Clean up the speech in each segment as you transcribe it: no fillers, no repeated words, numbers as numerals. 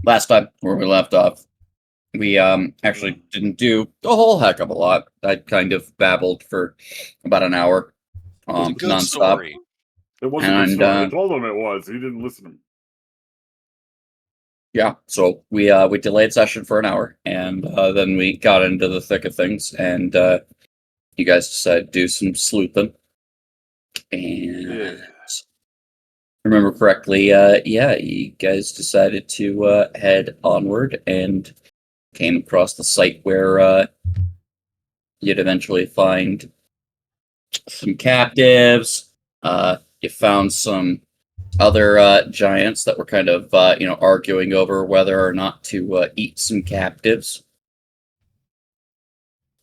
last time where we left off, we actually didn't do a whole heck of a lot. I kind of babbled for about an hour, It was a good nonstop, story. It was a good and story. I told him it was. He didn't listen. yeah. So we delayed session for an hour, and then we got into the thick of things, and you guys decided to do some sleuthing, and Yeah. remember correctly, yeah, you guys decided to head onward and came across the site where you'd eventually find some captives. You found some other giants that were kind of arguing over whether or not to eat some captives.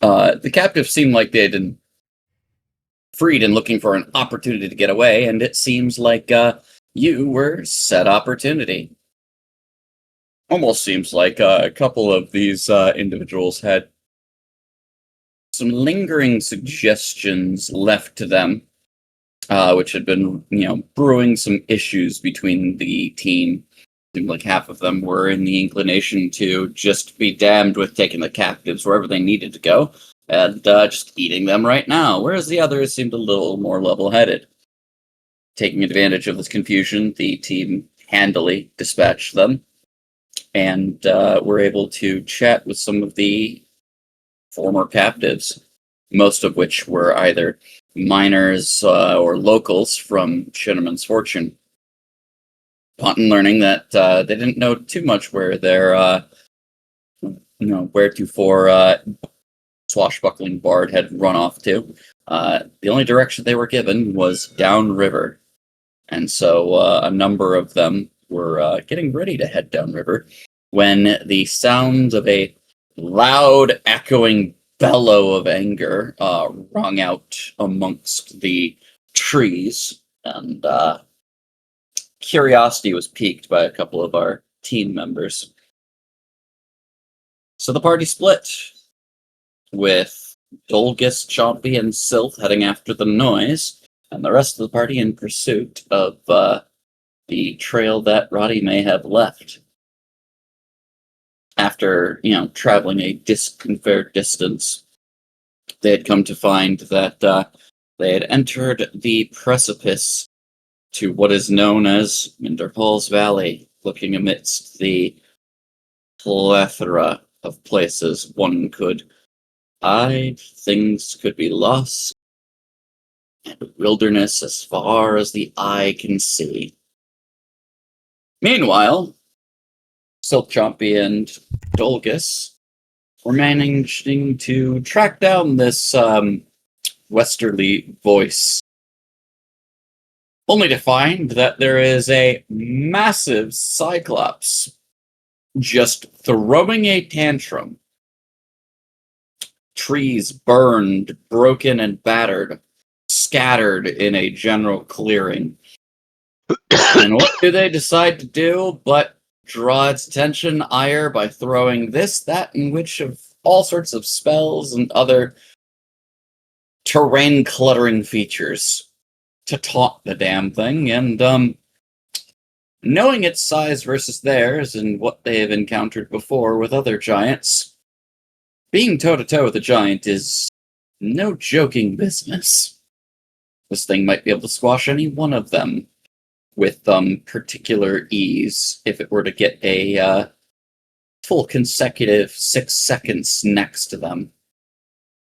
The captives seemed like they'd been freed and looking for an opportunity to get away, and it seems like you were said opportunity. Almost seems like a couple of these individuals had some lingering suggestions left to them, which had been, brewing some issues between the team. Seemed like half of them were in the inclination to just be damned with taking the captives wherever they needed to go and just eating them right now, whereas the others seemed a little more level-headed. Taking advantage of this confusion, the team handily dispatched them and were able to chat with some of the former captives, most of which were either miners or locals from Shinneman's Fortune. Upon learning that they didn't know too much where their, wheretofore swashbuckling bard had run off to, the only direction they were given was downriver. And so a number of them were getting ready to head downriver when the sounds of a loud, echoing bellow of anger rung out amongst the trees, and curiosity was piqued by a couple of our team members. So the party split, with Dolgus, Chompy, and Sylph heading after the noise, and the rest of the party in pursuit of the trail that Roddy may have left. After, traveling a fair distance, they had come to find that they had entered the precipice to what is known as Minderpol's Valley, looking amidst the plethora of places one could hide, things could be lost, and wilderness as far as the eye can see. Meanwhile, Silk Chompy and Dolgus were managing to track down this westerly voice, only to find that there is a massive cyclops just throwing a tantrum. Trees burned, broken, and battered, scattered in a general clearing. And what do they decide to do but draw its attention ire by throwing this, that, and which of all sorts of spells and other terrain cluttering features to taunt the damn thing, and knowing its size versus theirs and what they have encountered before with other giants, being toe-to-toe with a giant is no joking business. This thing might be able to squash any one of them with particular ease if it were to get a full consecutive 6 seconds next to them.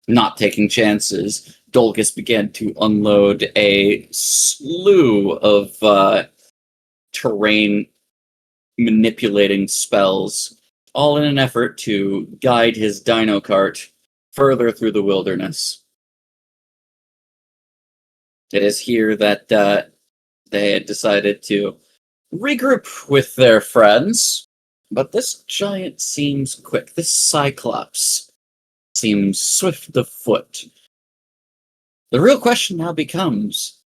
Not taking chances, Dolgus began to unload a slew of terrain manipulating spells, all in an effort to guide his dino cart further through the wilderness. It is here that they had decided to regroup with their friends, but this giant seems quick. This Cyclops seems swift of foot. The real question now becomes,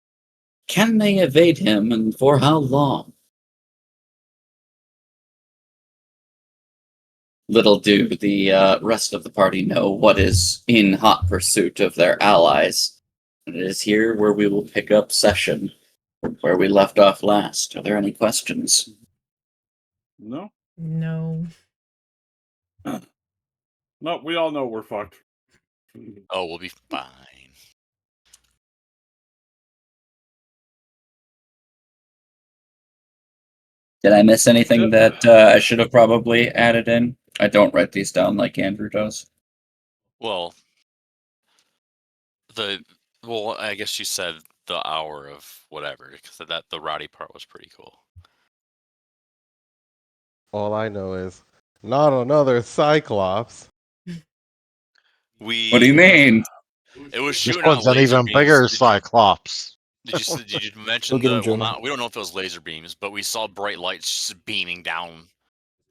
can they evade him, and for how long? Little do the rest of the party know what is in hot pursuit of their allies. And it is here where we will pick up session where we left off last. Are there any questions? No? No. No, we all know we're fucked. Oh, we'll be fine. Did I miss anything Yep. that I should have probably added in? I don't write these down like Andrew does. Well, I guess you said the hour of whatever, because that the rowdy part was pretty cool. All I know is not another Cyclops. We. What do you mean? It was This shooting out one's an laser even beams. bigger Cyclops. Did you mention get him, the? Well, Jonah. we don't know if it was laser beams, but we saw bright lights just beaming down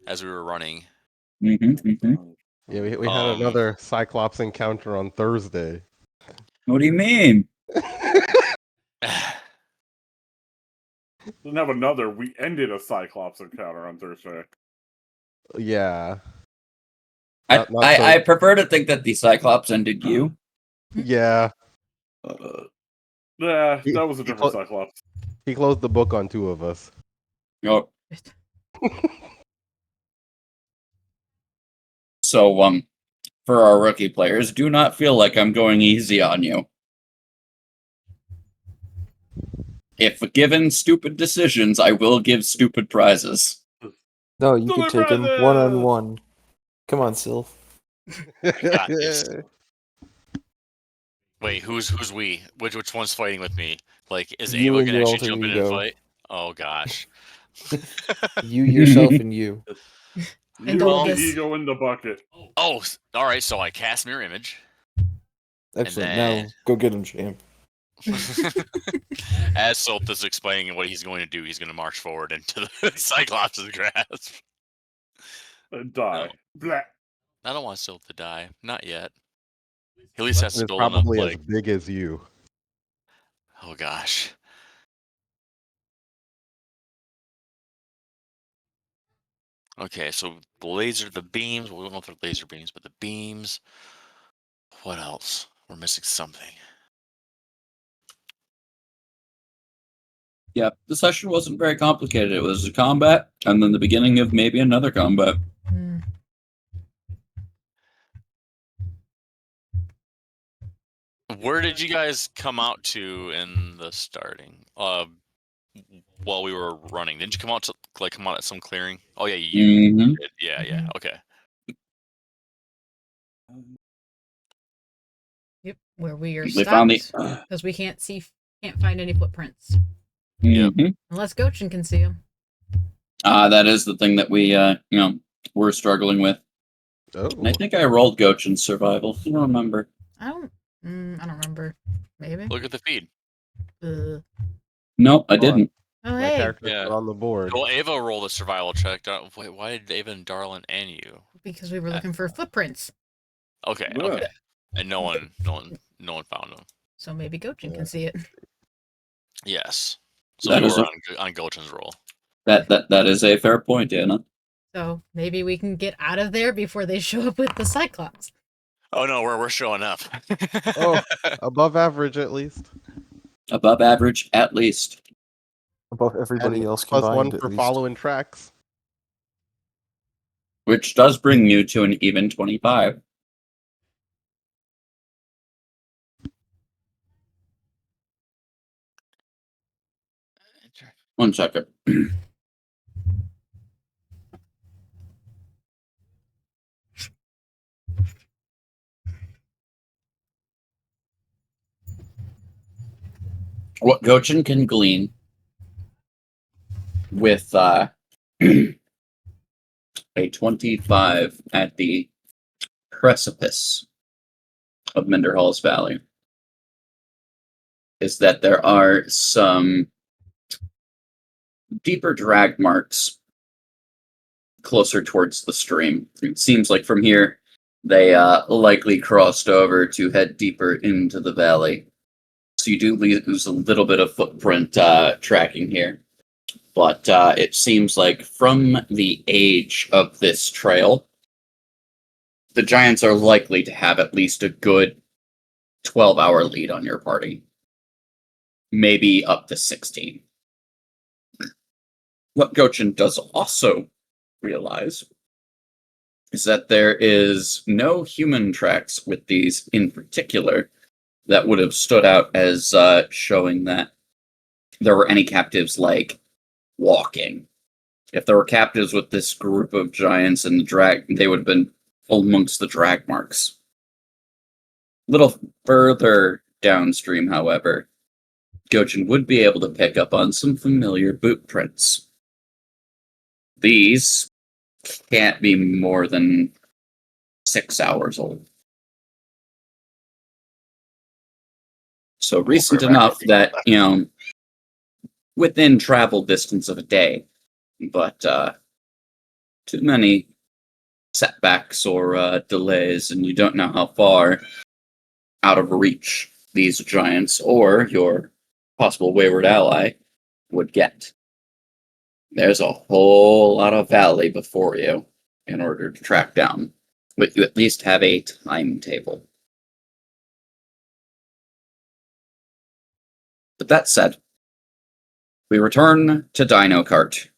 as we were running. Yeah, we had another Cyclops encounter on Thursday. What do you mean? Didn't have another. We ended a Cyclops encounter on Thursday. Yeah. I prefer to think that the Cyclops ended you. Yeah. Yeah, He- that was a he different clo- Cyclops. He closed the book on 2 of us. Oh. So, for our rookie players, do not feel like I'm going easy on you. If given stupid decisions, I will give stupid prizes. No, you can Stupid take him prizes! 1-on-1. Come on, Sylph. Got this. Wait, who's we? Which one's fighting with me? Like, is You Ava and gonna your actually alter jump in and ego. fight? Oh gosh. You, yourself, and you. And You all put the this. ego in the bucket. Oh, all right. So I cast mirror image. Excellent. then- Now, go get him, champ. As Sulp is explaining what he's going to do, he's going to march forward into the Cyclops' grasp. And die. Blah. I don't want Sulp to die. Not yet. He at least has It's still enough, probably as like... big as you. Oh, gosh. Okay, so the beams. Well, we don't know if they're laser beams, but the beams. What else? We're missing something. Yeah, the session wasn't very complicated. It was a combat, and then the beginning of maybe another combat. Hmm. Where did you guys come out to in the starting? While we were running, didn't you come out at some clearing? Oh yeah, you Mhm. did. Yeah. Okay. Yep, where we are They found stopped because we can't find any footprints Mhm. unless Gochin can see them. That is the thing that we, we're struggling with. Oh. And I think I rolled Gochin's survival. I don't remember. I don't remember. Maybe. Look at the feed. No, I Hold on. didn't. Oh My hey, characters Yeah. are on the board. Well, Ava rolled a survival check. Wait, why did Ava and Darlin and you? because we were looking for footprints. Okay. Yeah. Okay. And no one found them. So maybe Gochin Yeah. can see it. Yes. So That we is were on Gochin's roll. That is a fair point, Anna. So maybe we can get out of there before they show up with the Cyclops. Oh no, we're showing up. Oh, above average at least. Above average, at least. Above everybody And else plus combined, 1 at for least. following tracks. Which does bring you to an even 25. One second. What Gochin can glean with a 25 at the precipice of Minderhall's Valley is that there are some deeper drag marks closer towards the stream. It seems like from here they likely crossed over to head deeper into the valley. So you do lose a little bit of footprint tracking here. But it seems like from the age of this trail, the Giants are likely to have at least a good 12-hour lead on your party. Maybe up to 16. What Gochin does also realize is that there is no human tracks with these in particular that would have stood out as showing that there were any captives like walking. If there were captives with this group of giants and the drag, they would have been amongst the drag marks. A little further downstream, however, Gojin would be able to pick up on some familiar boot prints. These can't be more than 6 hours old. So recent enough that, within travel distance of a day, but too many setbacks or delays, and you don't know how far out of reach these giants or your possible wayward ally would get. There's a whole lot of valley before you in order to track down, but you at least have a timetable. But that said, we return to Dino Cart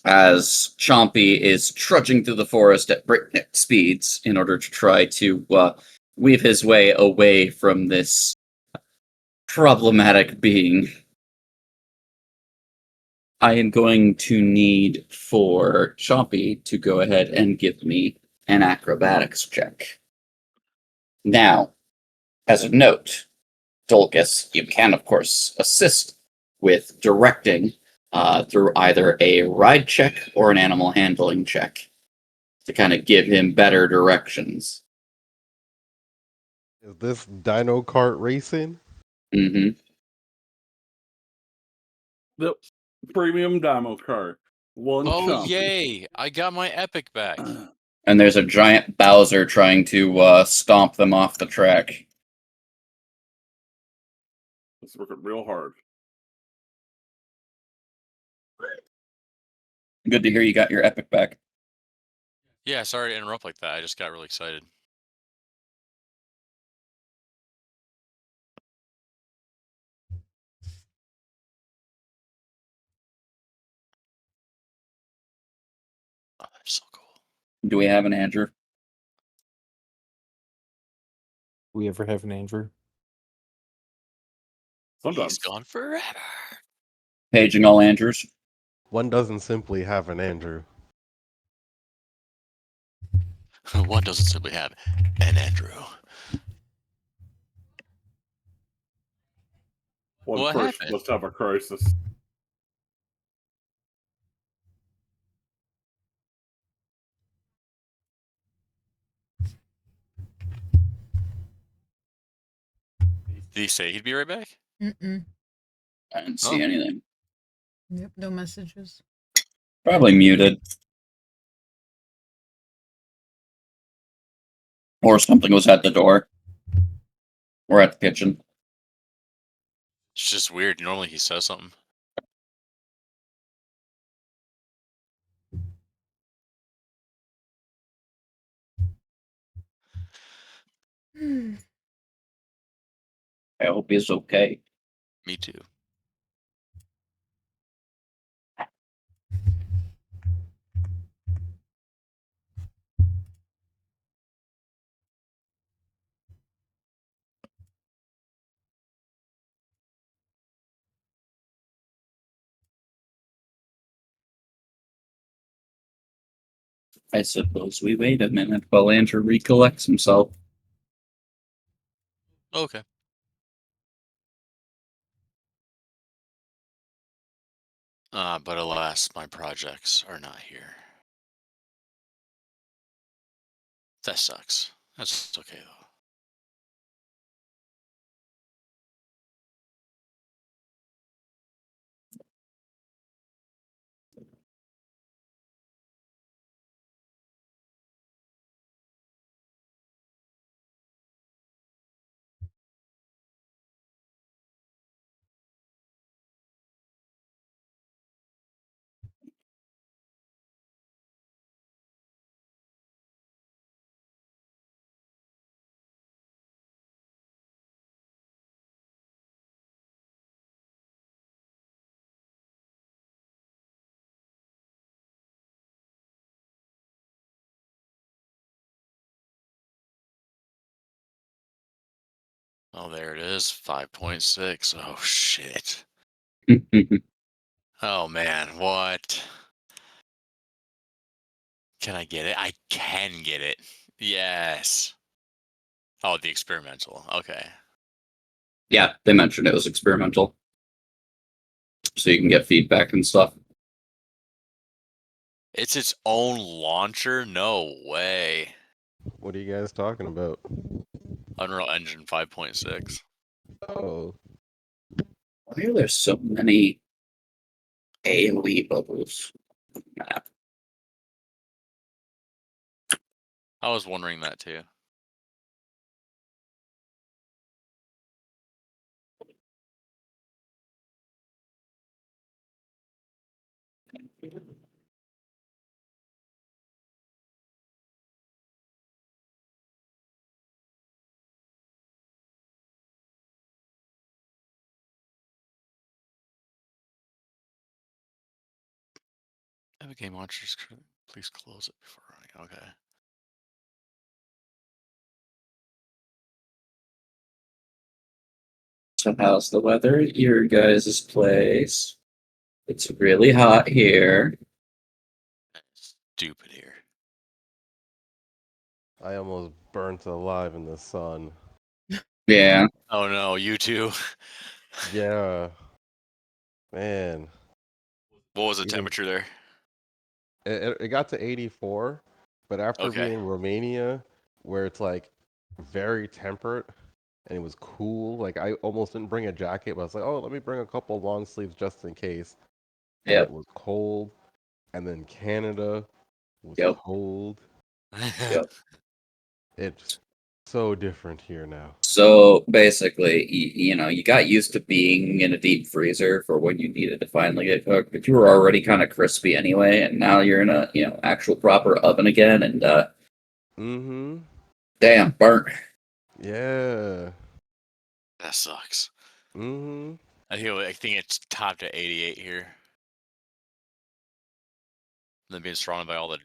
as Chompy is trudging through the forest at breakneck speeds in order to try to weave his way away from this problematic being. I am going to need for Chompy to go ahead and give me an acrobatics check. Now, as a note, Dolgus, you can, of course, assist with directing through either a ride check or an animal handling check to kind of give him better directions. Is this Dino Kart racing? Mm-hmm. The premium Dino Cart. One Oh, chunk. yay! I got my epic back. And there's a giant Bowser trying to stomp them off the track. It's working real hard. Good to hear you got your epic back. Yeah, sorry to interrupt like that. I just got really excited. Oh, that's so cool. Do we have an Andrew? We ever have an Andrew? Sometimes. He's gone forever. Paging all Andrews. One doesn't simply have an Andrew. One doesn't simply have an Andrew. One What first happened? must have a crisis. Did he say he'd be right back? Mm-mm. I didn't see Oh. anything. Yep, no messages. Probably muted. Or something was at the door. Or at the kitchen. It's just weird. Normally he says something. I hope he's okay. Me too. I suppose we wait a minute while Andrew recollects himself. Okay. But alas, my projects are not here. That sucks. That's okay though. Oh, there it is. 5.6. Oh shit. Oh man, what? Can I get it? I can get it. Yes. Oh, the experimental. Okay. Yeah, they mentioned it was experimental. So you can get feedback and stuff. It's its own launcher? No way. What are you guys talking about? Unreal Engine 5.6. Oh, Why are there so many AoE bubbles on the map? I was wondering that too. Epic Game Launchers, please close it before running. Okay. So how's the weather at your guys' place? It's really hot here. Stupid here. I almost burnt alive in the sun. Yeah. Oh no, you too. Yeah, man. What was the Even- temperature there? It got to 84, but after Okay. being in Romania, where it's like very temperate and it was cool, like I almost didn't bring a jacket, but I was like, oh, let me bring a couple long sleeves just in case. And Yep. it was cold, and then Canada was Yep. cold. Yep. It's so different here now. So basically, you got used to being in a deep freezer for when you needed to finally get cooked, but you were already kind of crispy anyway, and now you're in a actual proper oven again, and Mm-hmm. damn, burnt. Yeah. That sucks. Mm-hmm. I think it's topped at 88 here. Then being surrounded by all the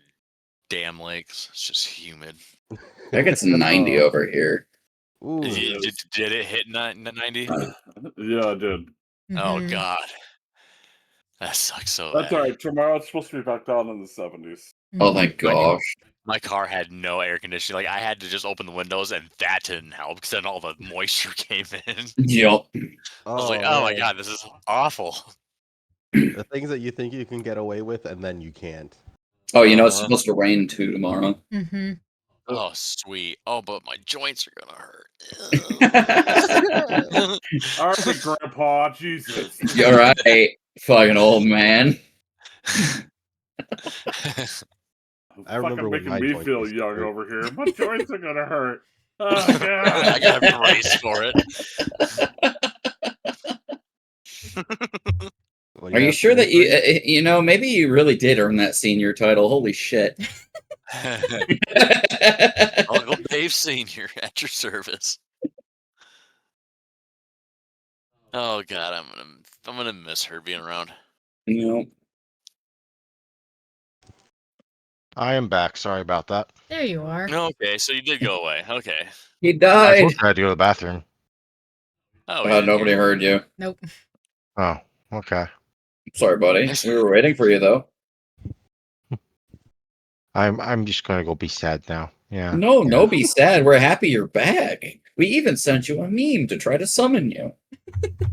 damn lakes. It's just humid. I think it's 90 over here. Ooh. Did it hit 90? Yeah, I did. Oh Mhm. god. That sucks so That's bad. alright. Tomorrow it's supposed to be back down in the 70s. Oh Mhm. my gosh. My car had no air conditioning. Like I had to just open the windows, and that didn't help because then all the moisture came in. Yep. I was like, "Oh my man. god, this is awful." The things that you think you can get away with, and then you can't. Oh, it's supposed to rain too tomorrow. Mhm. Oh sweet. Oh, but my joints are gonna hurt. Alright, Grandpa, Jesus. You're right, fucking old man. I remember Fucking when making my me joints feel used to young hurt. over here. My joints are gonna hurt. Oh god. I got a brace for it. Well, Are you have sure some that you, brace? maybe you really did earn that senior title? Holy shit. Uncle Dave Senior at your service. Oh god, I'm gonna miss her being around. No. I am back. Sorry about that. There you are. Okay, so you did go away. Okay. He I died. told you I had to go to the bathroom. Oh, we didn't Nobody hear. heard you. Nope. Oh, okay. Sorry, buddy. We were waiting for you, though. I'm just gonna go be sad now. Yeah. No, yeah. no, be sad. We're happy you're back. We even sent you a meme to try to summon you.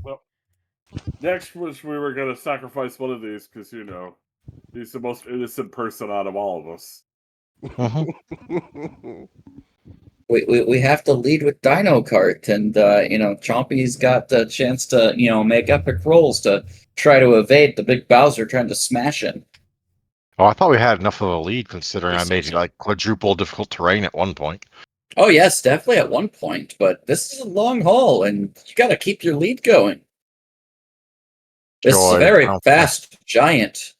Well, next was we were gonna sacrifice one of these because he's the most innocent person out of all of us. Mhm. We have to lead with Dino Kart, and Chompy's got the chance to make epic rolls to try to evade the big Bowser trying to smash him. Oh, I thought we had enough of a lead considering I Please made don't say- like quadruple difficult terrain at one point. Oh yes, definitely at one point, but this is a long haul, and you got to keep your lead going. This is a Joy, very I don't fast giant.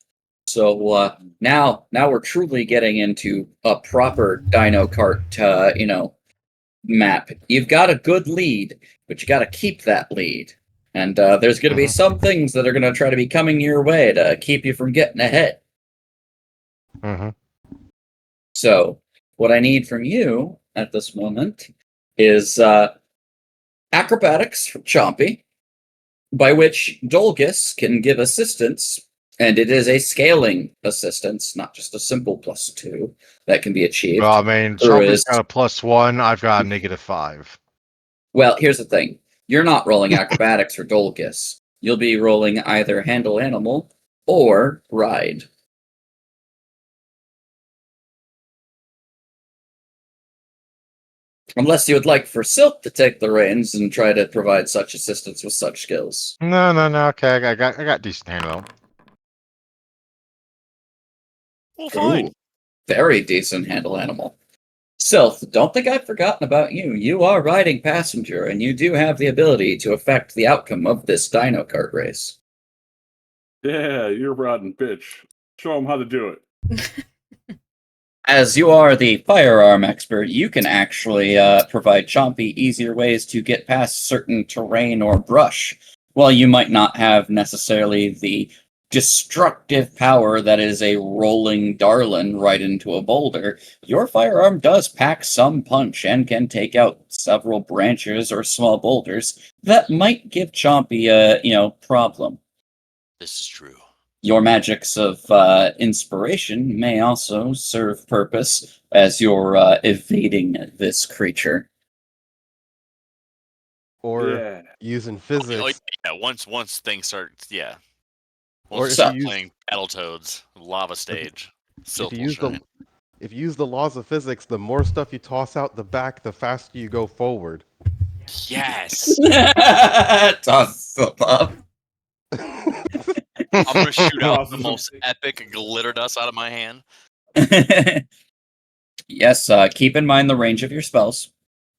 So now we're truly getting into a proper Dino Kart, map. You've got a good lead, but you got to keep that lead. And there's going to be Mhm. some things that are going to try to be coming your way to keep you from getting ahead. Mm-hmm. So what I need from you at this moment is acrobatics for Chompy, by which Dolgus can give assistance, and it is a scaling assistance, not just a simple +2 that can be achieved. Well, I mean, through Chompy's his- got a +1. I've got a -5. Well, here's the thing. You're not rolling acrobatics for Dolgus. You'll be rolling either handle animal or ride. Unless you would like for Silk to take the reins and try to provide such assistance with such skills. No. Okay, I got decent handle. Well, fine. Ooh, very decent handle animal. Sylph, don't think I've forgotten about you. You are riding passenger, and you do have the ability to affect the outcome of this dino kart race. Yeah, you're riding bitch. Show them how to do it. As you are the firearm expert, you can actually provide Chompy easier ways to get past certain terrain or brush. While you might not have necessarily the destructive power that is a rolling Darlin right into a boulder, your firearm does pack some punch and can take out several branches or small boulders that might give Chompy a problem. This is true. Your magics of inspiration may also serve purpose as you're evading this creature. Or Yeah. using Oh, physics. yeah, once things start, yeah. Or Once if we you start use- playing Battletoads, Lava Stage, Silk If you will use shine. if you use the laws of physics, the more stuff you toss out the back, the faster you go forward. Yes! Toss them up. I'm gonna shoot out the Awesome. most epic glitter dust out of my hand. Yes, keep in mind the range of your spells.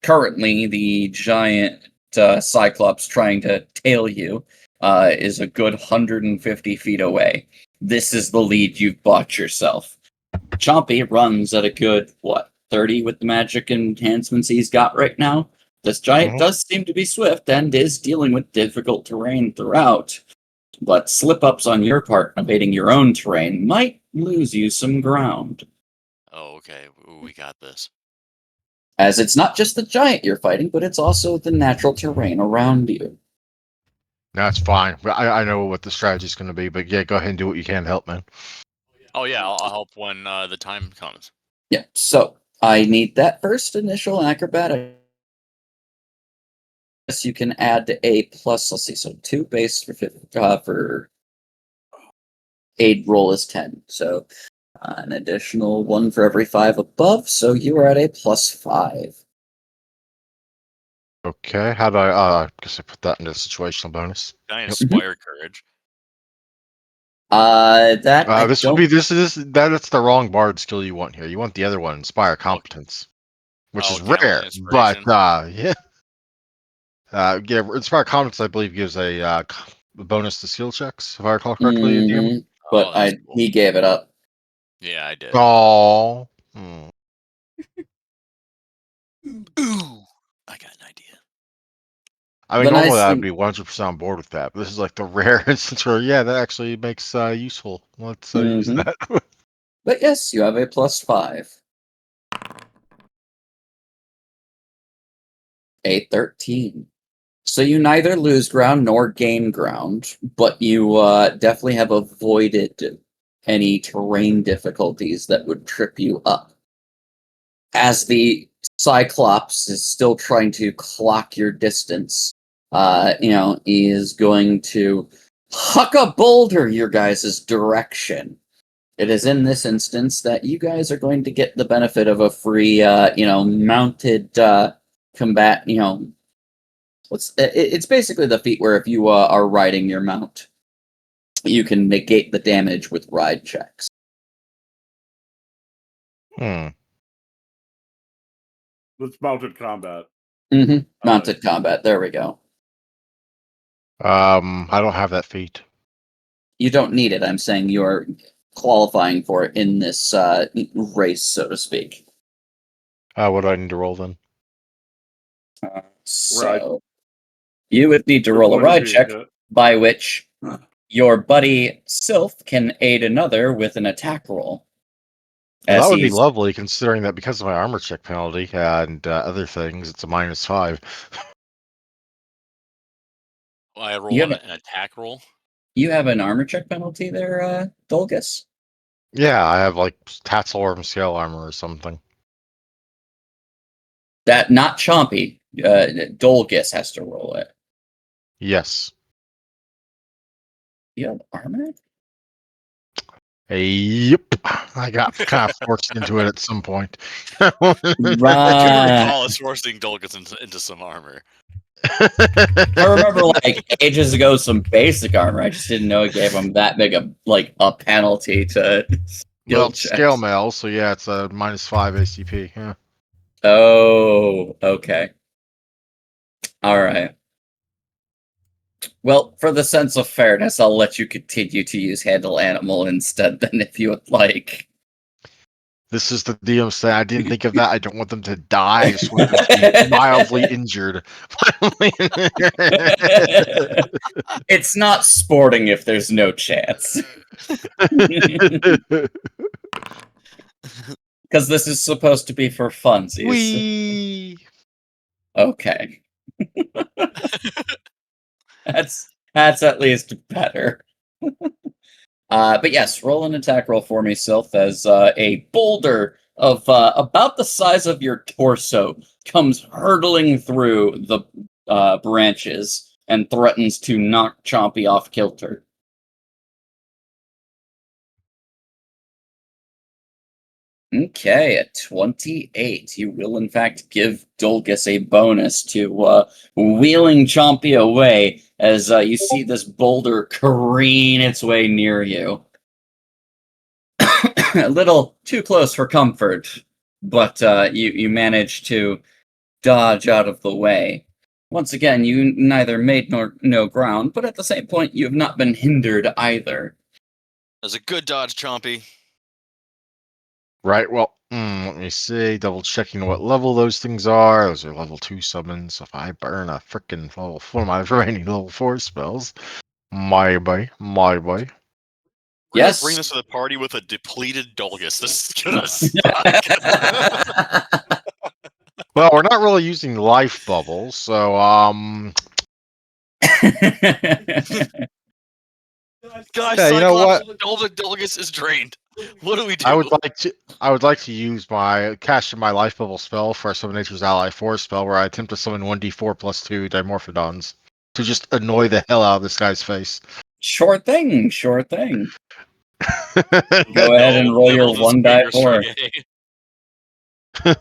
Currently, the giant Cyclops trying to tail you is a good 150 feet away. This is the lead you've bought yourself. Chompy runs at a good, 30 with the magic enhancements he's got right now? This giant does seem to be swift and is dealing with difficult terrain throughout. But slip-ups on your part evading your own terrain might lose you some ground. Oh, okay. Ooh, we got this. As it's not just the giant you're fighting, but it's also the natural terrain around you. That's fine. But I know what the strategy's going to be. But yeah, go ahead and do what you can to help, man. Oh, yeah, I'll help when the time comes. Yeah, so I need that first initial acrobatic. You can add a plus, let's see, so 2 base for aid roll is 10. So an additional 1 for every 5 above, so you are at a +5. Okay. How do I guess I put that into situational bonus. Can I Yep. inspire courage? That I This don't. would be that's the wrong bard skill you want here. You want the other one, inspire competence, which Oh, is can I roll rare. an But inspiration? yeah, inspire competence I believe gives a bonus to skill checks if I recall correctly. DM. But Oh, that's cool. he gave it up. Yeah, I did. Oh. Ooh, I got an idea. I mean, The nice normally I'd thing- be 100% on board with that, but this is like the rare instance where, yeah, that actually makes useful. Let's use Mhm. that. But yes, you have a +5. A 13. So you neither lose ground nor gain ground, but you definitely have avoided any terrain difficulties that would trip you up. As the Cyclops is still trying to clock your distance, is going to huck a boulder your guys' direction. It is in this instance that you guys are going to get the benefit of a free, mounted combat. It's basically the feat where if you are riding your mount, you can negate the damage with ride checks. It's mounted combat. Mounted combat. There we go. I don't have that feat. You don't need it. I'm saying you're qualifying for it in this race, so to speak. What do I need to roll then? So you would need to roll a Avoid ride being check, hit. by which your buddy Sylph can aid another with an attack roll. Well, As that would be he's- lovely, considering that because of my armor check penalty and other things, it's a -5. I roll You an have, attack roll. you have an armor check penalty there, Dolgus? Yeah, I have like Tatzelorm scale armor or something. That not Chompy. Dolgus has to roll it. Yes. You have armor? Yep. I got kind of forced into it at some point. I do Right. recall us forcing Dolgus into some armor. I remember like ages ago some basic armor. I just didn't know it gave him that big a penalty to skill Well, it's scale checks. mail, so yeah, it's a -5 ACP. Yeah. Oh, okay. All right. Well, for the sense of fairness, I'll let you continue to use handle animal instead then if you would like. This is the DM say I didn't think of that. I don't want them to die. I just want them to be mildly injured. It's not sporting if there's no chance. Because this is supposed to be for funsies. Wee. Okay. That's at least better. But yes, roll an attack roll for me, Sylph, as a boulder of about the size of your torso comes hurtling through the branches and threatens to knock Chompy off kilter. Okay, at 28, you will in fact give Dolgus a bonus to wheeling Chompy away as you see this boulder careen its way near you. A little too close for comfort, but you manage to dodge out of the way. Once again, you neither made nor no ground, but at the same point, you have not been hindered either. That's a good dodge, Chompy. Right, well, let me see. Double checking what level those things are. Those are level 2 summons. So if I burn a freaking level 4, my remaining level 4 spells, my boy. We're Yes. gonna bring this to the party with a depleted Dolgus. This is gonna suck. Well, we're not really using life bubbles, so Guys, Yeah, you know Dolgus is drained. What do we do? I would like to use my cast my life bubble spell for Summon Nature's Ally 4 spell where I attempt to summon 1d4 plus 2 Dimorphodons to just annoy the hell out of this guy's face. Sure thing, sure thing. Go Go ahead and roll your Nibbles his 1 die fingers 4.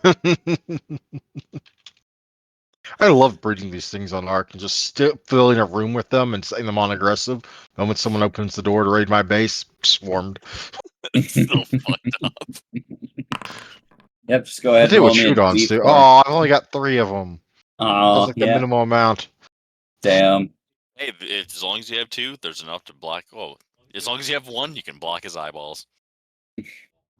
I love breeding these things on Ark and just filling a room with them and setting them on aggressive. And when someone opens the door to raid my base, swarmed. It's so fucked up. Yep, just go But ahead they and roll would me a shoot on too. D4. Oh, I've only got 3 of them. That's Oh, like the yeah, minimal amount. damn. Hey, as long as you have 2, there's enough to block. Oh, as long as you have 1, you can block his eyeballs.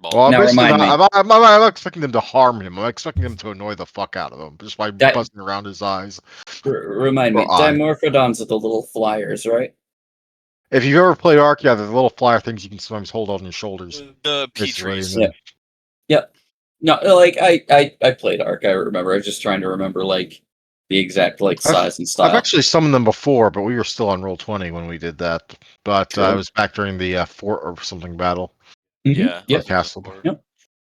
Well, I'm Now basically remind me. I'm not expecting them to harm him. I'm expecting them to annoy the fuck out of him just by That- buzzing around his eyes. Remind me, Or eye. Dimorphodons are the little flyers, right? If you've ever played Ark, yeah, the little flyer things you can sometimes hold on your shoulders. The Basically, P-trees. and then- No, like I played Ark. I remember. I was just trying to remember like the exact like size and style. I've actually summoned them before, but we were still on roll 20 when we did that. But Cool. I was back during the fort or something battle. Mhm. Yeah. Yep. Castle. Yep.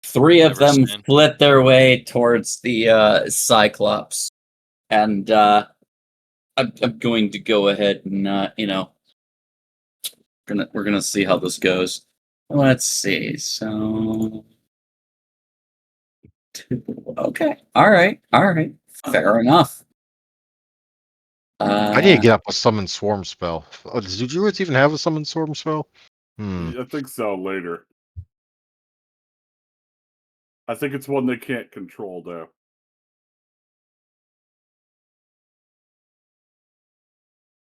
3 of them Never seen. flit their way towards the Cyclops, and I'm going to go ahead and we're gonna see how this goes. Let's see. So, okay, all right, fair enough. I need to get up a summon swarm spell. Oh, do druids even have a summon swarm spell? I think so later. I think it's one they can't control though.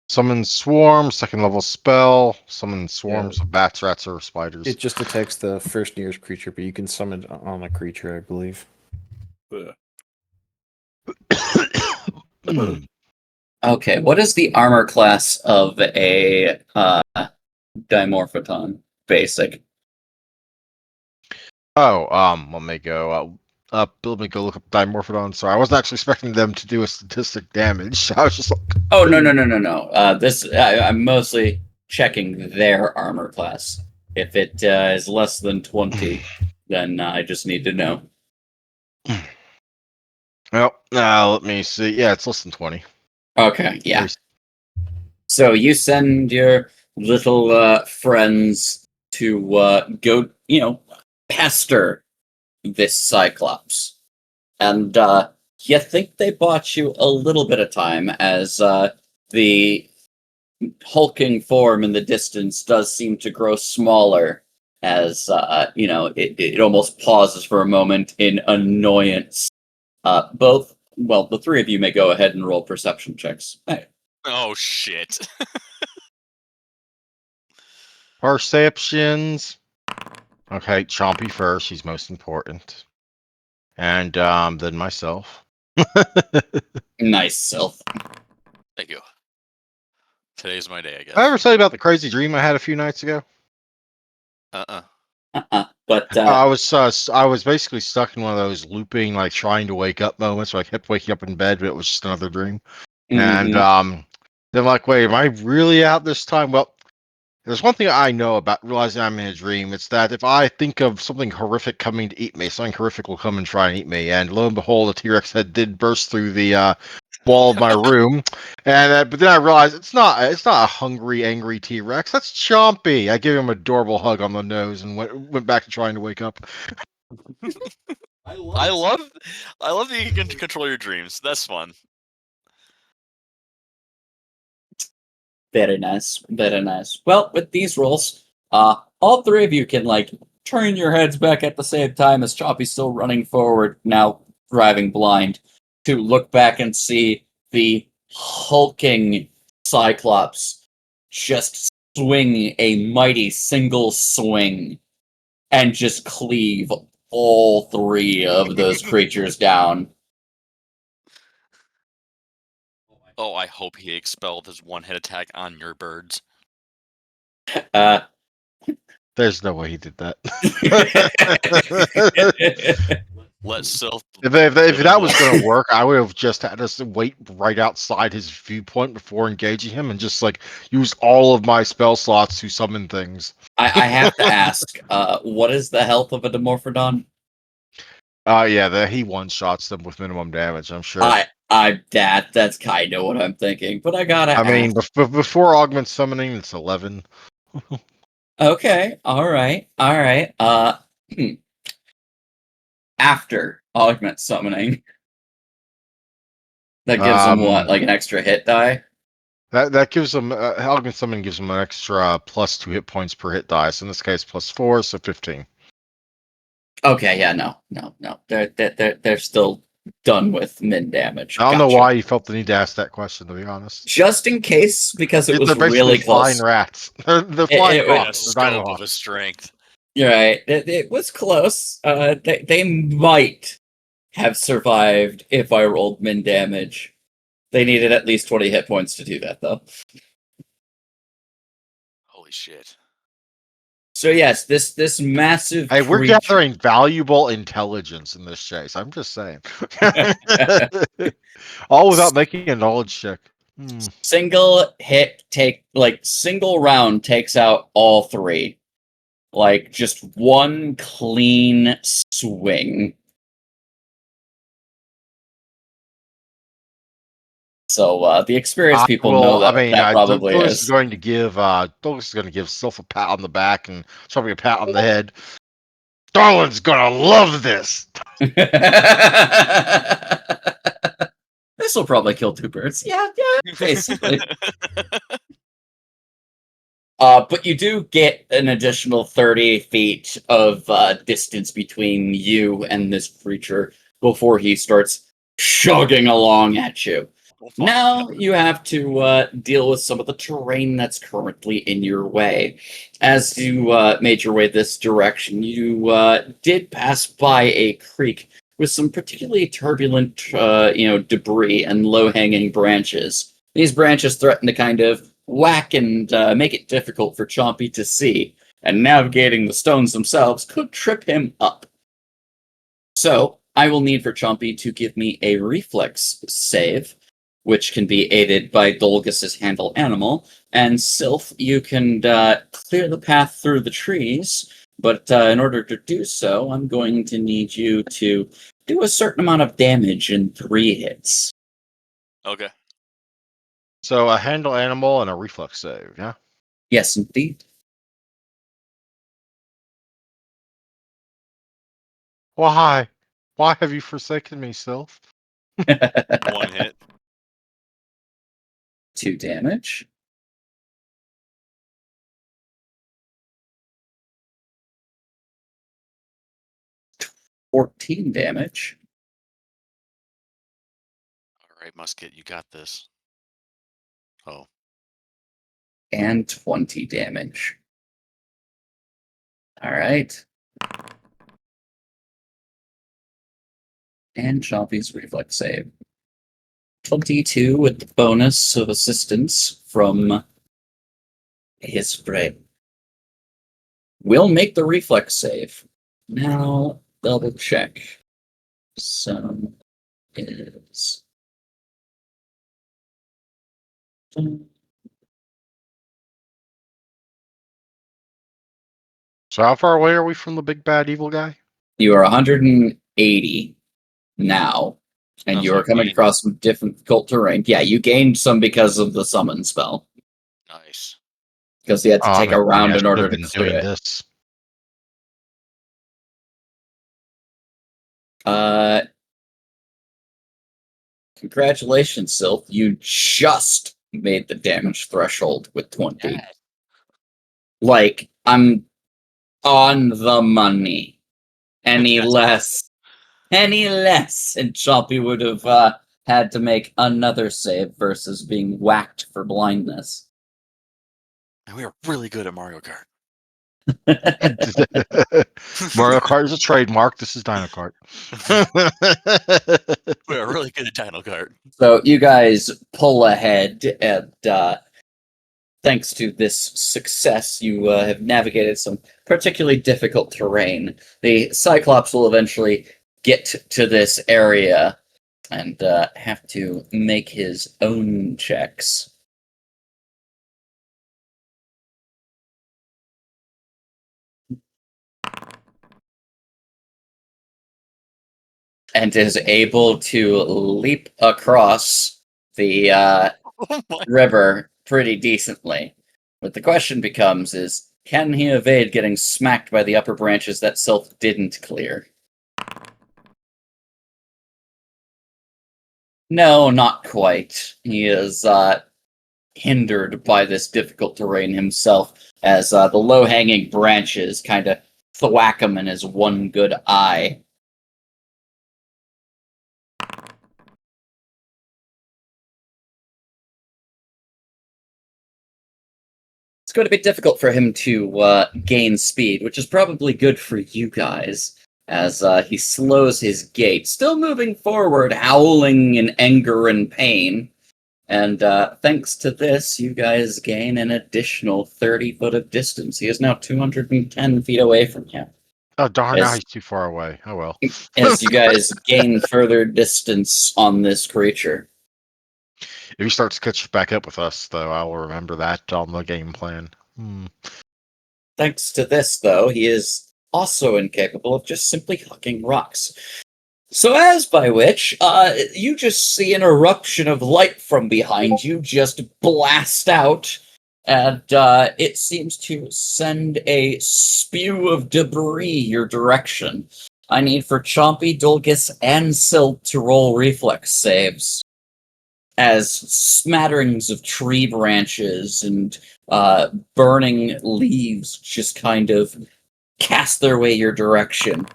Summon swarm, 2nd level spell. Summon swarms of bats, rats, or spiders. It just attacks the first nearest creature, but you can summon it on a creature, I believe. Yeah. Okay, what is the armor class of a Dimorphodon? Basic. Oh, let me go. Let me go look up Dimorphodon. Sorry, I wasn't actually expecting them to do a statistic damage. I was just like, Oh no. I'm mostly checking their armor class. If it is less than 20, then I just need to know. well, let me see. Yeah, it's less than 20. Okay, yeah. Very- So you send your little friends to go, pester this Cyclops. And you think they bought you a little bit of time as the hulking form in the distance does seem to grow smaller as, it almost pauses for a moment in annoyance. The three of you may go ahead and roll perception checks. Hey. Oh shit. Perceptions. Okay, Chompy first. He's most important. And then myself. Nice, Sylph. Thank you. Today's my day, I guess. I ever tell you about the crazy dream I had a few nights ago? But I was basically stuck in one of those looping, like trying to wake up moments where I kept waking up in bed, but it was just another dream. And mhm. then I'm like, wait, am I really out this time? Well, there's one thing I know about realizing I'm in a dream. It's that if I think of something horrific coming to eat me, something horrific will come and try and eat me. And lo and behold, a T-Rex head did burst through the wall of my room. And but then I realized it's not a hungry, angry T-Rex. That's Chompy. I gave him an adorable hug on the nose and went back to trying to wake up. I love that you can control your dreams. That's fun. Very nice. Very nice. Well, with these rolls, all three of you can turn your heads back at the same time as Choppy's still running forward, now driving blind, to look back and see the hulking Cyclops just swing a mighty single swing and just cleave all three of those creatures down. Oh, I hope he expelled his one-hit attack on your birds. Uh, There's no way he did that. Let Sylph. If that was going to work, I would have just had us wait right outside his viewpoint before engaging him and just use all of my spell slots to summon things. I have to ask, what is the health of a Dimorphodon? Yeah, he one-shots them with minimum damage, I'm sure. That's kind of what I'm thinking, but I gotta I mean, ask. before augment summoning, it's 11. Okay, all right. After augment summoning, that gives them what, like an extra hit die? That gives them augment summoning gives them an extra +2 hit points per hit dice. In this case, +4, so 15. Okay, yeah, no. They're still done with min damage. I don't know Gotcha. why you felt the need to ask that question, to be honest. Just in case, because it was They're basically really close. flying rats. They're flying it- hawks. A They're dino scope of hawks. his strength. You're right. It was close. They might have survived if I rolled min damage. They needed at least 20 hit points to do that, though. Holy shit. So yes, this massive. Hey, we're creature- gathering valuable intelligence in this chase. I'm just saying. All without making a knowledge check. Single round takes out all three. Just one clean swing. So the experienced people know that that probably Douglas is. is going to give Sylph a pat on the back and Chompy a pat on the head. Darlin's gonna love this. This will probably kill two birds. Yeah, basically. But you do get an additional 30 feet of distance between you and this creature before he starts chugging along at you. Now you have to deal with some of the terrain that's currently in your way. As you made your way this direction, you did pass by a creek with some particularly turbulent, debris and low-hanging branches. These branches threaten to kind of whack and make it difficult for Chompy to see, and navigating the stones themselves could trip him up. So, I will need for Chompy to give me a reflex save, which can be aided by Dolgus's handle animal. And Sylph, you can clear the path through the trees, but in order to do so, I'm going to need you to do a certain amount of damage in 3 hits. Okay. So a handle animal and a reflex save, yeah? Yes, indeed. Why? Why have you forsaken me, Sylph? 1 hit. 2 damage. $14 damage. All right, Musket, you got this. Oh, And 20 damage. All right. And Chompy's reflex save. 22 with the bonus of assistance from his brain. Will make the reflex save. Now, double check. So is. So how far away are we from the big bad evil guy? You are 180 now, and Oh, you so are you coming gained. across some difficult terrain. Yeah, you gained some because of the summon spell, nice. because you had to Oh, take I'm a a dummy. round I in should order have to been clear doing it. this. Congratulations, Sylph. You just made the damage threshold with 20. Yeah. Like, I'm on the money. Any less, and Chompy would have had to make another save versus being whacked for blindness. And we are really good at Mario Kart. Mario Kart is a trademark. This is Dino Kart. We are really good at Dino Kart. So you guys pull ahead, and thanks to this success, you have navigated some particularly difficult terrain. The Cyclops will eventually get to this area and have to make his own checks. And is able to leap across the Oh my. river pretty decently. But the question becomes is, can he evade getting smacked by the upper branches that Sylph didn't clear? No, not quite. He is hindered by this difficult terrain himself, as the low-hanging branches kind of thwack him in his one good eye. It's going to be difficult for him to gain speed, which is probably good for you guys, as he slows his gait, still moving forward, howling in anger and pain. And thanks to this, you guys gain an additional 30 foot of distance. He is now 210 feet away from you. Oh darn! Now As- he's too far away. Oh well. As you guys gain further distance on this creature. If he starts to catch back up with us, though, I will remember that on the game plan. Thanks to this, though, he is also incapable of just simply hucking rocks. So as by which, you just see an eruption of light from behind you just blast out, and it seems to send a spew of debris your direction. I need for Chompy, Dolgus, and Silt to roll reflex saves, as smatterings of tree branches and burning leaves just kind of cast their way your direction.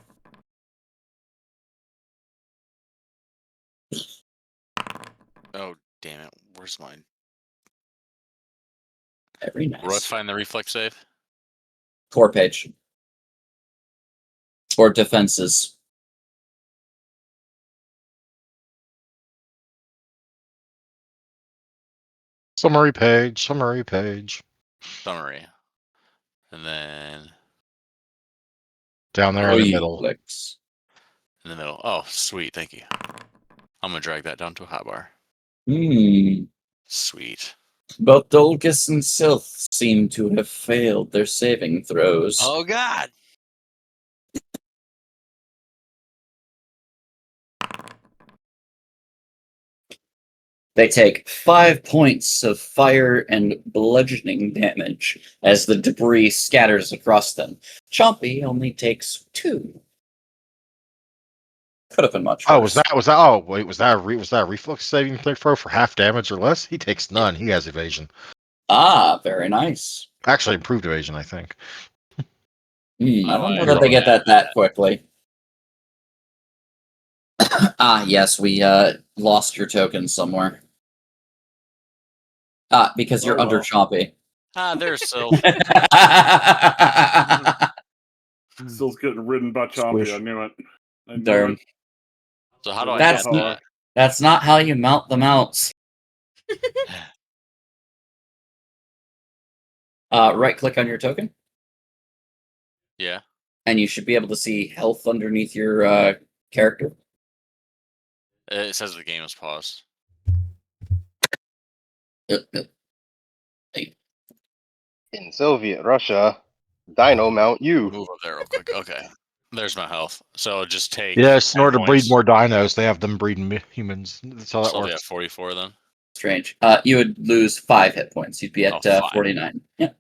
Oh, damn it. Where's mine? Very Where do I nice. find the reflex save? Core page. Or defenses. Summary page. Summary page. Summary. And then Down there in the middle. Reflex. in the middle. Oh, sweet. Thank you. I'm gonna drag that down to a hotbar. Sweet. Both Dolgus and Sylph seem to have failed their saving throws. Oh God. They take 5 points of fire and bludgeoning damage as the debris scatters across them. Chompy only takes 2. Could have been much worse. Oh, was that? Oh, wait, was that a reflex saving throw for half damage or less? He takes none. He has evasion. Ah, very nice. Actually, improved evasion, I think. I don't know I that they get rolled that quickly. Yes, we lost your token somewhere. Because you're Oh, under well. Chompy. There's Sylph. Still's getting ridden by Chompy. Squish. I knew it. I knew Darn. it. So how do I That's get not- that? That's not how you mount the mounts. Right click on your token, Yeah. and you should be able to see health underneath your character. It says the game is paused. In Soviet Russia, Dino Mount U. Move up there real quick. Okay. There's my health. So just take. Yes, in 10 order to breed points. more dinos, they have them breeding humans. That's how that So I'll be at works. 44 then. Strange. You would lose 5 hit points. You'd be at Oh, 5. 49. Yeah.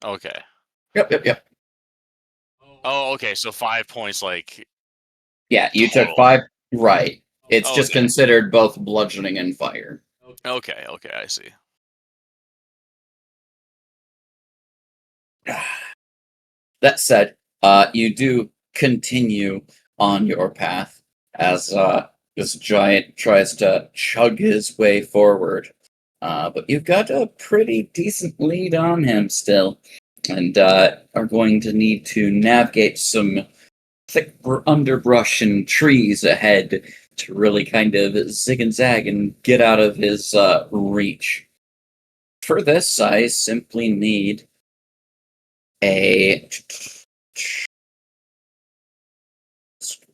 Okay. Yep. Oh, okay. So 5 points, like. Yeah, you took Total. 5. Right. It's just Okay. considered both bludgeoning and fire. Okay. I see. That said, you do continue on your path as this giant tries to chug his way forward. But you've got a pretty decent lead on him still, and are going to need to navigate some thick underbrush and trees ahead to really kind of zig and zag and get out of his reach. For this, I simply need a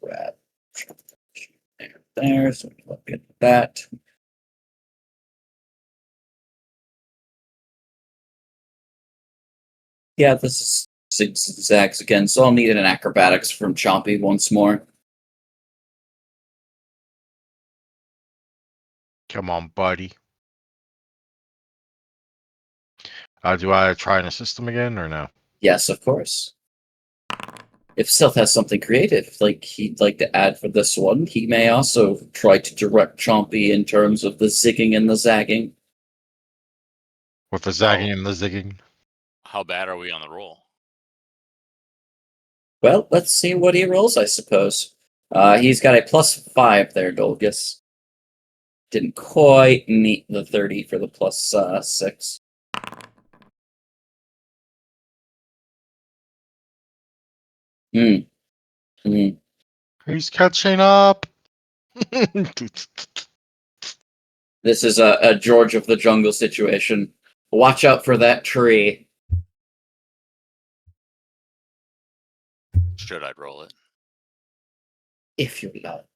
grab there. So look at that. Yeah, this is zigzags again, so I'll need an acrobatics from Chompy once more. Come on, buddy. Do I try and assist him again or no? Yes, of course. If Sylph has something creative like he'd like to add for this one, he may also try to direct Chompy in terms of the zigging and the zagging. With the zagging and the zigging. How bad are we on the roll? Well, let's see what he rolls, I suppose. He's got a +5 there, Dolgus. Didn't quite meet the 30 for the +6. He's catching up. This is a George of the Jungle situation. Watch out for that tree. Should I roll it? If you're not.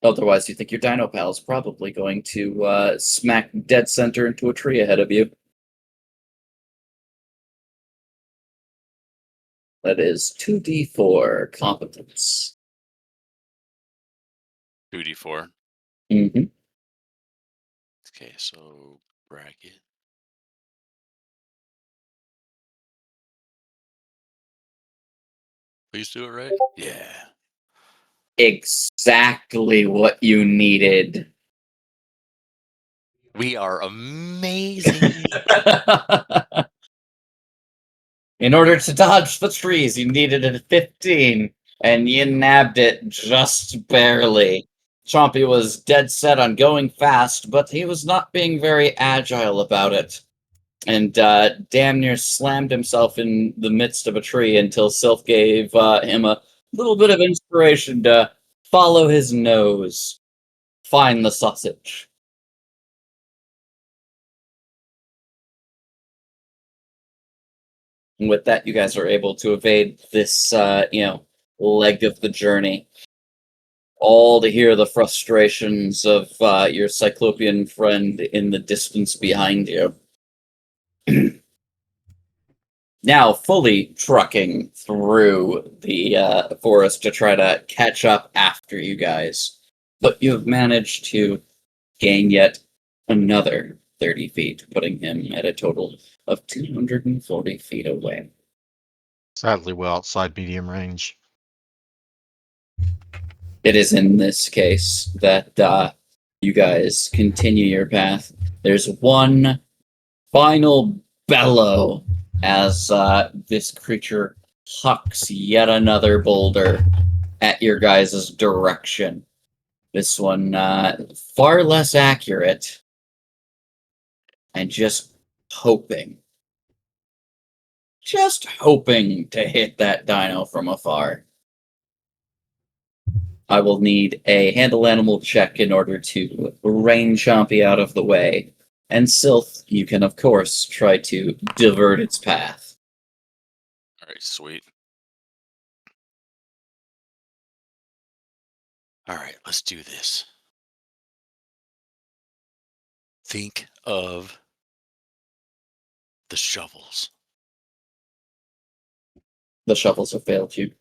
Otherwise, you think your dino pal's probably going to smack dead center into a tree ahead of you. That is 2d4 competence. 2d4. Mm-hmm. Okay, so bracket. Please do it right. Yeah. Exactly what you needed. We are amazing. In order to dodge the trees, you needed a 15, and you nabbed it just barely. Chompy was dead set on going fast, but he was not being very agile about it. And damn near slammed himself in the midst of a tree until Sylph gave him a little bit of inspiration to follow his nose, find the sausage. And with that, you guys are able to evade this, leg of the journey. All to hear the frustrations of your Cyclopean friend in the distance behind you. Now fully trucking through the forest to try to catch up after you guys. But you've managed to gain yet another 30 feet, putting him at a total of 240 feet away. Sadly, well outside medium range. It is in this case that you guys continue your path. There's one final bellow as this creature hucks yet another boulder at your guys' direction. This one far less accurate, and just hoping to hit that dino from afar. I will need a handle animal check in order to rein Chompy out of the way. And Sylph, you can of course try to divert its path. Alright, sweet. Alright, let's do this. Think of the shovels. The shovels have failed you.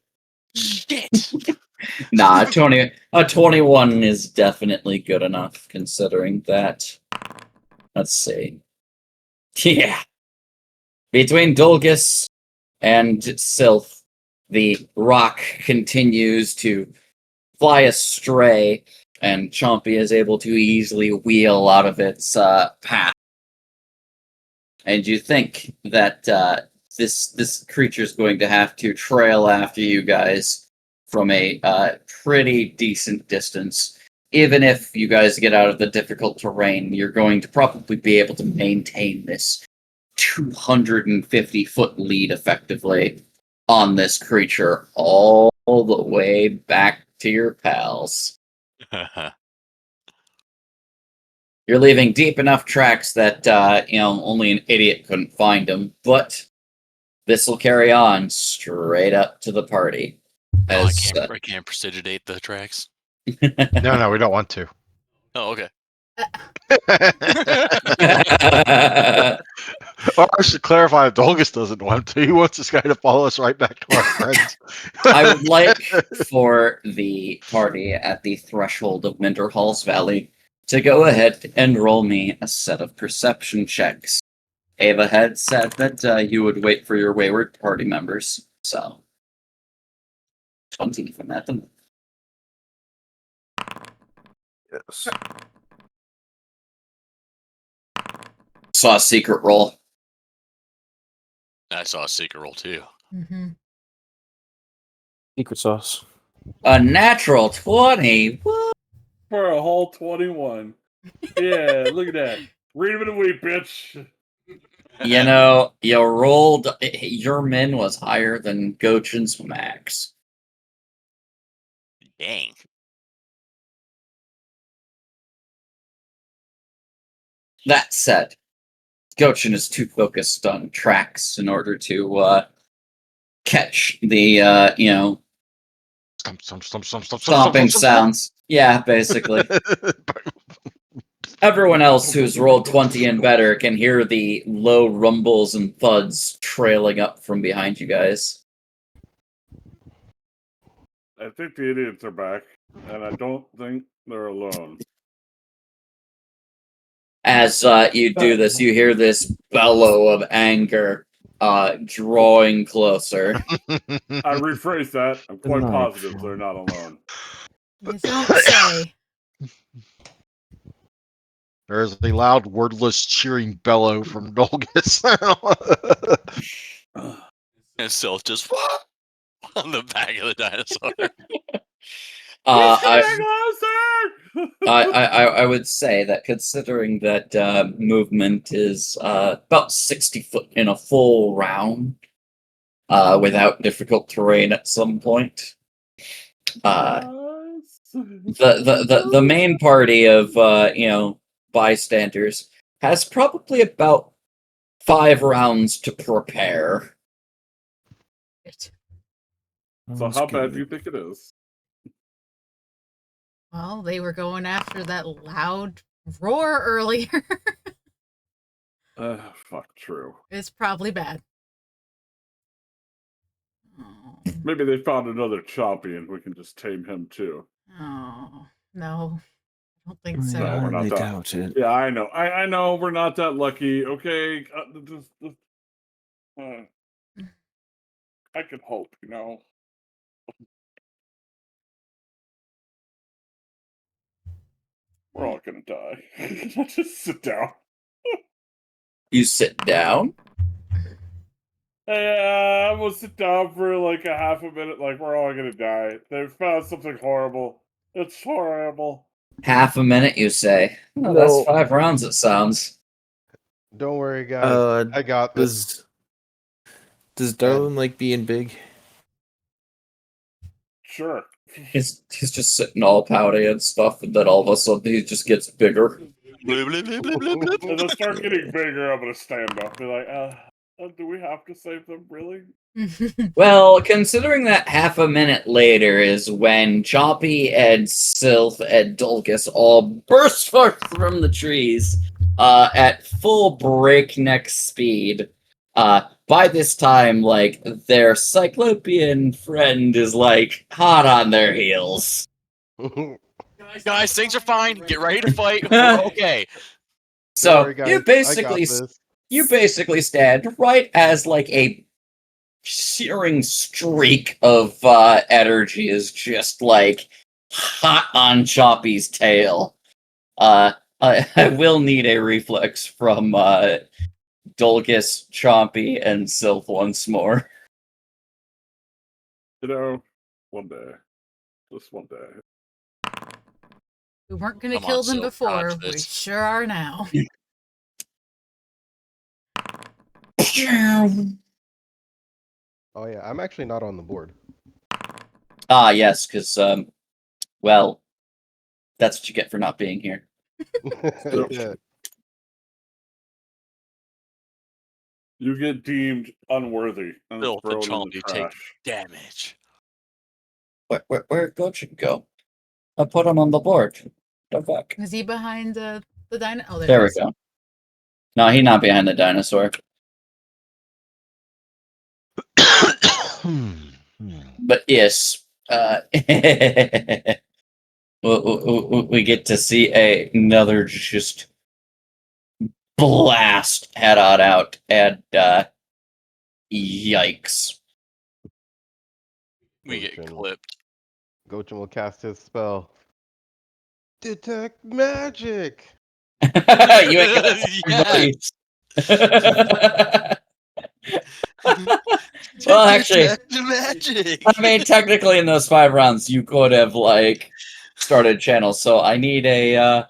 Shit! Nah, a 21 is definitely good enough, considering that. Let's see. Yeah. Between Dolgus and Sylph, the rock continues to fly astray, and Chompy is able to easily wheel out of its path. And you think that this creature is going to have to trail after you guys from a pretty decent distance. Even if you guys get out of the difficult terrain, you're going to probably be able to maintain this 250-foot lead effectively on this creature all the way back to your pals. You're leaving deep enough tracks that only an idiot couldn't find them, but this will carry on straight up to the party. I As, can't precipitate the tracks. No, we don't want to. Oh, okay. Or I should clarify, Dolgus doesn't want to. He wants this guy to follow us right back to our friends. I would like for the party at the threshold of Minderhall's Valley to go ahead and roll me a set of perception checks. Ava had said that you would wait for your wayward party members, so 20 from that. Yes. Saw a secret roll. I saw a secret roll too. Mm-hmm. Secret sauce. A natural 20. What? For a whole 21. Yeah, look at that. Read him in a week, bitch. You know, you rolled. Your min was higher than Gochin's max. Dang. That said, Gochin is too focused on tracks in order to catch the stomping sounds. Yeah, basically. Everyone else who's rolled 20 and better can hear the low rumbles and thuds trailing up from behind you guys. I think the idiots are back, and I don't think they're alone. As you do this, you hear this bellow of anger drawing closer. I rephrase that. I'm quite Nice. positive they're not alone. You don't say. There's a loud, wordless, cheering bellow from Dolgus. And Sylph just on the back of the dinosaur. I would say that considering that movement is about 60 foot in a full round, without difficult terrain at some point, the main party of bystanders has probably about 5 rounds to prepare. So how bad do you think it is? Well, they were going after that loud roar earlier. Fuck, true. It's probably bad. Oh, Maybe they found another Chompy and we can just tame him too. oh no, I don't think I so. No, we're not hardly that- doubt it. Yeah, I know. I know we're not that lucky. Okay, I can hope, you know. We're all gonna die. Just sit down. You sit down. Yeah, I'm gonna sit down for like a half a minute. Like we're all gonna die. They found something horrible. It's horrible. Half a minute, you say. Oh, that's 5 rounds, it sounds. Don't worry, guys. I got this. Does Darwin like being big? Sure. He's just sitting all pouty and stuff, and then all of a sudden he just gets bigger. As I start getting bigger, I'm gonna stand up. Be like, do we have to save them, really? Well, considering that half a minute later is when Chompy and Sylph and Dulcus all burst forth from the trees at full breakneck speed. By this time, like, their Cyclopean friend is, like, hot on their heels. Guys, things are fine. Get ready to fight. We're okay. So, Don't worry, guys. you basically stand right as, like, a searing streak of energy is just like hot on Choppy's tail. I will need a reflex from Dulcus, Chompy, and Sylph once more. You know, one day. Just one day. We weren't going to Come on, kill them Sylph, before. dodge We this. sure are now. Oh yeah, I'm actually not on the board. Ah, yes, because well, that's what you get for not being here. Yeah. You get deemed unworthy and Filth and thrown in the Chompy take trash. damage. Where'd Gojin go? I put him on the board. The fuck? Is he behind the dino? Oh, There he we is. go. No, he's not behind the dinosaur. But yes, we get to see another just blast head on out, and yikes. We get Gojin. clipped. Gojin will cast his spell. Detect magic. You ain't got everybody. Well, actually, Magic. I mean, technically, in those 5 rounds, you could have like started channels. So I need a.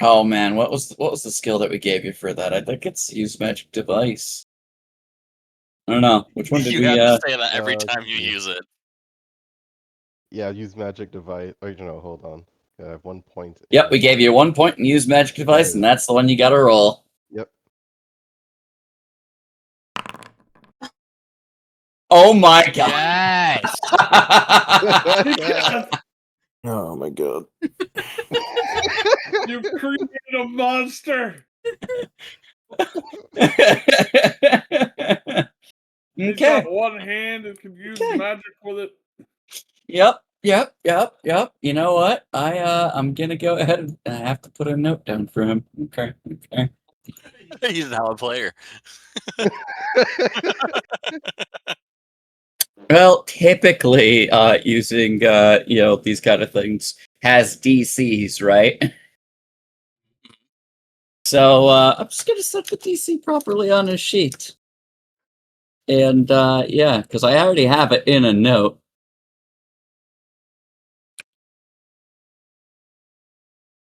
Oh man, what was the skill that we gave you for that? I think it's use magic device. I don't know which one did You we. have to say that every uh, time you use it. Yeah, use magic device. Oh, no, hold on. I have 1 point. Yep, we gave you 1 point and use magic device, and that's the one you got to roll. Yep. Oh my god! Yes. Oh my god. You created a monster. He's Okay. got one hand and can use Okay. magic with it. Yep. You know what? I'm gonna go ahead and I have to put a note down for him. Okay. He's now a player. Well, typically, using these kind of things has DCs, right? So I'm just gonna set the DC properly on his sheet, and yeah, because I already have it in a note.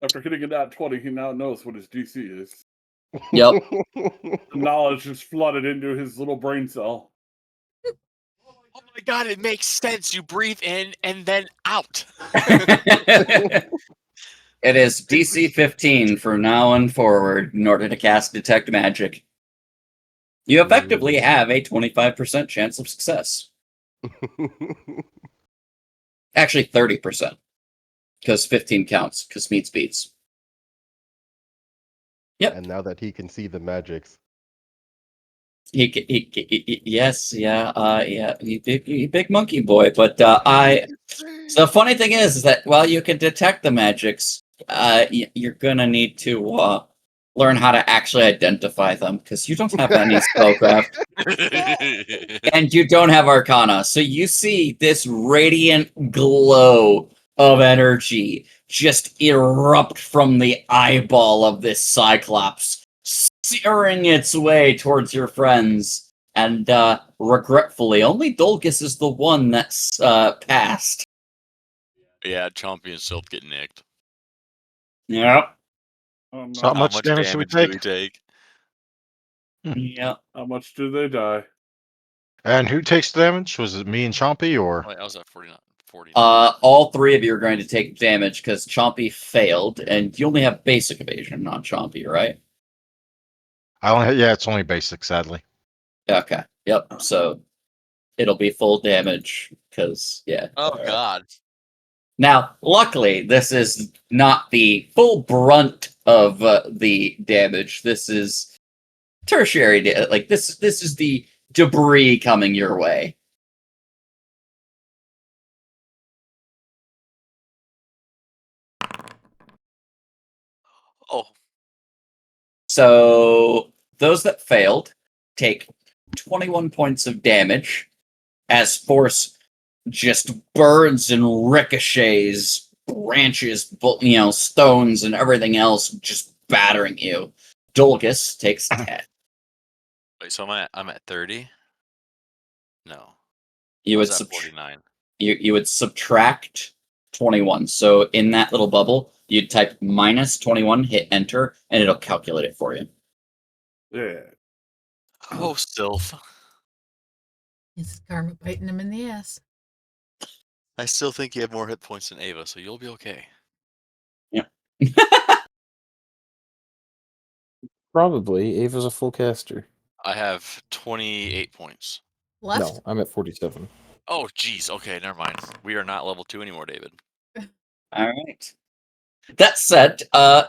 After hitting a nat 20, he now knows what his DC is. Yep. The knowledge just flooded into his little brain cell. Oh my god, it makes sense. You breathe in and then out. It is DC 15 from now on forward in order to cast Detect Magic. You effectively have a 25% chance of success. Actually, 30%. Because 15 counts, because meets beats. Yep. And now that he can see the magics. Yes, yeah, you big monkey boy. But so the funny thing is that while you can detect the magics, you're gonna need to learn how to actually identify them because you don't have any spellcraft and you don't have Arcana. So you see this radiant glow of energy just erupt from the eyeball of this Cyclops, searing its way towards your friends. And regretfully, only Dolgus is the one that's passed. Yeah, Chompy and Silph get nicked. Yep. Oh, So how no. much damage do we do we take? take? Yep. How much do they die? And who takes the damage? Was it me and Chompy or? Wait, I was at 49. 40. All three of you are going to take damage because Chompy failed, and you only have basic evasion, not Chompy, right? Yeah, it's only basic, sadly. Okay. Yep. So it'll be full damage because yeah. Oh God. Now, luckily, this is not the full brunt of the damage. This is tertiary. Like this is the debris coming your way. Oh, So those that failed take 21 points of damage as force just burns and ricochets, branches, stones, and everything else just battering you. Dolgus takes 10. wait. So I'm at 30. No, You I would was at 49. you would subtract 21. So in that little bubble, you'd type minus 21, hit enter, and it'll calculate it for you. Yeah. Oh, Silph. Is karma biting him in the ass? I still think you have more hit points than Ava, so you'll be okay. Probably. Ava's a full caster. I have 28 points. Left? No, I'm at 47. Oh, geez. Okay, never mind. We are not level 2 anymore, David. All right. That said,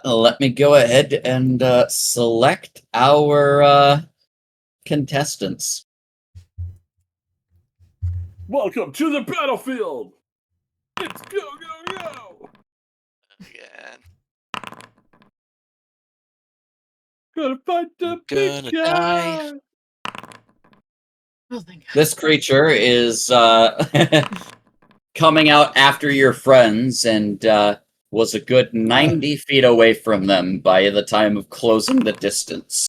let me go ahead and select our contestants. Welcome to the battlefield. Let's go. Again. Gonna fight the Gonna big guy. Oh, thank God. This creature is coming out after your friends and was a good 90 feet away from them by the time of closing the distance.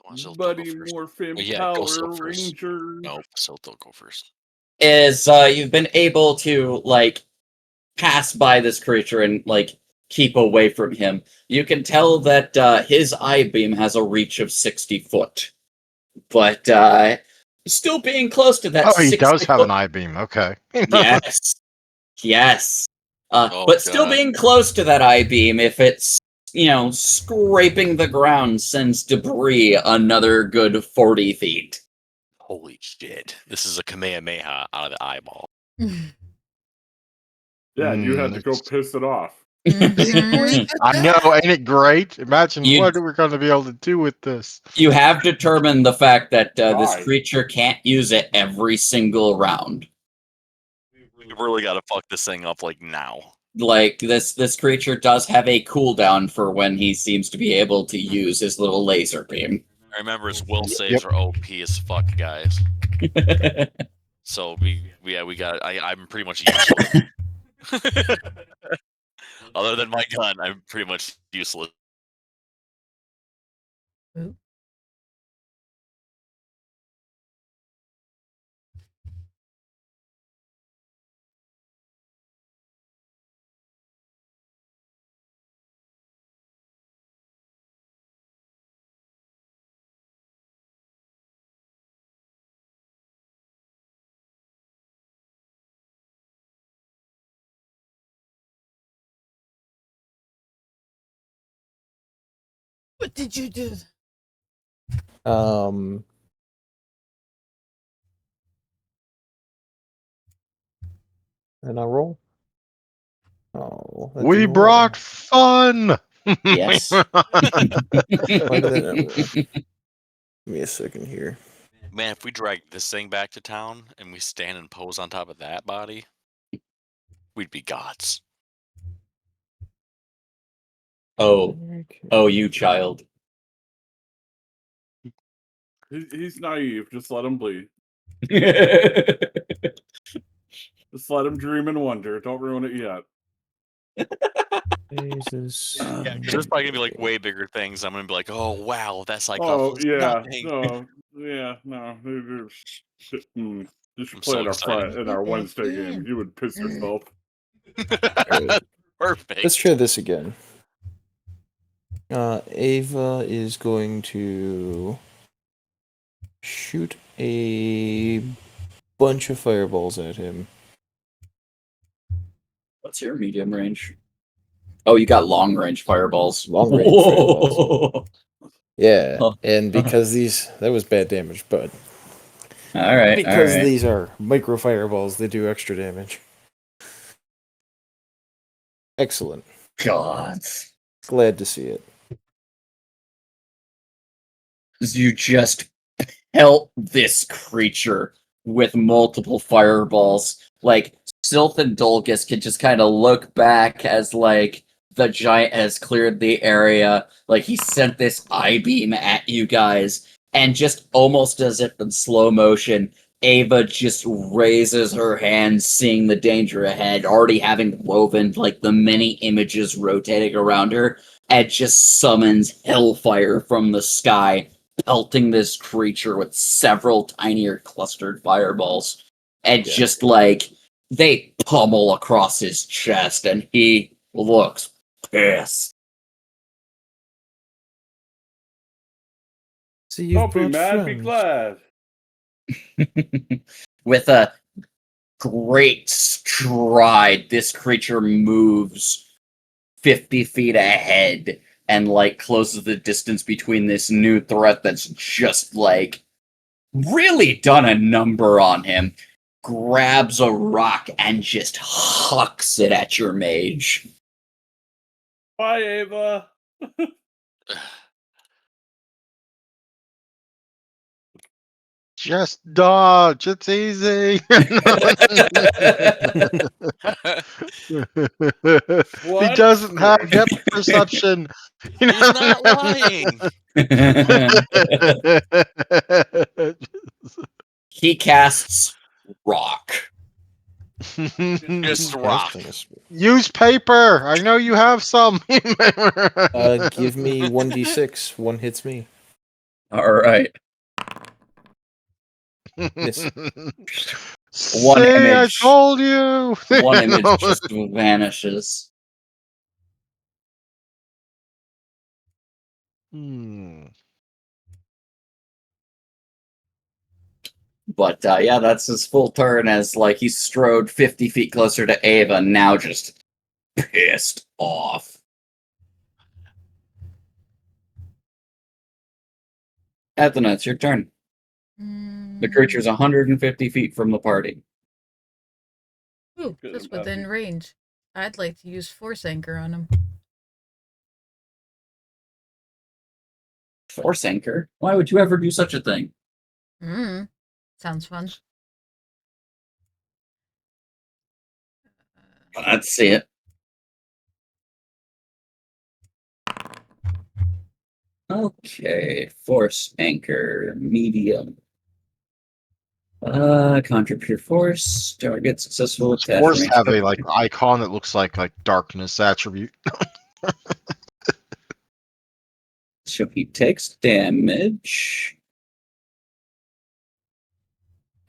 Come on, Silph, don't go Buddy first. Morphin Oh, yeah, go Power Silph first. Ranger. No, Silph, don't go first. Is you've been able to pass by this creature and keep away from him. You can tell that his eye beam has a reach of 60 foot, but still being close to that. Oh, he 60 does have foot. an eye beam. Okay. Yes, yes, Oh, but still God. being close to that eye beam. If it's scraping the ground, sends debris another good 40 feet. Holy shit. This is a Kamehameha out of the eyeball. Yeah, you had to go it's- piss it off. Mhm. I know, ain't it great? Imagine You- what we're going to be able to do with this. You have determined the fact that this Right. creature can't use it every single round. We really gotta fuck this thing up now. Like this creature does have a cooldown for when he seems to be able to use his little laser beam. I remember his will saves are OP as fuck, guys. So we got. I'm pretty much useless. Other than my gun, I'm pretty much useless. Ooh. What did you do? Um, And I roll. Oh, that We didn't brought roll. fun. Yes. Why did that not roll? Give me a second here. Man, if we drag this thing back to town and we stand and pose on top of that body, we'd be gods. Oh, Okay. you child. He's naive. Just let him bleed. That's Just let him dream and wonder. Don't ruin it yet. Jesus. Yeah, because there's probably gonna be like way bigger things. I'm gonna be like, oh wow, that Cyclops Oh was yeah, nothing. no, yeah, no. You should I'm play so in our excited. in our Wednesday game. You would piss yourself. Alright. Perfect. Let's try this again. Ava is going to shoot a bunch of fireballs at him. What's your medium range? Oh, you got long range fireballs. Long range fireballs. Yeah, Huh. and because that was bad damage, but All right. because these are micro fireballs, they do extra damage. Excellent. God. Glad to see it. You just pelt this creature with multiple fireballs. Like, Sylph and Dulgus can just kind of look back as, like, the giant has cleared the area. Like, he sent this eye beam at you guys, and just almost as if in slow motion, Ava just raises her hands, seeing the danger ahead, already having woven, like, the many images rotating around her, and just summons hellfire from the sky, pelting this creature with several tinier clustered fireballs. And Yeah. just like they pummel across his chest, and he looks pissed. So you've Don't be brought mad, be friends. glad. With a great stride, this creature moves 50 feet ahead and like closes the distance between this new threat that's just like really done a number on him, grabs a rock and just hucks it at your mage. Bye, Ava. Just dodge. It's easy. He What? doesn't have depth perception. He's not lying. He casts rock. Just rock. Casting a spell. Use paper. I know you have some. Give me 1d6. One hits me. All right. Miss. One See, I image. told you. One image just vanishes. Hmm. But yeah, that's his full turn as like he strode 50 feet closer to Ava, now just pissed off. Athena, it's your turn. The creature's 150 feet from the party. Ooh, Good that's and bad within people. range. I'd like to use Force Anchor on him. Force anchor? Why would you ever do such a thing? Sounds fun. Let's see it. Okay, force anchor, medium. Contribute force. Target successful Of attachment course, range. have a like icon that looks like darkness attribute. So he takes damage.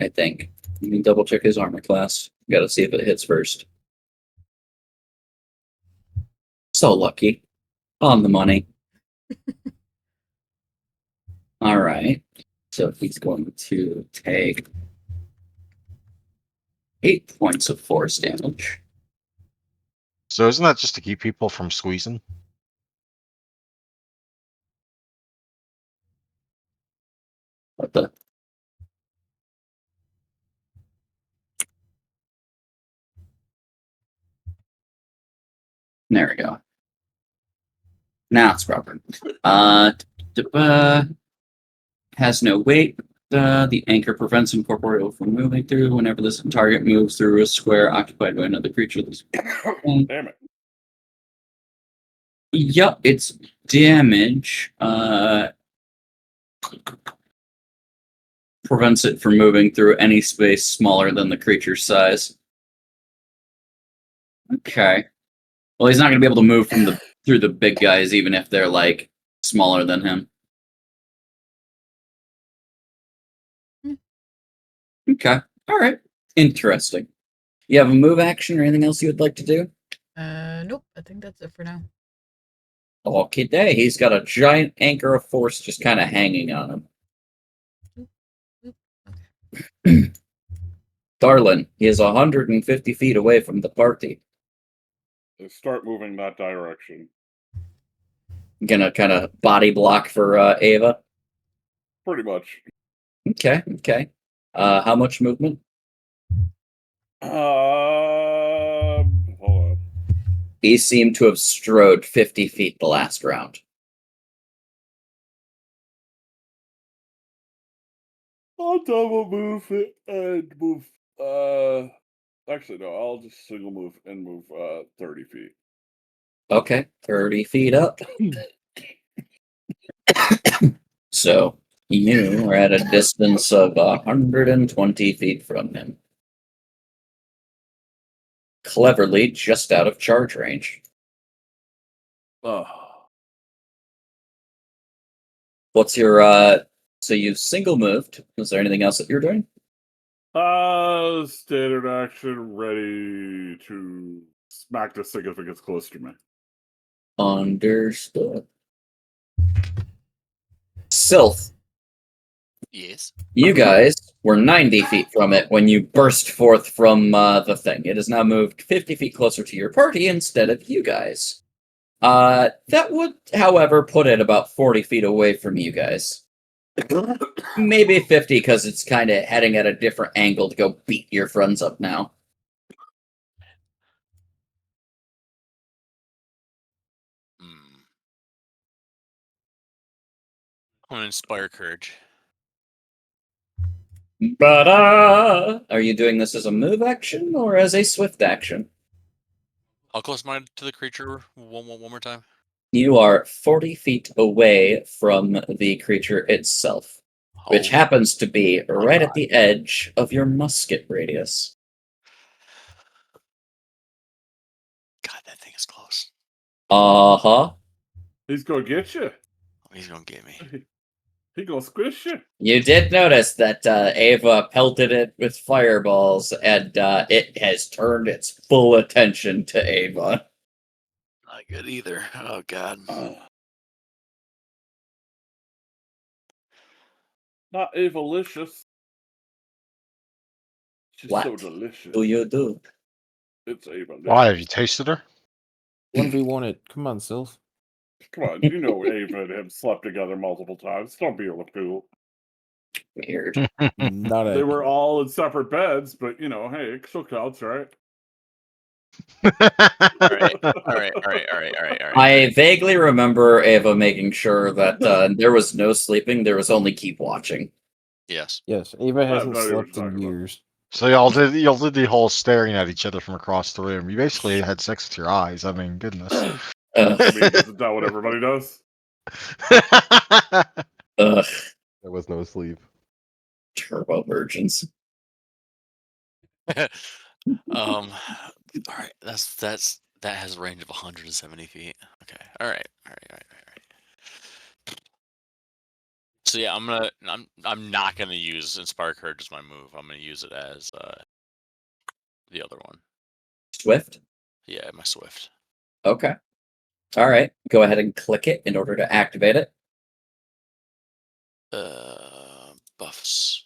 I think. Let me double check his armor class. Gotta see if it hits first. So lucky. On the money. Alright. So he's going to take 8 points of force damage. So isn't that just to keep people from squeezing? What the? There we go. Now it's proper. Has no weight. The anchor prevents incorporeal from moving through whenever this target moves through a square occupied by another creature. Damn it. Yup, it's damage. Prevents it from moving through any space smaller than the creature's size. Okay. Well, he's not going to be able to move from through the big guys, even if they're like smaller than him. Okay. All right. Interesting. You have a move action or anything else you would like to do? Nope. I think that's it for now. Okay, day. He's got a giant anchor of force just kind of hanging on him. Darlin, he is 150 feet away from the party. They start moving that direction. Gonna kind of body block for Ava. Pretty much. Okay, okay. How much movement? Hold on. He seemed to have strode 50 feet the last round. I'll double move it and move. Actually, no. I'll just single move and move 30 feet. Okay, 30 feet up. So you are at a distance of 120 feet from him. Cleverly, just out of charge range. Oh. What's your so you've single moved. Is there anything else that you're doing? Standard action, ready to smack this thing if it gets close to me. Understood. Sylph, Yes. you guys were 90 feet from it when you burst forth from the thing. It has now moved 50 feet closer to your party instead of you guys. That would, however, put it about 40 feet away from you guys. Maybe 50 because it's kind of heading at a different angle to go beat your friends up now. I'm gonna inspire courage. But are you doing this as a move action or as a swift action? How close am I to the creature? One more time. You are 40 feet away from the creature itself, which Oh, happens to be right at the edge of your musket radius. God, that thing is close. Uh-huh. He's gonna get you. Oh, he's gonna get me. He gonna squish you. You did notice that Ava pelted it with fireballs, and it has turned its full attention to Ava. Not good either. Oh God. Not Avalicious. She's so What delicious. do you do? It's Avalicious. Why have you tasted her? 1v1 it. Come on, Sylph. Come on, you know Ava and him slept together multiple times. Don't be a fool. Weird. Not They a were all in separate beds, but you know, hey, it still counts, right? All right. I vaguely remember Ava making sure that there was no sleeping, there was only keep watching. Yes. Yes, Ava hasn't know what you're slept in talking about. years. So y'all did the whole staring at each other from across the room. You basically had sex with your eyes. I mean, goodness. Ugh, I mean, isn't that what everybody does? ugh, There was no sleep. turbo virgins. All right. That has a range of 170 feet. Okay. All right. So yeah, I'm not gonna use Inspire Courage as my move. I'm gonna use it as the other one. Swift? Yeah, my Swift. Okay. All right. Go ahead and click it in order to activate it. Buffs.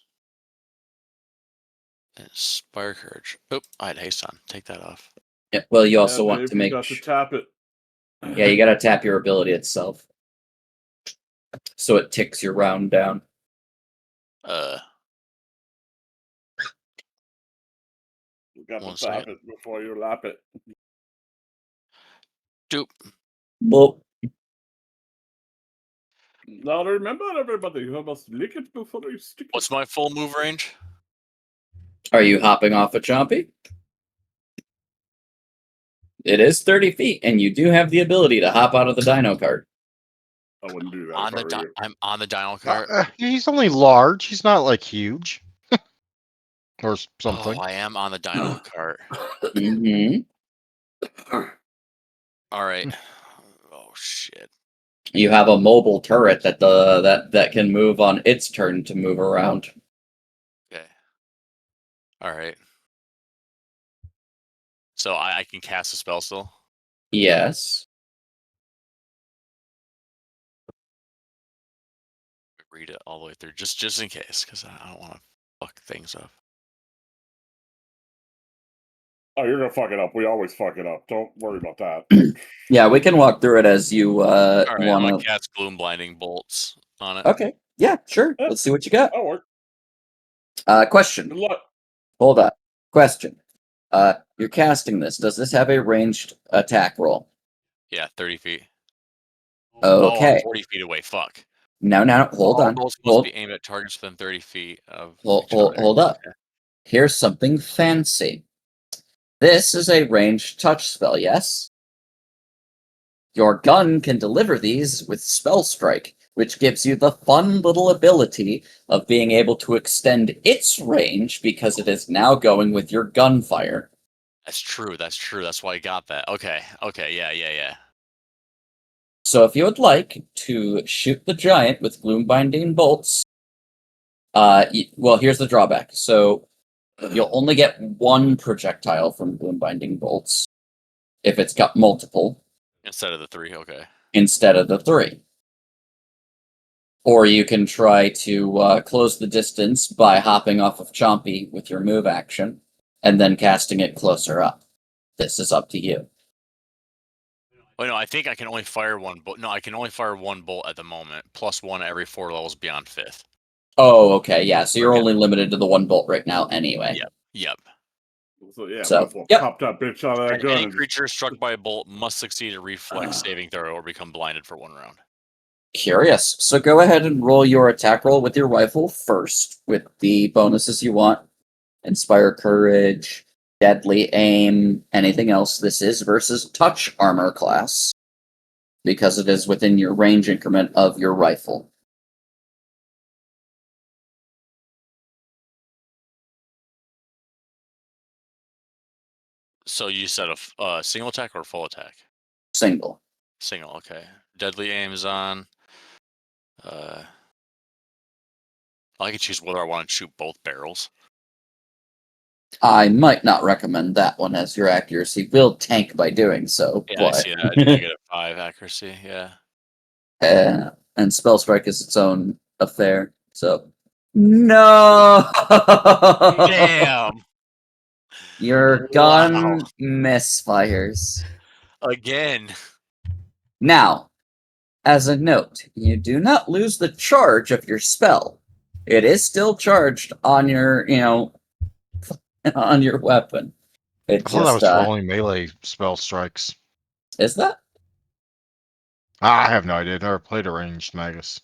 Inspire Courage. Oh, I had haste on. Take that off. Yeah, well, you also Yeah, want Dave, to you make got to sh- tap it. yeah, you gotta tap your ability itself. So it ticks your round down. You got One to tap second. it before you lap it. Doop. Well, Now remember, everybody, you must lick it before you stick What's it. my full move range? are you hopping off a Chompy? It is 30 feet, and you do have the ability to hop out of the dino cart. I wouldn't do that On if I the were you. I'm on the dino cart. He's only large. He's not like huge. Or something. Oh, I am on the dino cart. hmm All right. Oh shit. You have a mobile turret that can move on its turn to move around. Okay. All right. So I can cast a spell still. Yes. Read it all the way through, just in case, because I don't want to fuck things up. Oh, you're gonna fuck it up. We always fuck it up. Don't worry about that. Yeah, we can walk through it as you All right, I'm want gonna to. cast gloom blinding bolts on it. Okay. Yeah, sure. Yeah. Let's see what you got. That'll work. Question. Good luck. Hold on. Question. You're casting this. Does this have a ranged attack roll? Yeah, 30 feet. Oh, Okay. I'm 40 feet away. Fuck. No, hold All on. bolts must Hold, be aimed at targets within 30 feet of hold, each other. hold up. Here's something fancy. This is a ranged touch spell, yes? Your gun can deliver these with Spell Strike, which gives you the fun little ability of being able to extend its range because it is now going with your gunfire. That's true. That's why I got that. Okay. Yeah. So if you would like to shoot the giant with Gloom Binding bolts, well, here's the drawback. So you'll only get one projectile from Gloom Binding bolts if it's got multiple Instead of the 3. Okay. instead of the 3. Or you can try to close the distance by hopping off of Chompy with your move action and then casting it closer up. This is up to you. Wait, no, I think I can only fire one bolt. No, I can only fire one bolt at the moment, plus one every 4 levels beyond 5th. Oh, okay, yeah. So you're Okay. only limited to the one bolt right now anyway. Yep. So yeah, So, might as well yep. pop that bitch out of that And gun. any and just- creature struck by a bolt must succeed a reflex saving throw or become blinded for 1 round. Curious. So go ahead and roll your attack roll with your rifle first with the bonuses you want. Inspire Courage, Deadly Aim, anything else. This is versus Touch Armor class because it is within your range increment of your rifle. So you said a single attack or a full attack? Single. Single, okay. Deadly aim is on. I can choose whether I want to shoot both barrels. I might not recommend that one as your accuracy will tank by doing so. Yeah, I see that. I do get a 5 accuracy, yeah. And Spell Strike is its own affair. So no. Damn! Your gun Wow. misfires. Again. Now, as a note, you do not lose the charge of your spell. It is still charged on your, on your weapon. It I thought that just was for only melee spell strikes. is that? I have no idea. Never played a ranged Magus.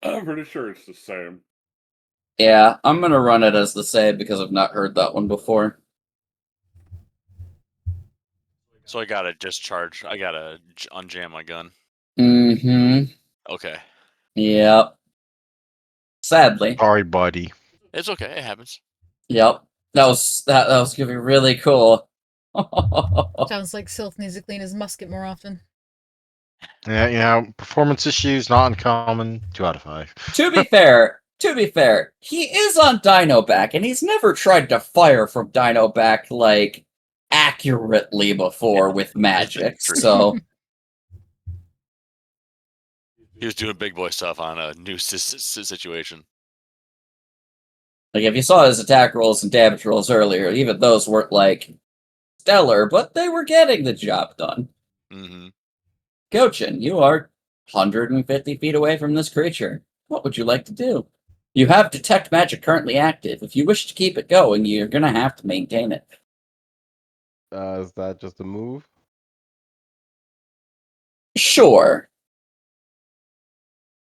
I'm pretty sure it's the same. Yeah, I'm gonna run it as the same because I've not heard that one before. So I gotta discharge. I gotta unjam my gun. Mm-hmm. Okay. Yep. Sadly. Sorry, buddy. It's okay. It happens. Yep. That was gonna be really cool. Sounds like Sylph needs to clean his musket more often. Yeah, performance issues, not uncommon. 2 out of 5. To be fair, he is on Dinoback, and he's never tried to fire from Dinoback like accurately before with magic. true. So He was doing big boy stuff on a new situation. like if you saw his attack rolls and damage rolls earlier, even those weren't like stellar, but they were getting the job done. Mm-hmm. Gochin, you are 150 feet away from this creature. What would you like to do? You have Detect Magic currently active. If you wish to keep it going, you're going to have to maintain it. Is that just a move? Sure.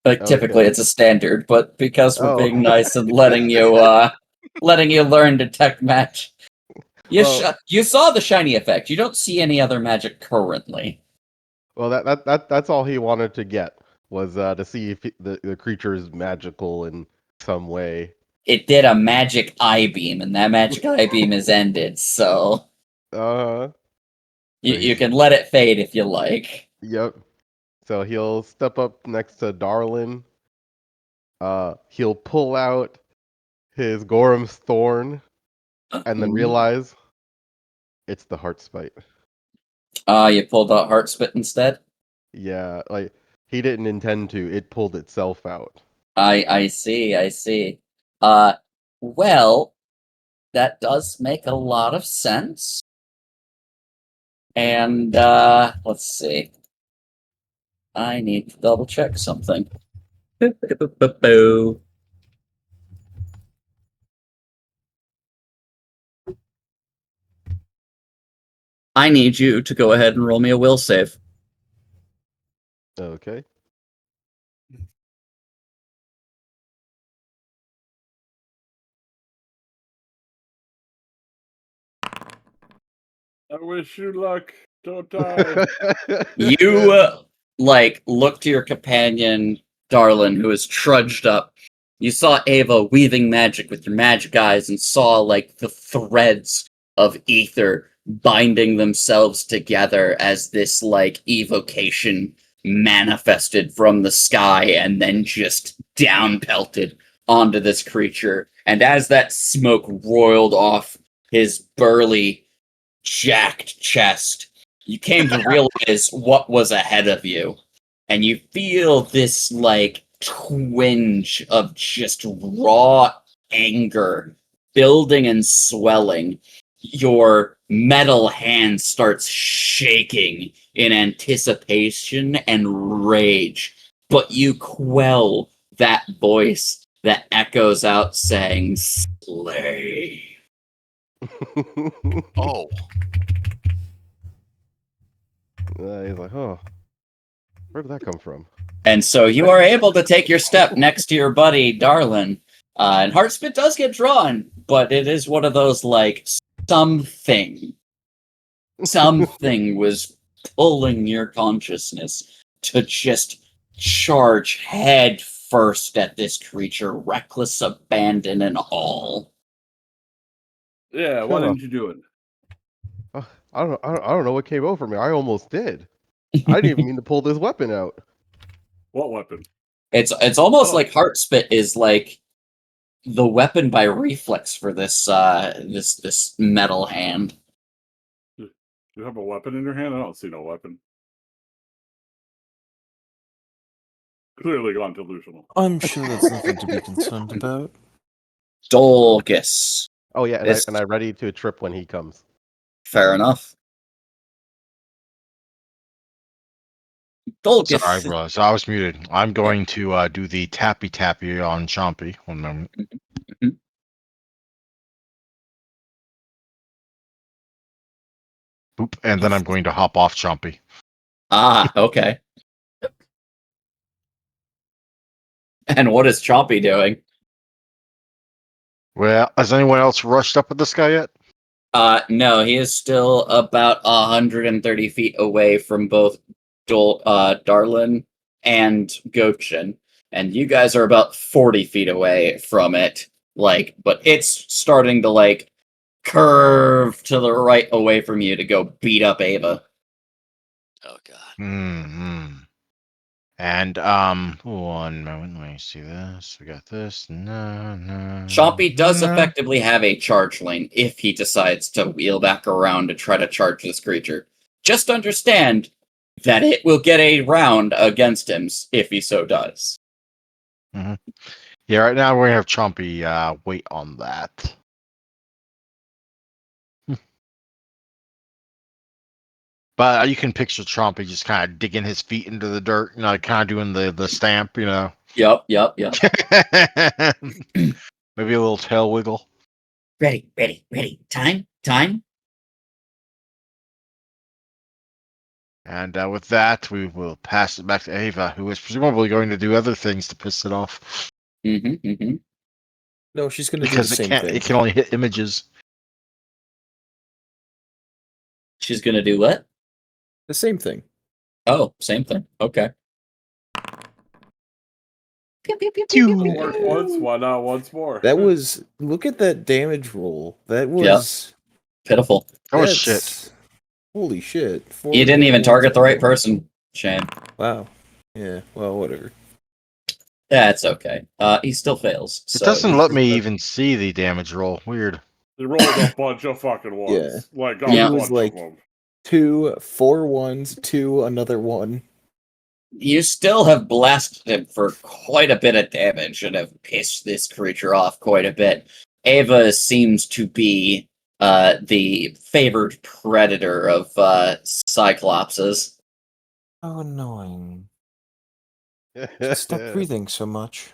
Like typically Okay. it's a standard, but because we're Oh. being nice and letting you learn detect match. Well- You saw the shiny effect. You don't see any other magic currently. Well, that's all he wanted to get was to see if the creature is magical in some way. It did a magic eye beam, and that magic eye beam is ended, so Uh, you can let it fade if you like. Yep. So he'll step up next to Darlin. He'll pull out his Gorham's Thorn and then realize it's the Heart Spite. You pulled out Heart Spit instead? Yeah, like he didn't intend to. It pulled itself out. I see. Well, that does make a lot of sense. And let's see. I need to double check something. Boo. I need you to go ahead and roll me a will save. Okay. I wish you luck. Don't die. You look to your companion, Darlin, who has trudged up. You saw Ava weaving magic with your magic eyes and saw like the threads of ether binding themselves together as this like evocation manifested from the sky and then just down pelted onto this creature. And as that smoke roiled off his burly, jacked chest, you came to realize what was ahead of you. And you feel this like twinge of just raw anger building and swelling. Your metal hand starts shaking in anticipation and rage, but you quell that voice that echoes out saying, "Slay." Oh, He's like, oh, where did that come from? And so you are able to take your step next to your buddy, Darlin. And Heartspit does get drawn, but it is one of those like something was pulling your consciousness to just charge head first at this creature, reckless abandon and all. Yeah, why Huh. didn't you do it? I don't know what came over me. I almost did. I didn't even mean to pull this weapon out. What weapon? It's almost Oh. like Heartspit is like the weapon by reflex for this this metal hand. You have a weapon in your hand? I don't see no weapon. Clearly gone delusional. I'm sure that's nothing to be concerned about. Dolgus. Oh yeah, and This- I ready to trip when he comes. Fair enough. Dolgus. Sorry, bro. So I was muted. I'm going to do the tappy tappy on Chompy. 1 moment. Mhm. Boop, and then I'm going to hop off Chompy. Ah, okay. And what is Chompy doing? Well, has anyone else rushed up with this guy yet? No, he is still about 130 feet away from both Darlin and Gochin. And you guys are about 40 feet away from it. Like, but it's starting to like curve to the right away from you to go beat up Ava. oh god. Hmm. And 1 moment. Let me see this. We got this. No. Chompy does no. effectively have a charge lane if he decides to wheel back around to try to charge this creature. Just understand that it will get a round against him if he so does. Yeah, right now we're gonna have Chompy wait on that. But you can picture Chompy just kind of digging his feet into the dirt, kind of doing the stamp, Yep. Maybe a little tail wiggle. Ready. Time. And with that, we will pass it back to Ava, who is presumably going to do other things to piss it off. No, she's gonna do the Because it same can't thing. it can only hit images. She's gonna do what? The same thing. Oh, same thing. Okay. Worked once, why not once more? That was look at that damage roll. That was Pitiful. That was that's- shit. Holy shit. You didn't even target the right person. Shame. Wow. Yeah, well, whatever. Yeah, it's okay. He still fails. It so doesn't he's let just me a- even see the damage roll. Weird. They rolled a bunch of fucking ones. Like a Yeah. It was bunch like- of them. 2, 4 ones, 2, another 1. You still have blasted him for quite a bit of damage and have pissed this creature off quite a bit. Ava seems to be the favored predator of Cyclopses. How annoying. Stop breathing so much.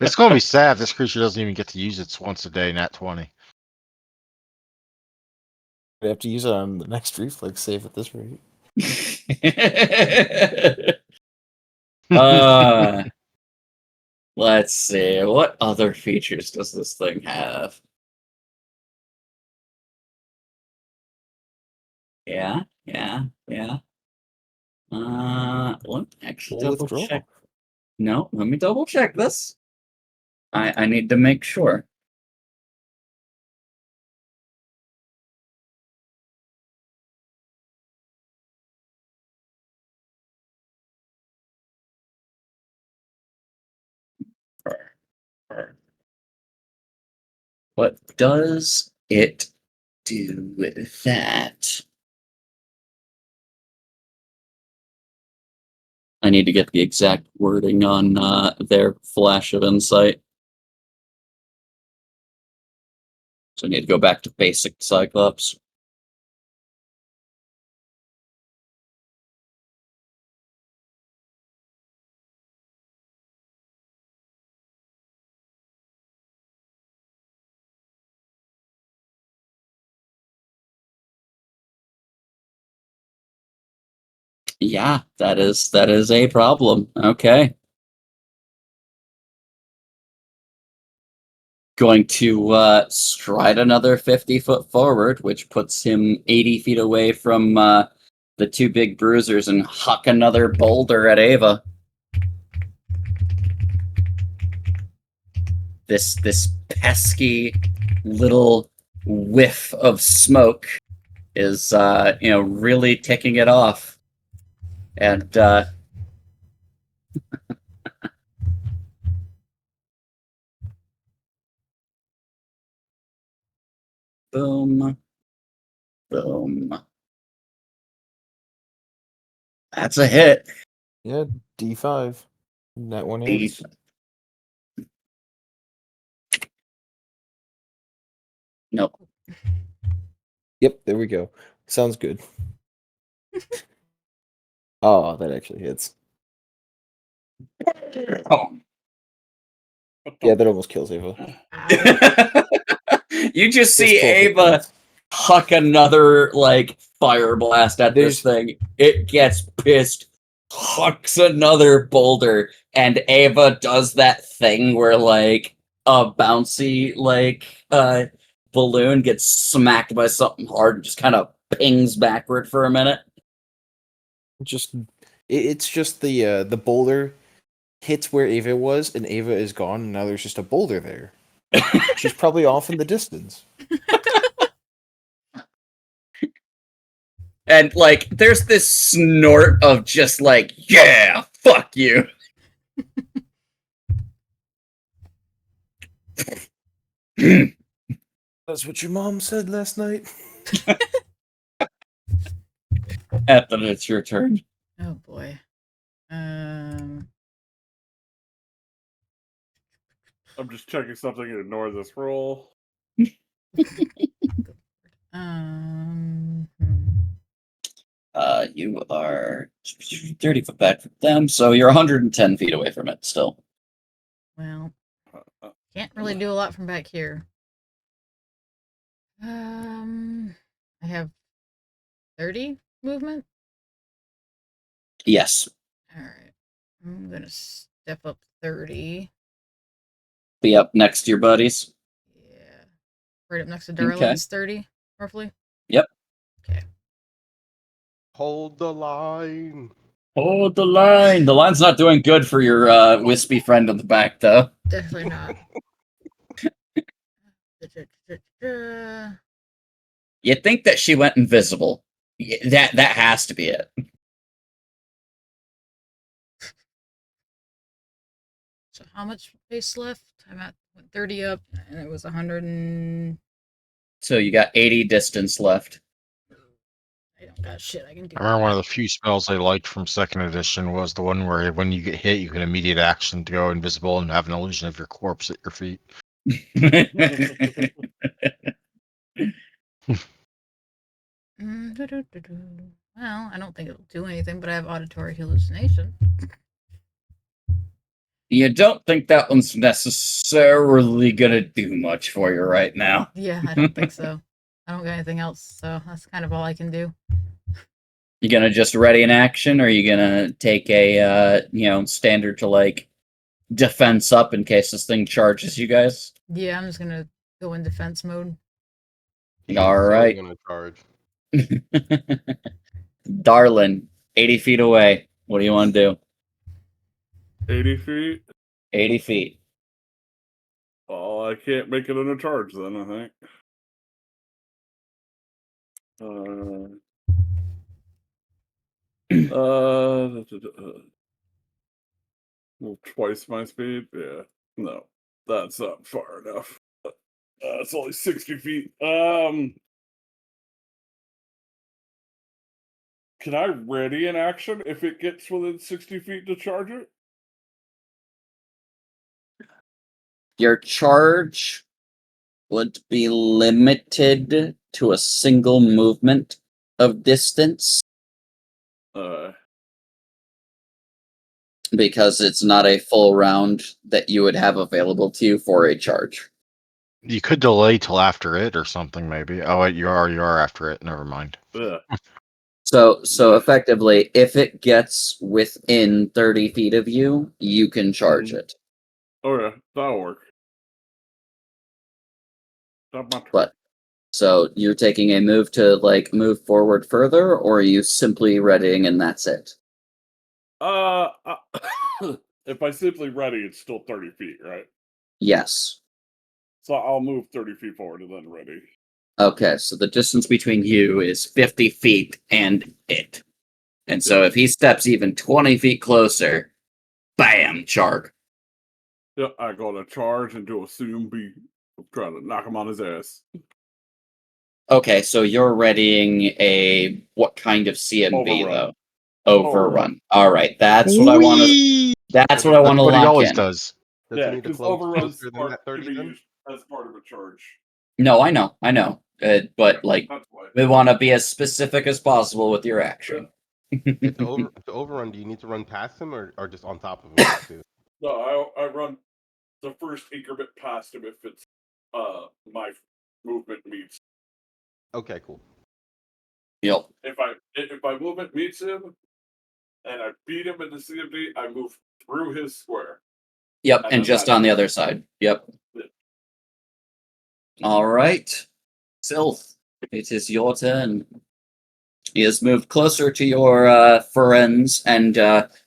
It's gonna be sad if this creature doesn't even get to use its once a day nat 20. I have to use it on the next reflex save at this rate. Let's see. What other features does this thing have? Yeah. Let me actually Roll double withdraw. check. No, let me double check this. I need to make sure. What does it do with that? I need to get the exact wording on their flash of insight. So I need to go back to basic Cyclops. Yeah, that is a problem. Okay. Going to stride another 50 foot forward, which puts him 80 feet away from the two big bruisers, and huck another boulder at Ava. This pesky little whiff of smoke is really ticking it off. And boom. Boom. That's a hit. Yeah, D5. That one hits. Nope. Yep, there we go. Sounds good. Oh, that actually hits. Oh. Yeah, that almost kills Ava. You just There's see 12 hit Ava points. huck another fire blast at this There's- thing. It gets pissed, hucks another boulder, and Ava does that thing where a bouncy balloon gets smacked by something hard and just kind of pings backward for a minute. It's just the boulder hits where Ava was, and Ava is gone, and now there's just a boulder there. She's probably off in the distance. And there's this snort of just yeah, fuck you. That's what your mom said last night. Anthony, it's your turn. Oh boy. I'm just checking something and ignore this roll. Hmm. You are 30 foot back from them, so you're 110 feet away from it still. Well, can't really do a lot from back here. I have 30 movement? Yes. Alright. I'm gonna step up 30. Be up next to your buddies. Yeah. Right up next to Okay. Darlin's 30, roughly. Yep. Okay. Hold the line. Hold the line. The line's not doing good for your wispy friend in the back, though. Definitely not. You'd think that she went invisible. That has to be it. So how much space left? I'm at 30 up, and it was 100 and... So you got 80 distance left. I don't got shit I can do. I remember one of the few spells I liked from second edition was the one where when you get hit, you can immediate action to go invisible and have an illusion of your corpse at your feet. Well, I don't think it'll do anything, but I have auditory hallucination. You don't think that one's necessarily gonna do much for you right now. Yeah, I don't think so. I don't got anything else, so that's kind of all I can do. You gonna just ready an action, or are you gonna take a standard to like defense up in case this thing charges you guys? Yeah, I'm just gonna go in defense mode. All right. Gonna charge. Darlin, 80 feet away. What do you want to do? 80 feet? 80 feet. Oh, I can't make it in a charge then, I think. Move twice my speed? Yeah. No, that's not far enough. It's only 60 feet. Can I ready an action if it gets within 60 feet to charge it? Your charge would be limited to a single movement of distance because it's not a full round that you would have available to you for a charge. You could delay till after it or something, maybe. Oh, wait, you are after it. Never mind. Yeah. So effectively, if it gets within 30 feet of you, you can charge it. Oh yeah, that'll work. Not my turn. But so you're taking a move to like move forward further, or are you simply readying and that's it? If I simply ready, it's still 30 feet, right? Yes. So I'll move 30 feet forward and then ready. Okay, so the distance between you is 50 feet and it. And so if he steps even 20 feet closer, bam, charge. Yeah, I go to charge and do a zoom beat. I'm trying to knock him on his ass. Okay, so you're readying a what kind of CMB Overrun. though? Overrun. All right, that's what I want to. That's what I want to What he lock always in. does. Does Yeah, he need to because close overruns closer than that can 30 be then? used as part of a charge. No, I know. But like, That's why. we want to be as specific as possible with your action. To overrun, do you need to run past him or just on top of him too? No, I run the first increment past him if it's my movement meets. Okay, cool. Yep. If my movement meets him and I beat him in the CMD, I move through his square. Yep, And and then just that's on the it. other side. Yep. Yeah. All right. Sylph, it is your turn. He has moved closer to your friends, and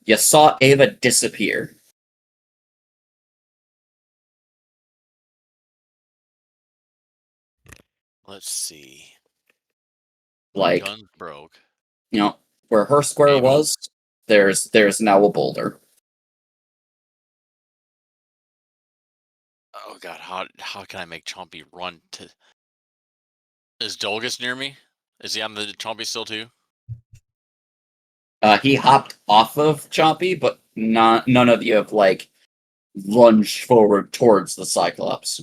you saw Ava disappear. Let's see. Like, Gun broke. where her square Ava? was, there's now a boulder. Oh god, how can I make Chompy run to? Is Dolgus near me? Is he on the Chompy still too? He hopped off of Chompy, but none of you have like lunged forward towards the Cyclops.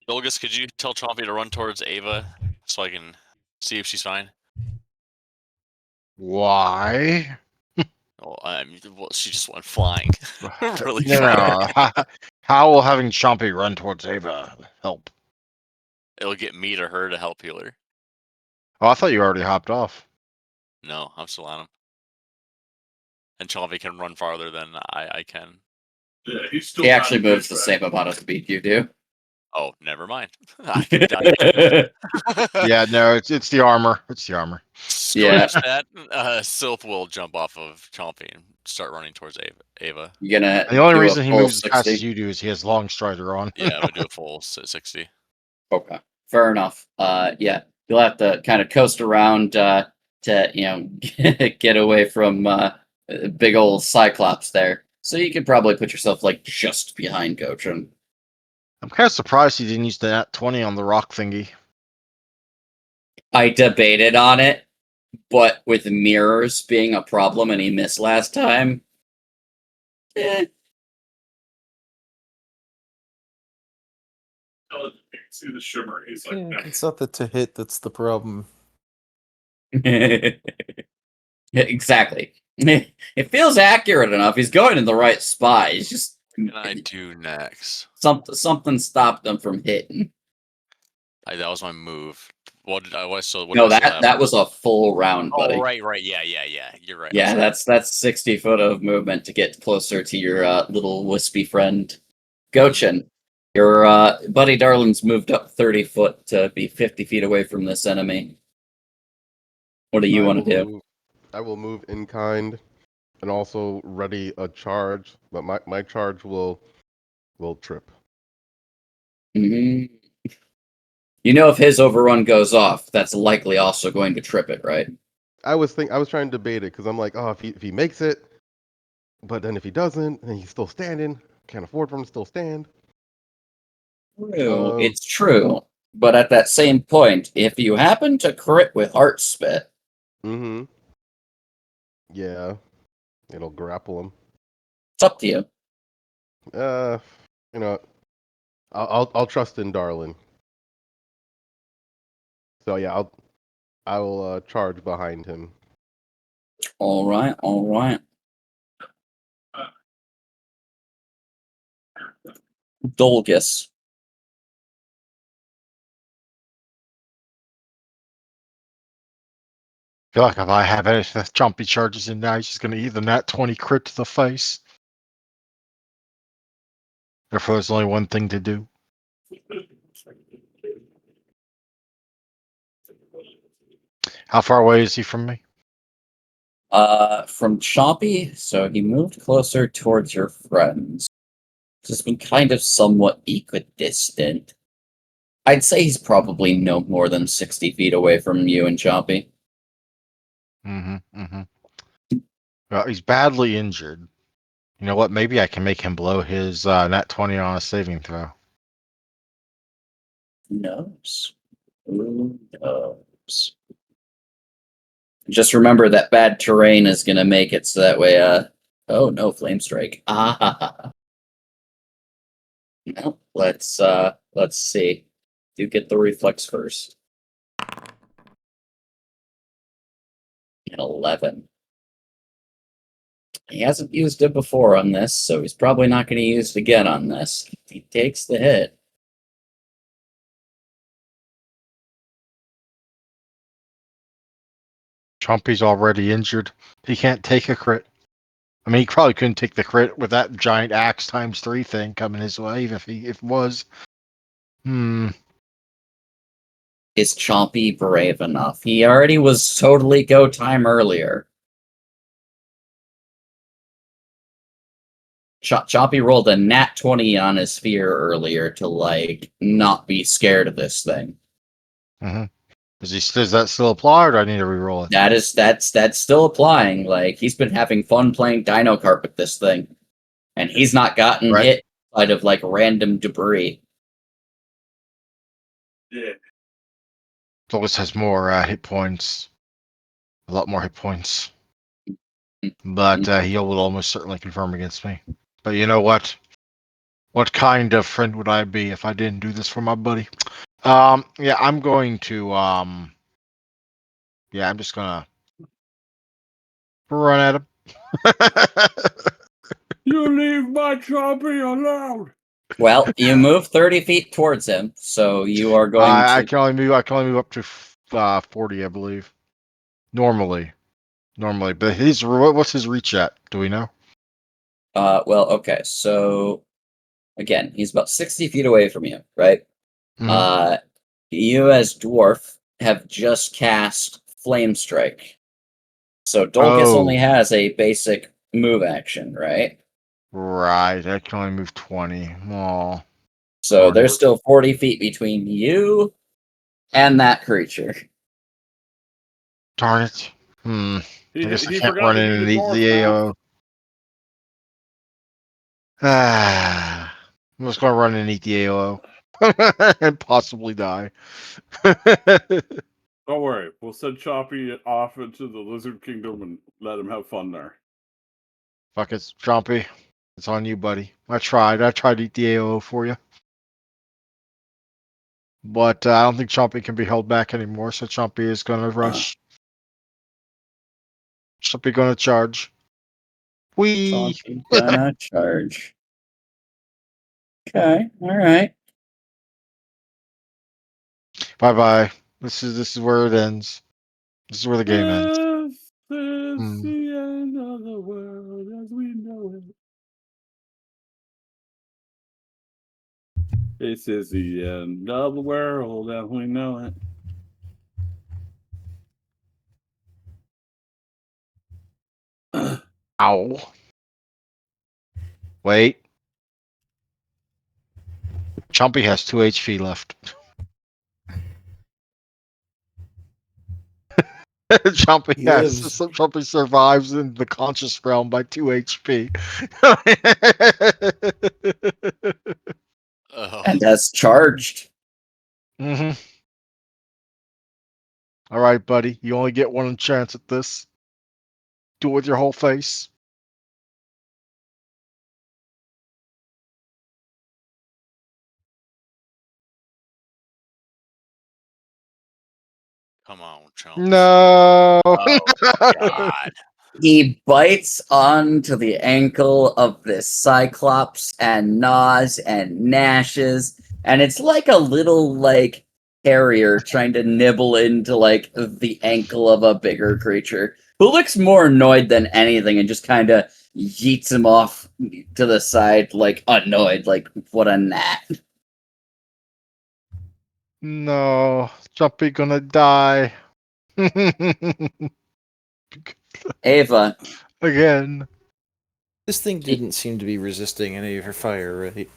Dolgus, could you tell Chompy to run towards Ava so I can see if she's fine? Why? Well, she just went flying really No, far. no. How will having Chompy run towards Ava help? It'll get me to her to help heal her. Oh, I thought you already hopped off. No, I'm still on him. And Chalvy can run farther than I can. Yeah, he's still. He not actually in moves the track. same amount of speed you do. Oh, never mind. I can die. Yeah, no, it's the armor. It's the armor. Scratch that. Sylph will jump off of Chompy and start running towards Ava. You're gonna And the only do reason a he full moves as fast 60? as you do is he has long strider on. Yeah, I'm gonna do a full 60. Okay, fair enough. Yeah, you'll have to kind of coast around to get away from big old Cyclops there. So you could probably put yourself like just behind Gochin. I'm kind of surprised he didn't use the nat 20 on the rock thingy. I debated on it, but with mirrors being a problem and he missed last time, See the shimmer. He's like, Yeah, it's not the to hit that's the problem. exactly. It feels accurate enough. He's going in the right spot. He's just What can I do next? something stopped him from hitting. That was my move. What did I? What still? What No, do I still that have? that was a full round, buddy. Oh, right. Yeah. You're right. I'm Yeah, sorry. that's 60 foot of movement to get closer to your little wispy friend, Gochin. Your buddy Darlin's moved up 30 foot to be 50 feet away from this enemy. What do you want to do? I will move in kind, and also ready a charge. But my charge will trip. hmm You know, if his overrun goes off, that's likely also going to trip it, right? I was trying to debate it because I'm like, oh, if he makes it, but then if he doesn't, and he's still standing, can't afford for him to still stand. True, it's true. But at that same point, if you happen to crit with Heart Spit, Mm-hmm. Yeah, it'll grapple him. it's up to you. You know, I'll trust in Darlin. So yeah, I'll charge behind him. All right, all right. Dolgus. I feel like if I have any jumpy charges in now, he's just going to either nat 20 crit to the face. Therefore, there's only one thing to do. How far away is he from me? From Chompy, so he moved closer towards your friends. Just been kind of somewhat equidistant. I'd say he's probably no more than 60 feet away from you and Chompy. Well, he's badly injured. You know what? Maybe I can make him blow his nat 20 on a saving throw. Who knows? Who knows? Just remember that bad terrain is gonna make it so that way, oh no, flame strike. Ah. No, let's see. Do get the reflex first. An 11. He hasn't used it before on this, so he's probably not going to use it again on this. He takes the hit. Chompy's already injured. He can't take a crit. I mean, he probably couldn't take the crit with that giant axe times 3 thing coming his way if it was. Is Chompy brave enough? He already was totally go time earlier. Chompy rolled a nat 20 on his sphere earlier to, like, not be scared of this thing. Does that still apply, or do I need to reroll it? That's still applying. Like, he's been having fun playing Dino Kart with this thing. And he's not gotten hit out of, like, random debris. Yeah. Dolgus has more hit points. A lot more hit points. But he will almost certainly confirm against me. But you know what? What kind of friend would I be if I didn't do this for my buddy? Yeah, I'm going to yeah, I'm just gonna run at him. You leave my Chompy alone. Well, you move 30 feet towards him, so you are going I to... can only move up to 40, I believe. Normally, but what's his reach at? Do we know? Well, okay, so again, he's about 60 feet away from you, right? Mhm. You as dwarf have just cast Flame Strike. So Dolgus only Oh, has a basic move action, right? right. I can only move 20. Oh, So darn it. there's still 40 feet between you and that creature. Darn it. I guess I He can't forgot run to in give you and the eat dwarf the math. AO. Ah, I'm just gonna run and eat the AO and possibly die. Don't worry, we'll send Choppy off into the Lizard Kingdom and let him have fun there. Fuck it, Chompy. It's on you, buddy. I tried to eat the AO for you. But I don't think Chompy can be held back anymore, so Chompy is gonna rush. Chompy gonna charge. Whee! Chompy gonna charge. Okay, alright. Bye bye. This is where it ends. This is where the game ends. This is Hmm. the end of the world as we know it. This is the end of the world as we know it. Ow. Wait. Chompy has 2 HP left. Chompy survives in the conscious realm by 2 HP. Oh, And has charged. hmm All right, buddy. You only get one chance at this. Do it with your whole face. come on, chumps. No. Oh God. He bites onto the ankle of this Cyclops and gnaws and gnashes, and it's like a little like terrier trying to nibble into like the ankle of a bigger creature who looks more annoyed than anything and just kind of yeets him off to the side like annoyed, like what a gnat. No. Chompy gonna die. Ava, Again. This thing didn't seem to be resisting any of her fire, right?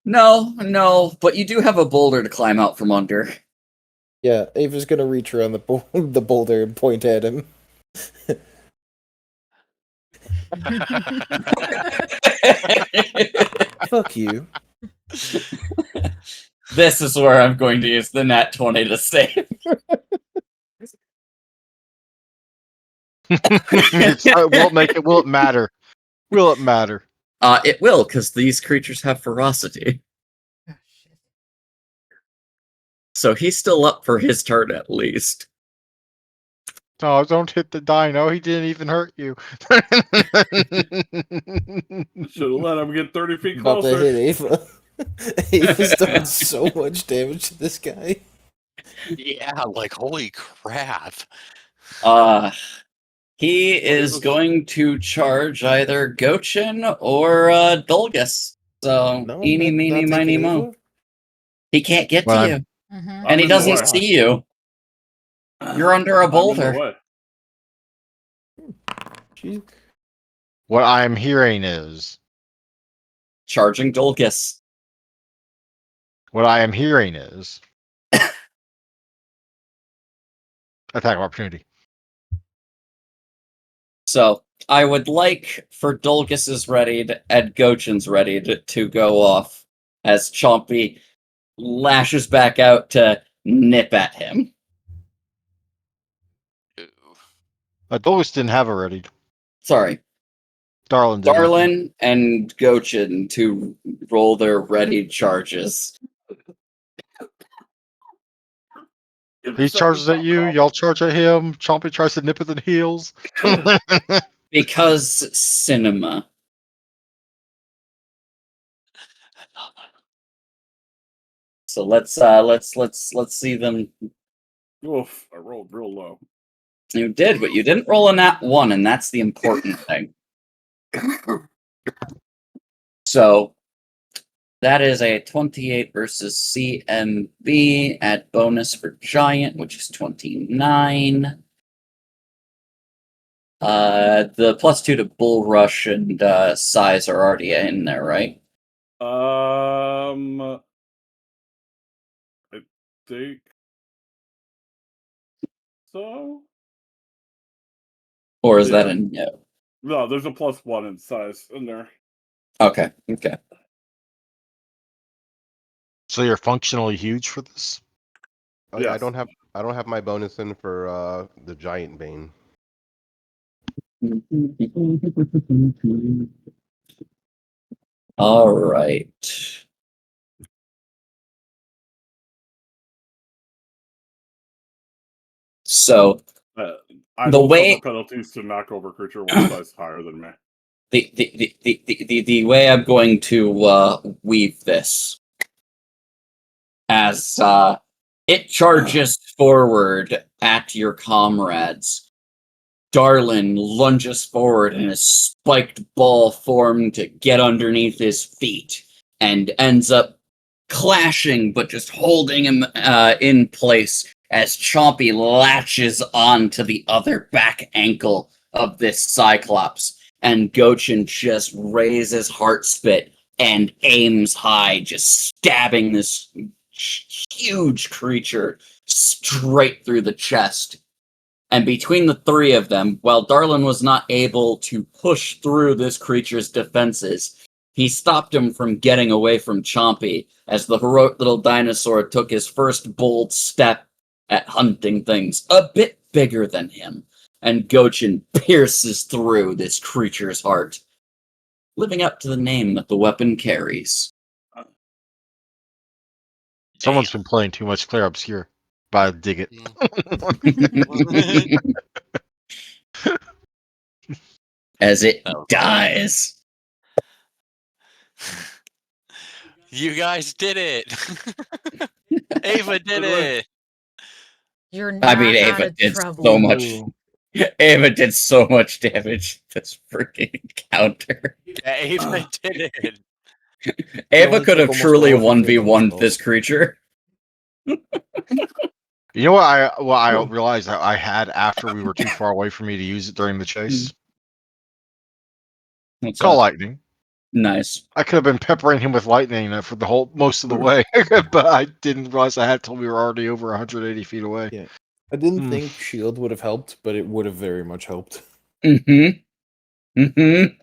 no, but you do have a boulder to climb out from under. Yeah, Ava's gonna reach around the boulder and point at him. Fuck you. This is where I'm going to use the nat 20 to save. Will it matter? Will it matter? It will, because these creatures have ferocity. Oh, shit. So he's still up for his turn at least. Oh, don't hit the dino. He didn't even hurt you. Should have let him get 30 feet About to closer. hit Ava. Ava's done so much damage to this guy. Yeah, like holy crap. He is going to charge either Gochin or Dulgus. So, No, eeny, meeny, not miny, taking mo. Ava. He can't get Well, to you, Mhm. and I'm he in the doesn't way. see you. You're under a I'm in the boulder. way. She's what I'm hearing is Charging Dulgus. attack of opportunity. So, I would like for Dulgus's readied and Gochin's readied to go off as Chompy lashes back out to nip at him. Ooh. Dolus didn't have a ready. Sorry, Darlin did. Darlin and Gochin to roll their ready charges. He charges at you. Y'all charge at him. Chompy tries to nip at the heels. Because cinema. So let's see them Oof, I rolled real low. You did, but you didn't roll a nat 1, and that's the important thing. So that is a 28 versus CMB at bonus for Giant, which is 29. The +2 to Bull Rush and Size are already in there, right? I think so. Or is that Yeah. a no? No, there's a +1 in size in there. Okay. So you're functionally huge for this? Oh yeah, Yes. I don't have my bonus in for the giant bane. All right. So I The don't way- suffer penalties to knock over creature one size higher than me. the way I'm going to weave this as it charges forward at your comrades. Darlin lunges forward in a spiked ball form to get underneath his feet and ends up clashing, but just holding him in place as Chompy latches onto the other back ankle of this Cyclops. And Gochin just raises heart spit and aims high, just stabbing this huge creature straight through the chest. And between the three of them, while Darlin was not able to push through this creature's defenses, he stopped him from getting away from Chompy as the heroic little dinosaur took his first bold step at hunting things a bit bigger than him, and Gochin pierces through this creature's heart, living up to the name that the weapon carries. Someone's been playing too much Clear Obscure. But I dig it. As it Oh. dies. You guys did it. Ava did it. You're not I mean, out Ava of did trouble. so much. Ava did so much damage to this freaking encounter. Yeah, Ava did it. Ava only could took have almost truly all of his 1v1'd spells. this creature. You know what I realized that I had after we were too far away for me to use it during the chase? What's Call that? lightning. Nice. I could have been peppering him with lightning for the whole most of the way, but I didn't realize I had till we were already over 180 feet away. Yeah. I didn't Hmm. think shield would have helped, but it would have very much helped. Mm-hmm. Mm-hmm.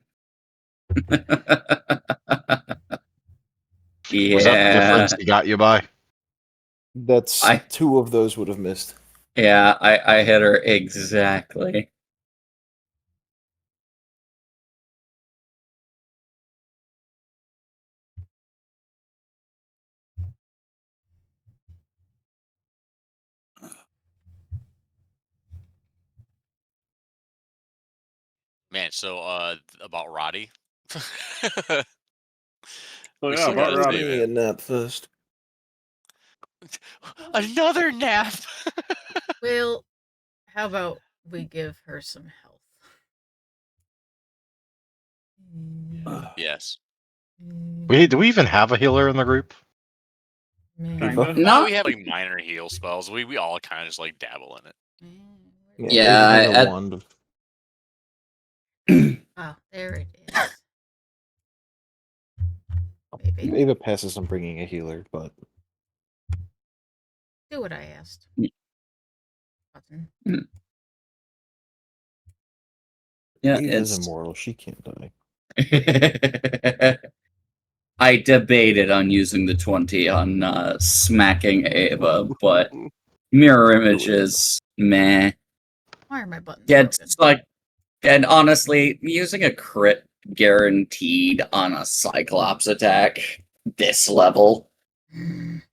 Yeah. Was that the difference he got you by? That's I- 2 of those would have missed. Yeah, I hit her exactly. Man, so about Roddy. So We yeah, still about gotta Roddy. save Give me a nap first. Another nap. Well, how about we give her some health? Yes. Do we even have a healer in the group? Kinda. No. We have like minor heal spells. We all kind of just like dabble in it. Yeah, Ava has a I- wand. Oh, there it is. Maybe. Ava passes on bringing a healer, but Do what I asked. Yeah. Button. Yeah, Ava's it's. immortal. She can't die. I debated on using the 20 on smacking Ava, but mirror images, meh. Why are my buttons Yeah, broken? it's like, and honestly, using a crit guaranteed on a Cyclops attack this level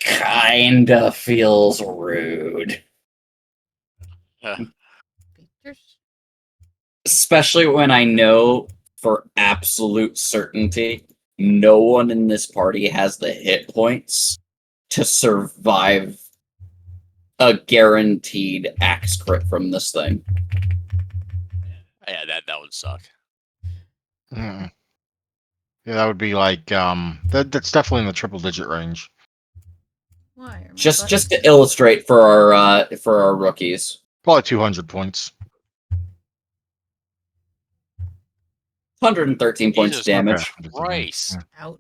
kinda feels rude. Features? Especially when I know for absolute certainty no one in this party has the hit points to survive a guaranteed axe crit from this thing. Yeah, that would suck. Mm. Yeah, that would be like that's definitely in the triple digit range. Why? Are my Just buttons- to illustrate for our rookies. Probably 200 points. 113 points Jesus damage. Christ. Ouch.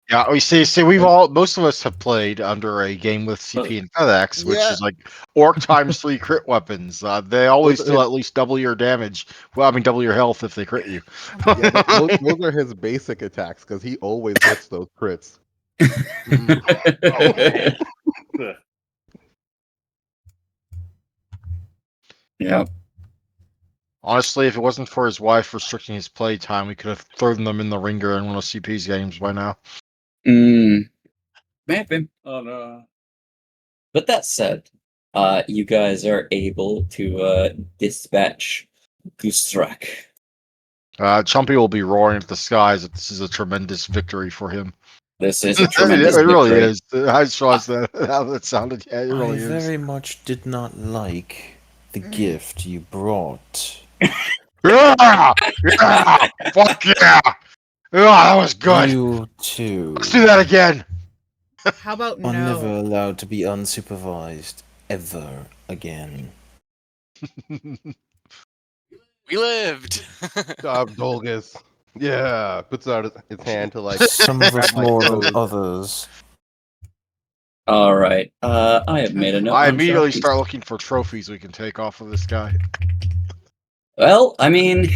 Yeah, we see most of us have played under a game with CP and FedEx, which Yeah. is like orc times 3 crit weapons. They always do at least double your damage. Well, I mean double your health if they crit you. Yeah, those are his basic attacks because he always hits those crits. Ugh. Yeah. Honestly, if it wasn't for his wife restricting his play time, we could have thrown them in the ringer in one of CP's games by now. Maybe. Oh no. But that said, you guys are able to dispatch Gustrak. Chumpy will be roaring at the skies that this is a tremendous victory for him. This is a it tremendous really victory. is. I just realized that how that sounded. Yeah, it I really is. very much did not like the gift you brought. Yeah! Yeah! Fuck yeah! Yeah, that was good. You too Let's do that again. How about are never no? allowed to be unsupervised ever again. We lived. Dolgus. Yeah, puts out his hand to like. Some of us my more than toes. others. All right. I have made a note. I on immediately Sharpies. start looking for trophies we can take off of this guy. Well, I mean,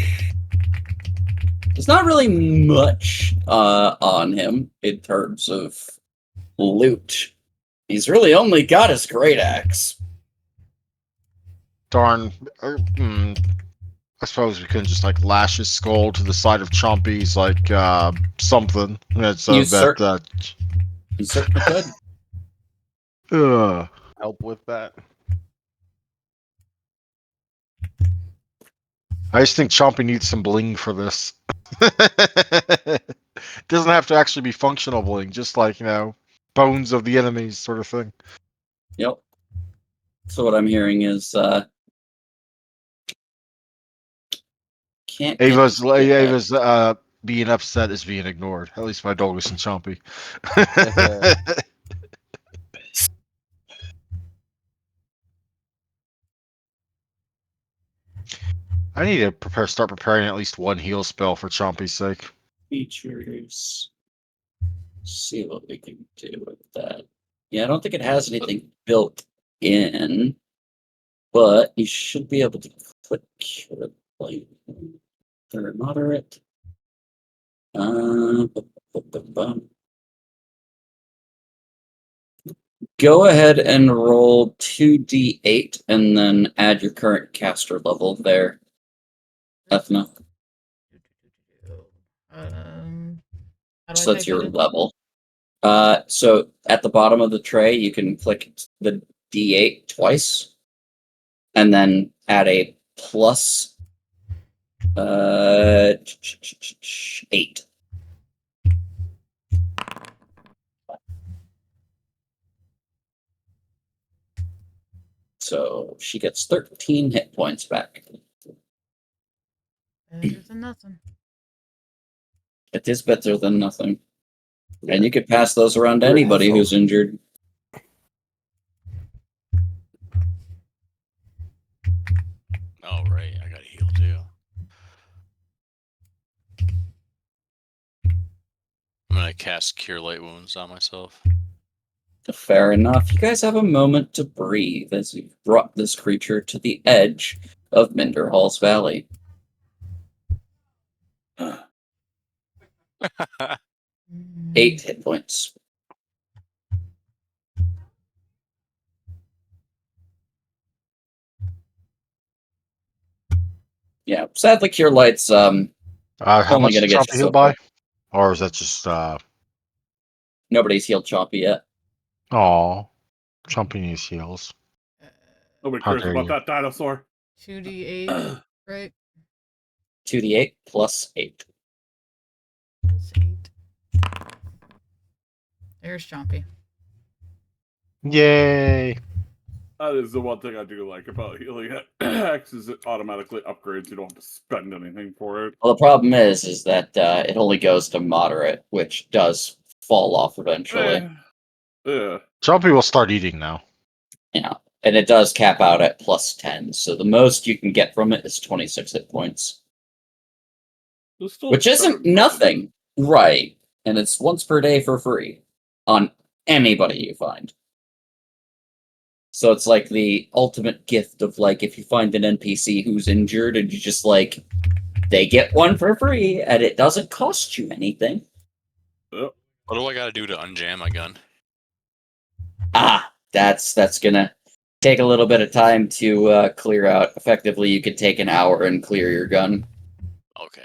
there's not really much on him in terms of loot. He's really only got his great axe. Darn. I suppose we couldn't just like lash his skull to the side of Chompy's like something. That's You a bet that. You certainly could. Help with that. I just think Chompy needs some bling for this. Doesn't have to actually be functional bling, just like, bones of the enemies sort of thing. Yep. So what I'm hearing is can't get- Ava's yeah. being upset is being ignored. At least by Dolgus and Chompy. I need to start preparing at least one heal spell for Chompy's sake. Features. See what we can do with that. Yeah, I don't think it has anything built in, but you should be able to click like or moderate. Go ahead and roll 2d8 and then add your current caster level there, Ethna. How do I So that's type your it in? level. So at the bottom of the tray, you can click the D8 twice, and then add a plus 8. So she gets 13 hit points back. Better than nothing. It is better than nothing. And you could pass those around to anybody who's injured. Oh, right. I gotta heal too. I'm gonna cast Cure Light Wounds on myself. Fair enough. You guys have a moment to breathe as you've brought this creature to the edge of Minderhall's Valley. 8 hit points. Yeah, sadly, Cure Light's How only much gonna did get Chompy you heal so by? far. Or is that just Nobody's healed Chompy yet. Aw. Chompy needs heals. Nobody How cares dare about you. that dinosaur. 2d8, right? 2d8 plus 8. Plus 8. There's Chompy. Yay! That is the one thing I do like about healing X is it automatically upgrades. You don't have to spend anything for it. Well, the problem is that it only goes to moderate, which does fall off eventually. Yeah. Some people start eating now. Yeah, and it does cap out at +10, so the most you can get from it is 26 hit points, It's still which better isn't than nothing, right? And it's once per day for free on anybody you find. So it's like the ultimate gift of like if you find an NPC who's injured and you just like they get one for free and it doesn't cost you anything. Yep. What do I got to do to unjam my gun? That's gonna take a little bit of time to clear out. Effectively, you could take an hour and clear your gun. Okay.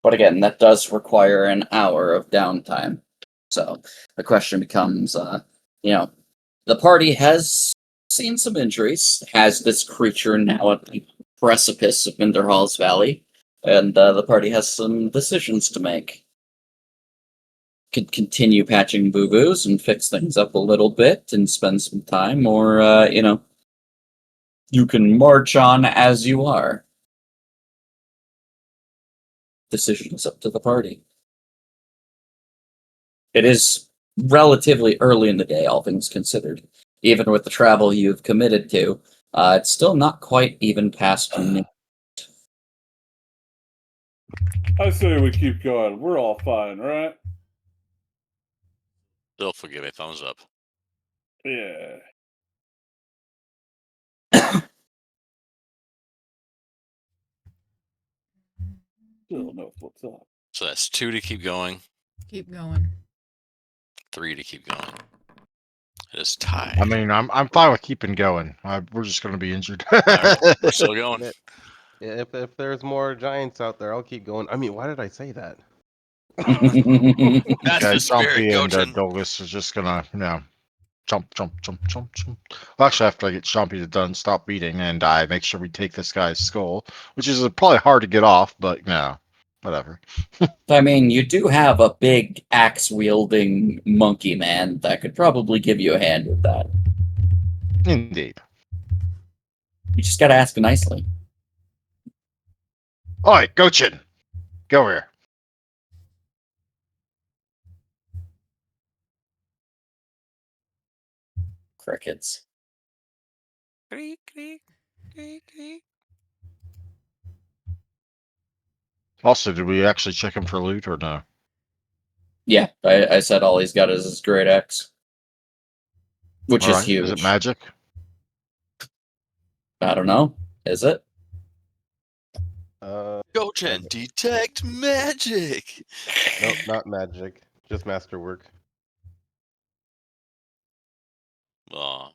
But again, that does require an hour of downtime. So the question becomes, the party has seen some injuries, has this creature now at the precipice of Minderhall's Valley, and the party has some decisions to make. Could continue patching boo-boos and fix things up a little bit and spend some time, or, you can march on as you are. Decision is up to the party. It is relatively early in the day, all things considered. Even with the travel you've committed to, it's still not quite even past noon. I say we keep going. We're all fine, right? They'll forgive a thumbs up. Yeah. Still knows what's up. So that's 2 to keep going, Keep going. 3 to keep going. It is tied. I mean, I'm fine with keeping going. We're just going to be injured. Alright, we're still going. Yeah, if there's more giants out there, I'll keep going. I mean, why did I say that? That's Okay, the spirit, Chompy and Gochin. Douglas is just gonna, jump. Well, actually, after I get Chompy to done, stop beating, and I make sure we take this guy's skull, which is probably hard to get off, but whatever. I mean, you do have a big axe-wielding monkey man that could probably give you a hand with that. Indeed. You just gotta ask nicely. Oi, Gochin, go here. Crickets. Creak, creak, creak, creak. Also, did we actually check him for loot or no? Yeah, I said all he's got is his great axe. Which is Alright, huge. is it magic? I don't know. Is it? Gochin, detect magic. Nope, not magic. Just masterwork. Oh,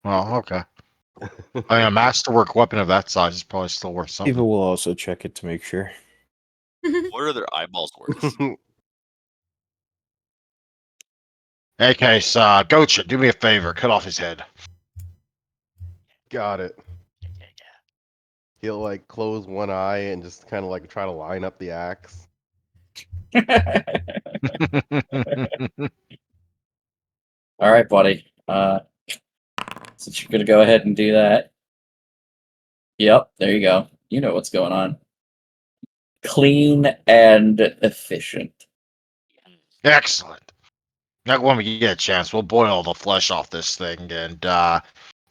Oh, okay. I mean, a masterwork weapon of that size is probably still worth something. Eva will also check it to make sure. what are their eyeballs worth? Okay, so Gochin, do me a favor, cut off his head. Got it. He'll like close one eye and just kind of like try to line up the axe. All right, buddy. Since you're gonna go ahead and do that. Yep, there you go. You know what's going on. Clean and efficient. Excellent. Now, when we get a chance, we'll boil the flesh off this thing, and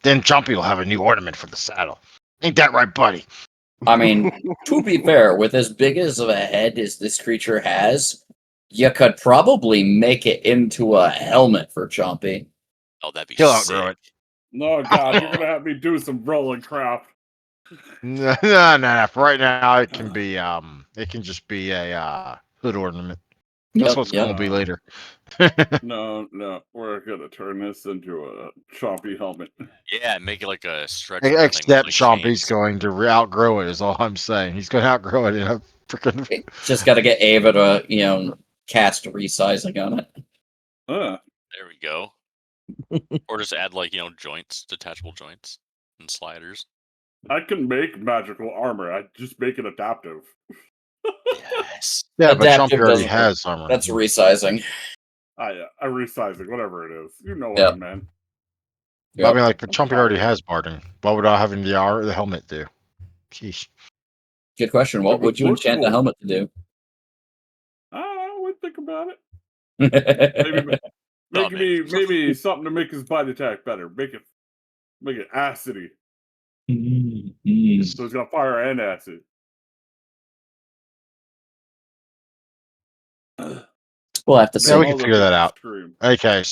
then Jumpy will have a new ornament for the saddle. Ain't that right, buddy? I mean, to be fair, with as big as of a head as this creature has, you could probably make it into a helmet for Chompy. Oh, that'd be He'll sick. outgrow it. No, God, you're gonna have me do some rolling crap. No. For right now, it can be it can just be a hood ornament. That's what's Yep. gonna be later. No, we're gonna turn this into a choppy helmet. Yeah, make it like a stretch. thing Except with, like, Chompy's chains. Uh. outgrow outgrow it. Is all I'm saying. He's gonna outgrow it in a freaking. Just got to get Ava to, cast resizing on it. There we go. Or just add like joints, detachable joints, and sliders. I can make magical armor. I just make it adaptive. Yes. Yeah, but Adaptive Chompy already doesn't work. has armor. That's resizing. I resizing, whatever it is. You know what Yep. I meant. But I Yep. mean, like, but Chompy already has Barding. What would having the helmet do? Sheesh. Good question. What It would would you look enchant the cool. helmet to do? I would think about it. Maybe maybe something to make his bite attack better. Make it acidy. So it's got fire and acid. We'll have to Yeah, we see. can figure that out. Scream. Okay,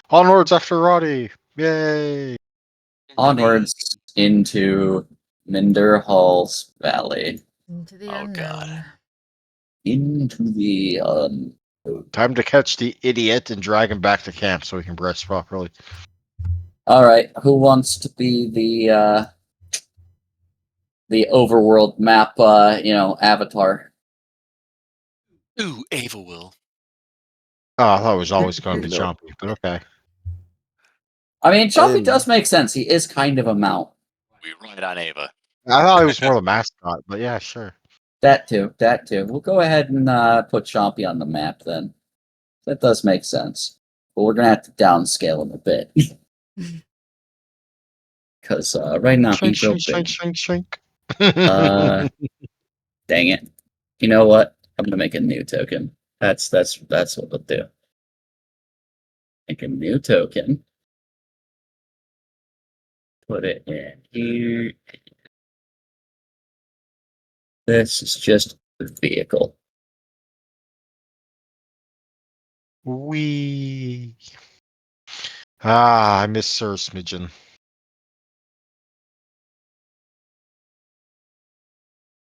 onwards after Roddy. Yay! Onwards into Minder Hall's Valley. Into the Oh, God. unknown. Into the Time to catch the idiot and drag him back to camp so we can rest properly. All right, who wants to be the overworld map avatar? Ooh, Ava will. Oh, I thought it was always going to be No. Chompy, but okay. I mean, Chompy am- does make sense. He is kind of a mount. We ride on Ava. I thought he was more the mascot, but yeah, sure. That too. We'll go ahead and put Chompy on the map then. That does make sense. But we're gonna have to downscale him a bit. Because right now Shrink, he's real shrink, big. shrink. Dang it. You know what? I'm gonna make a new token. That's what we'll do. Make a new token. Put it in here. This is just the vehicle. Wee. I miss Sir Smidgen.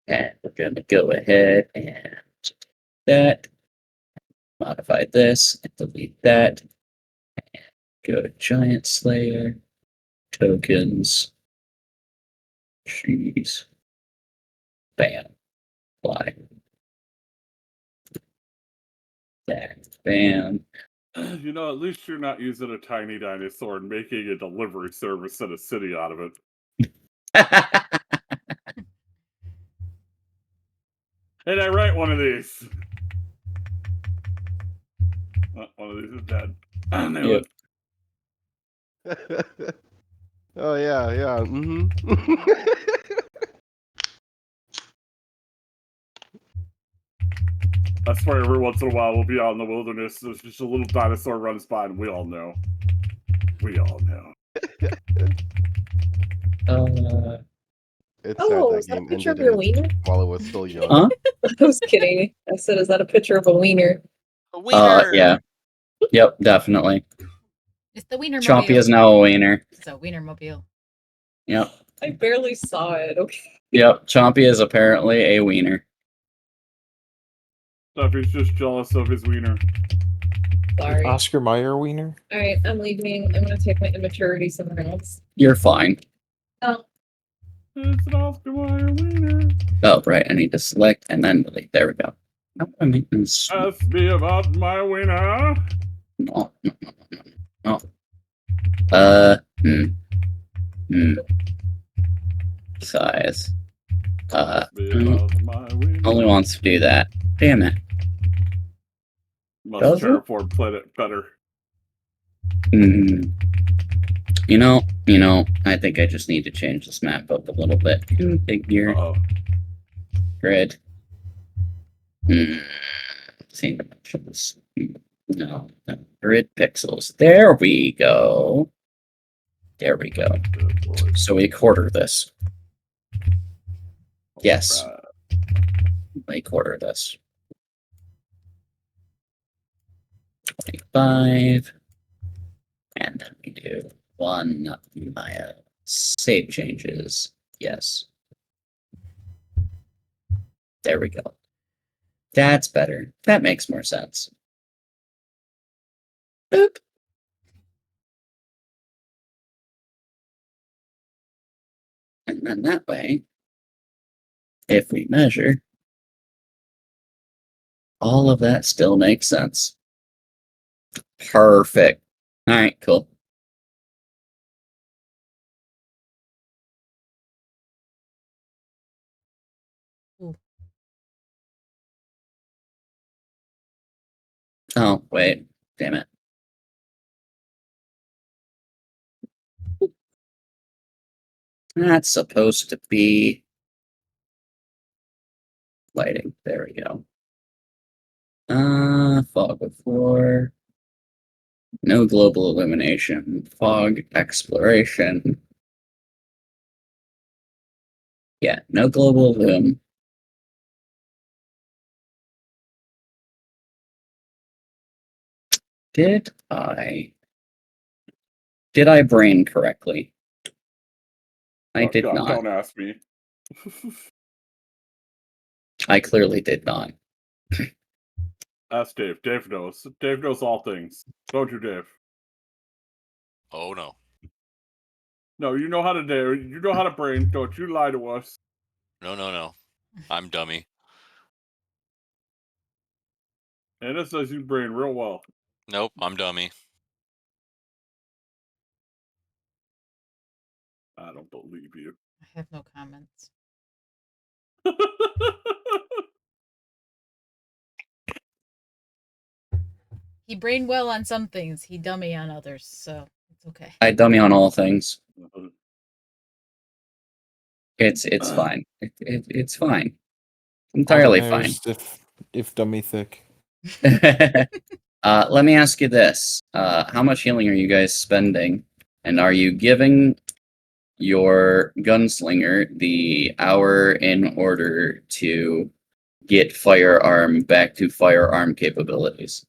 And we're gonna go ahead and that. Modify this and delete that. And go to Giant Slayer. Tokens. Cheese. Bam. Fly. There. Bam. You know, at least you're not using a tiny dinosaur and making a delivery service in a city out of it. And I write one of these. One of these is dead. I knew Yep. it. Oh yeah. I swear every once in a while we'll be out in the wilderness. There's just a little dinosaur runs by and we all know. We all know. It's Oh, sad is that that a game picture of ended your in wiener? while it was still young. Huh? I was kidding. I said, is that a picture of a wiener? A wiener. Yeah. Yep, definitely. It's the Wiener Chompy Mobile. is now a wiener. It's a Wiener Mobile. Yep. I barely saw it. Okay. Yep. Chompy is apparently a wiener. Duffy's just jealous of his wiener. Sorry. All Oscar Mayer wiener. right, I'm leaving. I'm going to take my immaturity somewhere else. You're fine. Oh, It's an Oscar Mayer wiener. Oh, right. I need to select and then delete. There we go. I mean, Ask me about my wiener. no. Size. Ask me about my wiener. Only wants to do that. Damn it. Must Does it? terraform planet better. Hmm. You know, I think I just need to change this map up a little bit. Configure Uh-oh. grid. See dimensions. No, grid pixels. There we go. There we go. Good boy. So we quarter this. Yes. Right. We quarter this. 25. And then we do 1 mile. Save changes. Yes. There we go. That's better. That makes more sense. Boop. And then that way, if we measure, all of that still makes sense. Perfect. All right, cool. Oh, wait. Damn it. That's supposed to be lighting. There we go. Fog of war. No global illumination. Fog exploration. Yeah, no global illum. Did I brain correctly? I did God, not. Don't ask me. I clearly did not. Ask Dave. Dave knows. Dave knows all things. Don't you, Dave? Oh no. No, you know how to do. You know how to brain. Don't you lie to us. No. I'm dummy. Anna says you brain real well. Nope, I'm dummy. I don't believe you. I have no comments. He brain well on some things, he dummy on others, so it's okay. I dummy on all things. It's fine. It's fine. Entirely fine. If dummy thick. Let me ask you this. How much healing are you guys spending? And are you giving your gunslinger the hour in order to get firearm back to firearm capabilities?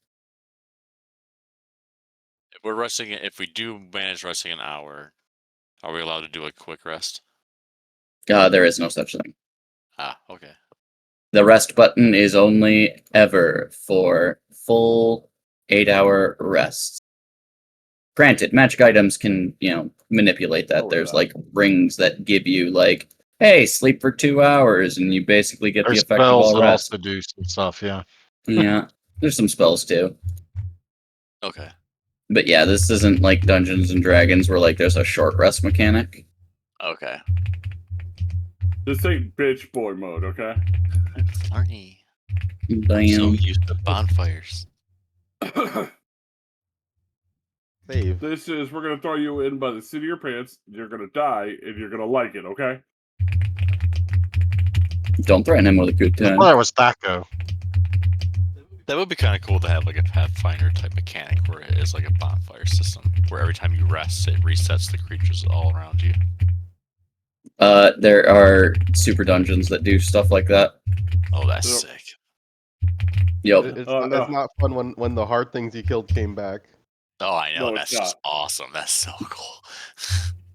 If we're resting, if we do manage resting an hour, are we allowed to do a quick rest? There is no such thing. Ah, okay. The rest button is only ever for full 8-hour rests. Granted, magic items can, manipulate that. Oh, There's yeah. like rings that give you like, hey, sleep for 2 hours, and you basically get There's the effect of spells all that rest. also do some stuff. Yeah. Yeah, there's some spells too. Okay. But yeah, this isn't like Dungeons and Dragons where like there's a short rest mechanic. Okay. This ain't bitch boy mode, okay? I'm Flarney. So Damn. used to bonfires. Save. This is, we're gonna throw you in by the seat of your pants. You're gonna die, and you're gonna like it, okay? Don't threaten him with a good I time. thought it was Thaco. That would be kind of cool to have like a Pathfinder type mechanic where it is like a bonfire system, where every time you rest, it resets the creatures all around you. There are super dungeons that do stuff like that. Oh, that's Yep. sick. Yep. It's no. not fun when the hard things you killed came back. Oh, I know. No, That's it's just awesome. That's so cool.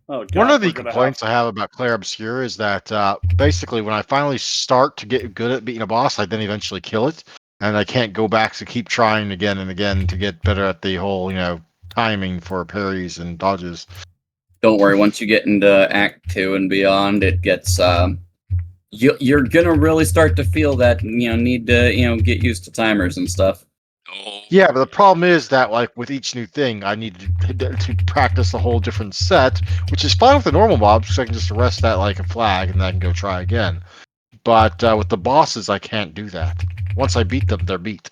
Oh, God, One of the we're gonna complaints I have about Claire Obscure is that basically when I finally start to get good at beating a boss, I then eventually kill it, and I can't go back to keep trying again and again to get better at the whole, timing for parries and dodges. Don't worry. Once you get into Act 2 and beyond, it gets you're gonna really start to feel that need to get used to timers and stuff. Oh, Yeah, but the problem is that like with each new thing, I need to practice a whole different set, which is fine with the normal mobs because I can just arrest that like a flag and then I can go try again. But with the bosses, I can't do that. Once I beat them, they're beat.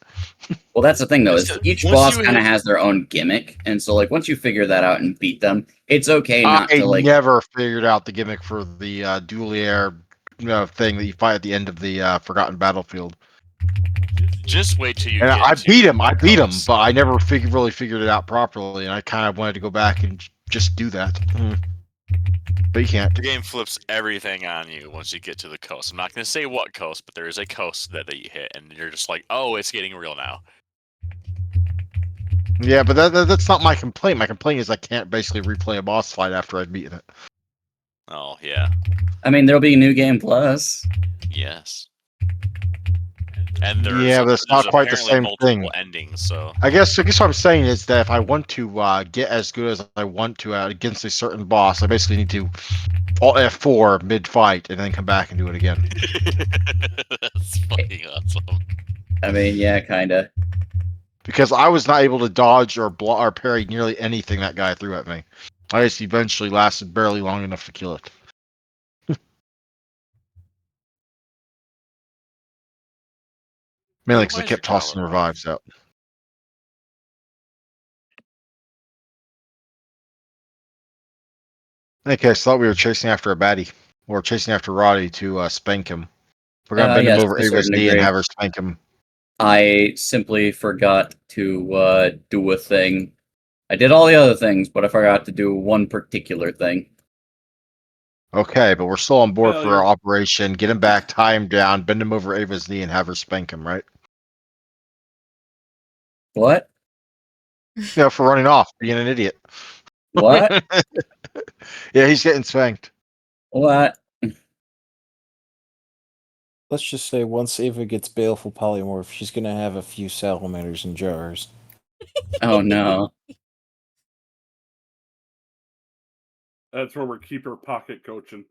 Well, that's the thing though, is each Once boss you kind of hit- has their own gimmick, and so like once you figure that out and beat them, it's okay not I to like. never figured out the gimmick for the Duelier thing that you fight at the end of the Forgotten Battlefield. just wait till you And get I to beat him, Coast. but I never really figured it out properly, and I kind of wanted to go back and just do that. But you can't. The game flips everything on you once you get to the coast. I'm not going to say what coast, but there is a coast that you hit, and you're just like, oh, it's getting real now. Yeah, but that's not my complaint. My complaint is I can't basically replay a boss fight after I've beaten it. Oh, yeah. I mean, there'll be New Game Plus. Yes. And there's, Yeah, but it's not quite the apparently same multiple thing. endings, so... I guess what I'm saying is that if I want to get as good as I want to against a certain boss, I basically need to alt F4 mid-fight and then come back and do it again. That's fucking awesome. I mean, yeah, kinda. Because I was not able to dodge or or parry nearly anything that guy threw at me. I just eventually lasted barely long enough to kill it. Mainly because I Where's your kept tossing collar? revives out. Okay, I thought we were chasing after a baddie. Or chasing after Roddy to spank him. We're gonna bend Yes, him over to a Ava's certain knee and degree. have her spank him. I simply forgot to do a thing. I did all the other things, but I forgot to do one particular thing. Okay, but we're still on board for Failure. our operation. Get him back, tie him down, bend him over Ava's knee, and have her spank him, right? What? Yeah, for running off, being an idiot. What? Yeah, he's getting spanked. What? Let's just say once Ava gets baleful polymorph, she's gonna have a few salamanders in jars. Oh no. That's where we're keeper pocket coaching.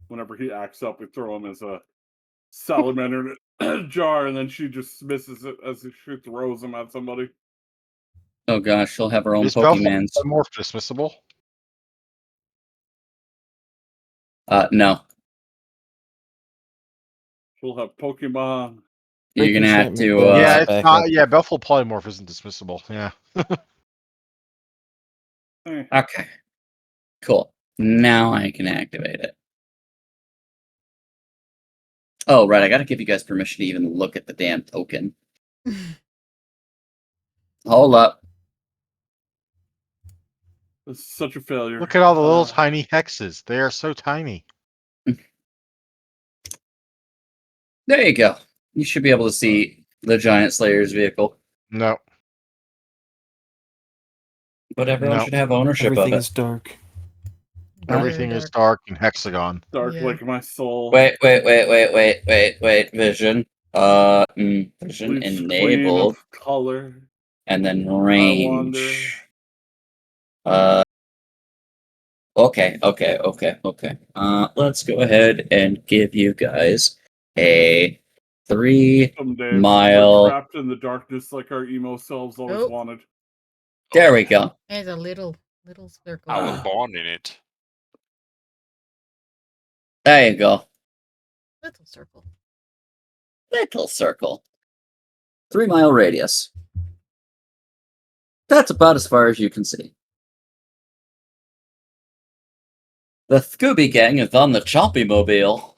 Whenever he acts up, we throw him as a salamander in a jar, and then she just misses it as she throws him at somebody. Oh gosh, she'll have her own Is Belfast Pokemans. Polymorph dismissible? No. She'll have Pokemon. You're gonna have enchantment to bonus. Yeah, it's back not. up. Yeah, Belfast Polymorph isn't dismissible. Yeah. Eh, Okay. Cool. Now I can activate it. Oh, right, I gotta give you guys permission to even look at the damn token. Hold up. this is such a failure. Look at all the little Uh, tiny hexes. They are so tiny. There you go. You should be able to see the Giant Slayer's vehicle. No. But everyone No. should have ownership Everything of is dark. Everything is dark and hexagon. Dark Yeah. like my soul. it. Wait. Vision. Vision Bleach queen enabled. of color. And then wonder- range. Okay. Let's go ahead and give you guys a 3 Someday mile. we're trapped in the darkness like our emo selves always Oh. wanted. There we go. It's a little circle. I was born in it. There you go. Little circle. Little circle. 3 mile radius. That's about as far as you can see. The Scooby Gang is on the Chompy Mobile.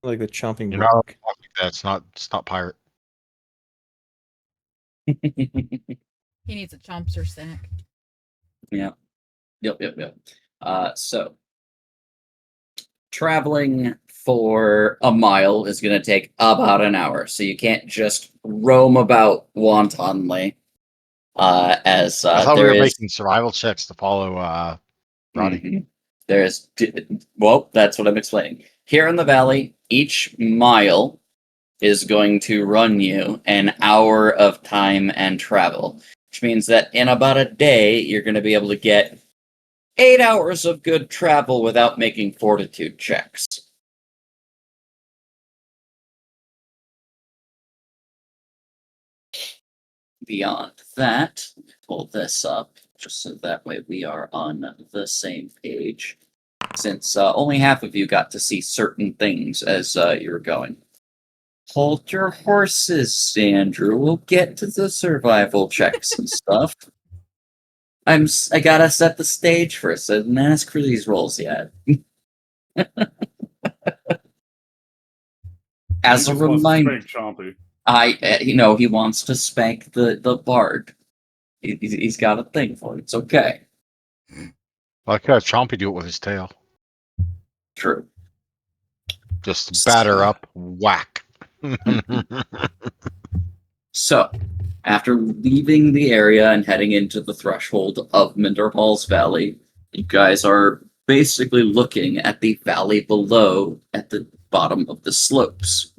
Like the chomping You're not block. That's not. It's not pirate. He needs a chompster snack. Yep. So traveling for a mile is going to take about an hour, so you can't just roam about wantonly. As I thought we there were is, making survival checks to follow Roddy. Mhm. There's well, that's what I'm explaining. Here in the valley, each mile is going to run you an hour of time and travel, which means that in about a day, you're going to be able to get 8 hours of good travel without making fortitude checks. Beyond that, pull this up just so that way we are on the same page, since only half of you got to see certain things as you were going. Hold your horses, Andrew. We'll get to the survival checks and stuff. I gotta set the stage first. I didn't ask for these rolls yet. As He a just wants to reminder, spank Chompy. he wants to spank the bard. He's got a thing for it. It's okay. I could have Chompy do it with his tail. True. Just batter up, whack. So, after leaving the area and heading into the threshold of Minderhall's Valley, you guys are basically looking at the valley below at the bottom of the slopes.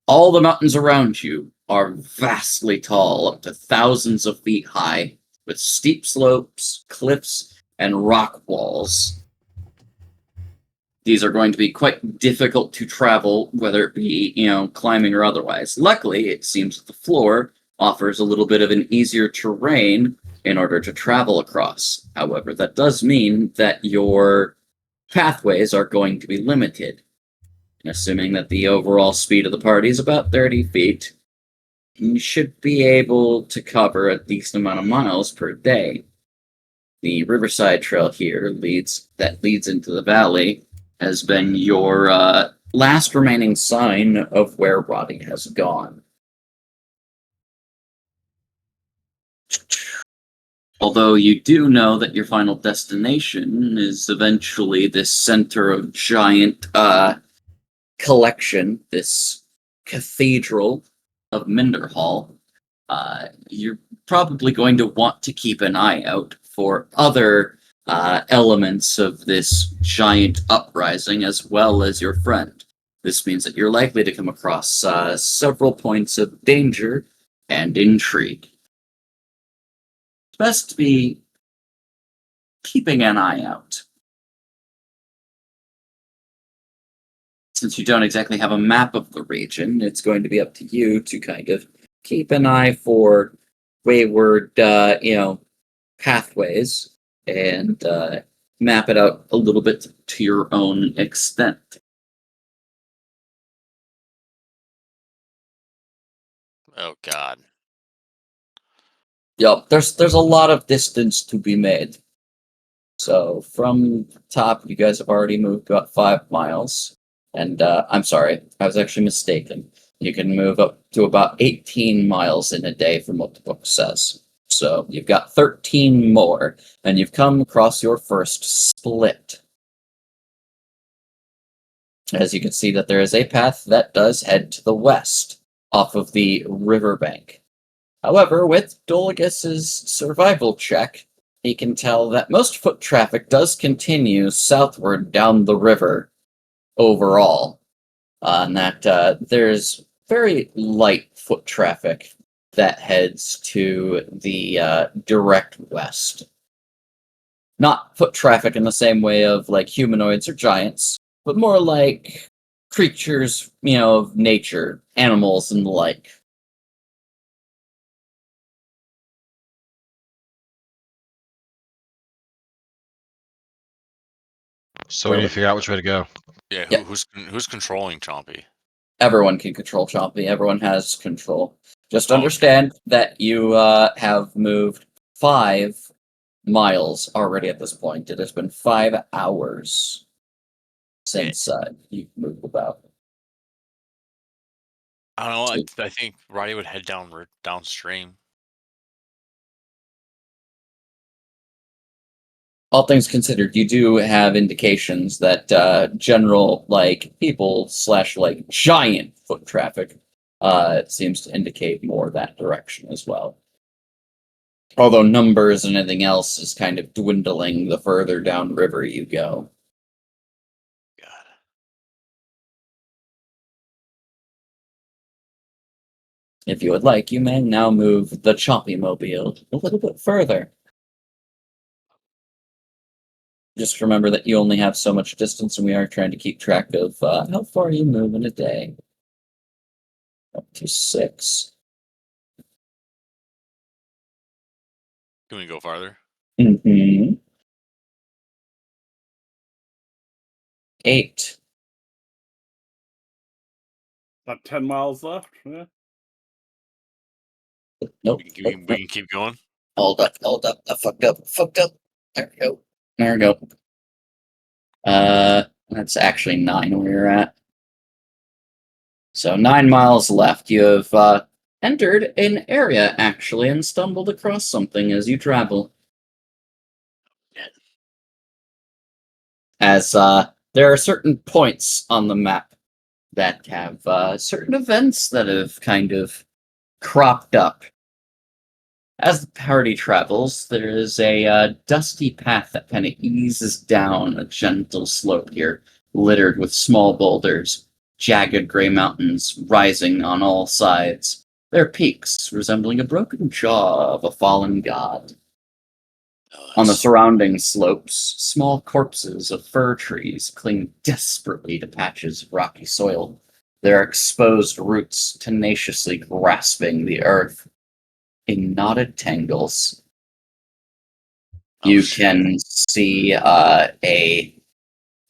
All the mountains around you are vastly tall, up to thousands of feet high, with steep slopes, cliffs, and rock walls. These are going to be quite difficult to travel, whether it be, climbing or otherwise. Luckily, it seems that the floor offers a little bit of an easier terrain in order to travel across. However, that does mean that your pathways are going to be limited. And assuming that the overall speed of the party is about 30 feet, you should be able to cover a decent amount of miles per day. the Riverside Trail here leads into the valley has been your last remaining sign of where Roddy has gone. Although you do know that your final destination is eventually this center of giant collection, this cathedral of Minderhall, you're probably going to want to keep an eye out for other elements of this giant uprising as well as your friend. This means that you're likely to come across several points of danger and intrigue. It's best to be keeping an eye out. Since you don't exactly have a map of the region, it's going to be up to you to kind of keep an eye for wayward, pathways and map it out a little bit to your own extent. Oh God. Yep, there's a lot of distance to be made. So from the top, you guys have already moved about 5 miles. And I'm sorry, I was actually mistaken. You can move up to about 18 miles in a day from what the book says. So you've got 13 more, and you've come across your first split. As you can see that there is a path that does head to the west, off of the riverbank. However, with Dolagus' survival check, he can tell that most foot traffic does continue southward down the river overall, and that there's very light foot traffic that heads to the direct west. Not foot traffic in the same way of like humanoids or giants, but more like creatures, of nature, animals and the like. So we need to figure out which way to go. Yeah, Yeah. who's controlling Chompy? Everyone can control Chompy. Everyone has control. Just Okay. understand that you have moved 5 miles already at this point. It has been 5 hours since you've moved about. I don't know. I think Roddy would head downstream. All things considered, you do have indications that general people / giant foot traffic seems to indicate more that direction as well. Although numbers and anything else is kind of dwindling the further downriver you go. God. If you would like, you may now move the Chompy Mobile a little bit further. Just remember that you only have so much distance, and we are trying to keep track of how far you move in a day. Up to 6. Can we go farther? 8. About 10 miles left. Yeah. Nope. We can keep going. Hold up. I fucked up. There we go. That's actually 9 where you're at. So 9 miles left. You have entered an area, actually, and stumbled across something as you travel. As there are certain points on the map that have certain events that have kind of cropped up. As the party travels, there is a dusty path that kind of eases down a gentle slope here, littered with small boulders, jagged gray mountains rising on all sides, their peaks resembling a broken jaw of a fallen god. On the surrounding slopes, small corpses of fir trees cling desperately to patches of rocky soil, their exposed roots tenaciously grasping the earth in knotted tangles. You can see a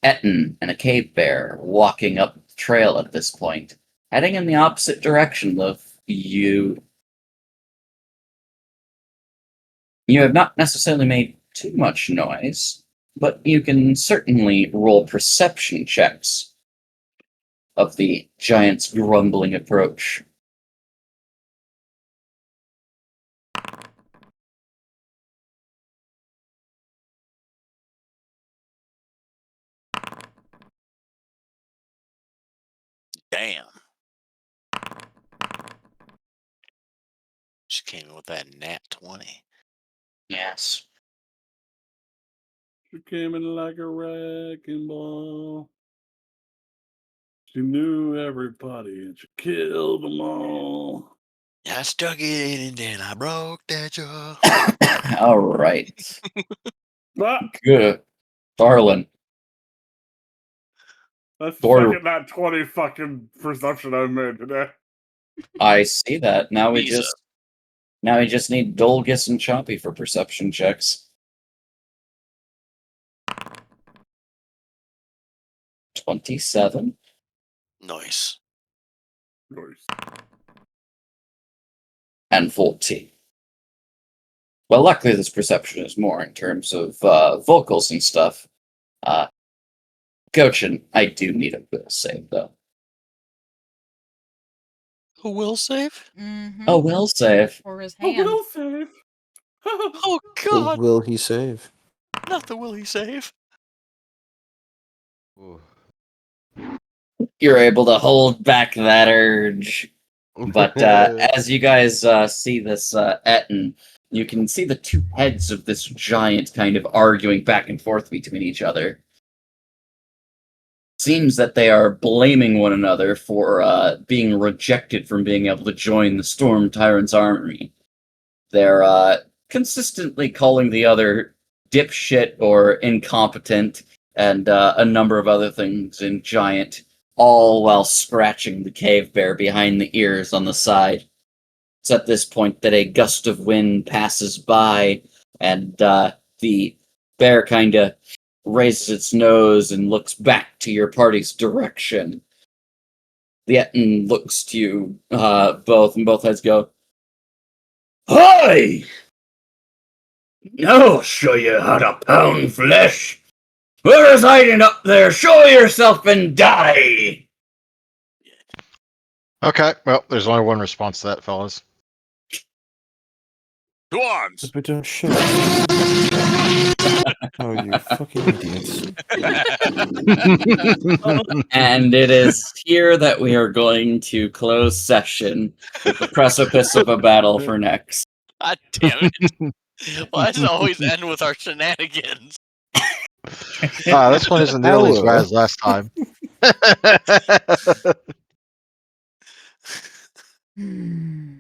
Etten and a cave bear walking up the trail at this point, heading in the opposite direction of you. You have not necessarily made too much noise, but you can certainly roll perception checks of the giant's grumbling approach. Damn. She came in with that nat 20. Yes. She came in like a wrecking ball. She knew everybody and she killed them all. I stuck it in and then I broke that jaw. All right. Ah, Good. Darlin. that's the Or- second not 20 fucking perception I've made today. I see that. Now we Visa. just need Dolgus and Choppy for perception checks. 27 Nice. Nice. and 14. Well, luckily this perception is more in terms of vocals and stuff. Gochin, I do need a will save though. Who will save? Mm-hmm. A will save. Or his Oh, hand. will save. Oh Who god, will he save? not the will he save. Ooh. You're able to hold back that urge. But as you guys see this Etten, you can see the two heads of this giant kind of arguing back and forth between each other. Seems that they are blaming one another for being rejected from being able to join the Storm Tyrant's army. They're consistently calling the other dipshit or incompetent and a number of other things in giant, all while scratching the cave bear behind the ears on the side. It's at this point that a gust of wind passes by, and the bear kind of raises its nose and looks back to your party's direction. The Etten looks to you both, and both heads go, "Hi! Now I'll show you how to pound flesh! Whoever's hiding up there, show yourself and die!" Okay, well, there's only one response to that, fellas. Who arms? But don't shoot. Oh, you fucking idiots. And it is here that we are going to close session with the precipice of a battle for next. God damn it. Why does it always end with our shenanigans? This one isn't nearly as bad as last time. Hmm.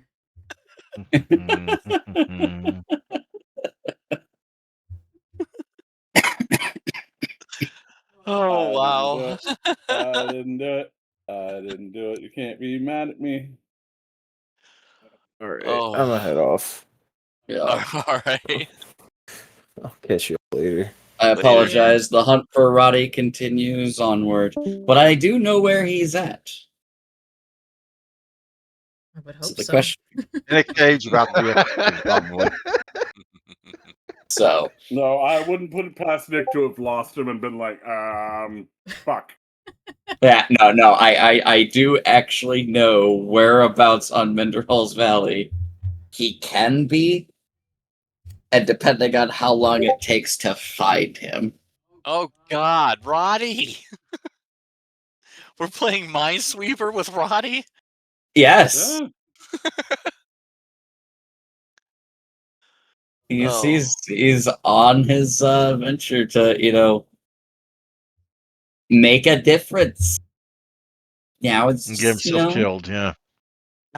Oh wow. I didn't do it. I didn't do it. You can't be mad at me. All right, Oh. I'm gonna head off. Yeah. Alright. I'll catch you later. I apologize. The hunt for Roddy continues onward, but I do know where he's at. I would So hope the so. question, In a cage about to be executed, probably. so No, I wouldn't put it past Nick to have lost him and been like, fuck. yeah, no, I do actually know whereabouts on Menderhall's Valley he can be, and depending on how long it takes to find him. Oh god, Roddy! We're playing Minesweeper with Roddy? Yes, Yeah. he's on his venture to make a difference. Now it's And just, get himself killed, yeah.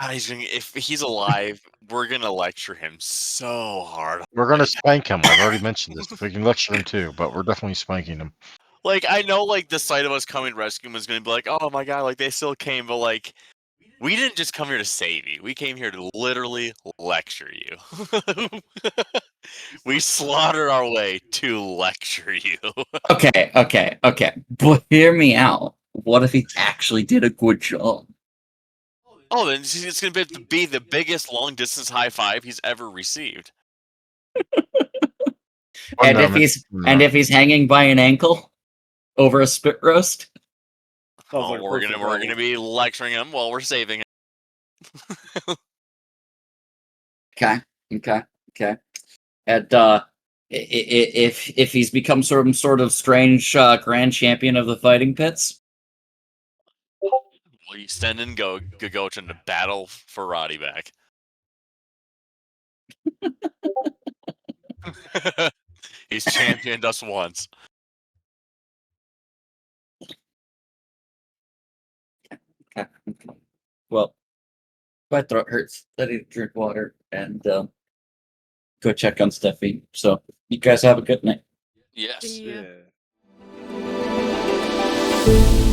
God, if he's alive, we're gonna lecture him so hard. We're gonna spank him. I've already mentioned this. We can lecture him too, but we're definitely spanking him. Like, I know, like, the sight of us coming to rescue him is gonna be like, oh my god, like, they still came, but, like, we didn't just come here to save you. We came here to literally lecture you. We slaughtered our way to lecture you. Okay. But hear me out. What if he actually did a good job? Oh, then it's gonna be the biggest long distance high five he's ever received. One and moment, and if he's hanging by an ankle over a spit roast, Sounds Oh, like a we're personal gonna problem. be lecturing him while we're saving him. okay, okay. And if he's become some sort of strange grand champion of the fighting pits, Will you send in Gogochin to battle for Roddy back? He's championed us once. okay. Well, my throat hurts. I need to drink water and go check on Steffi. So you guys have a good night. Yes. See ya. Yeah.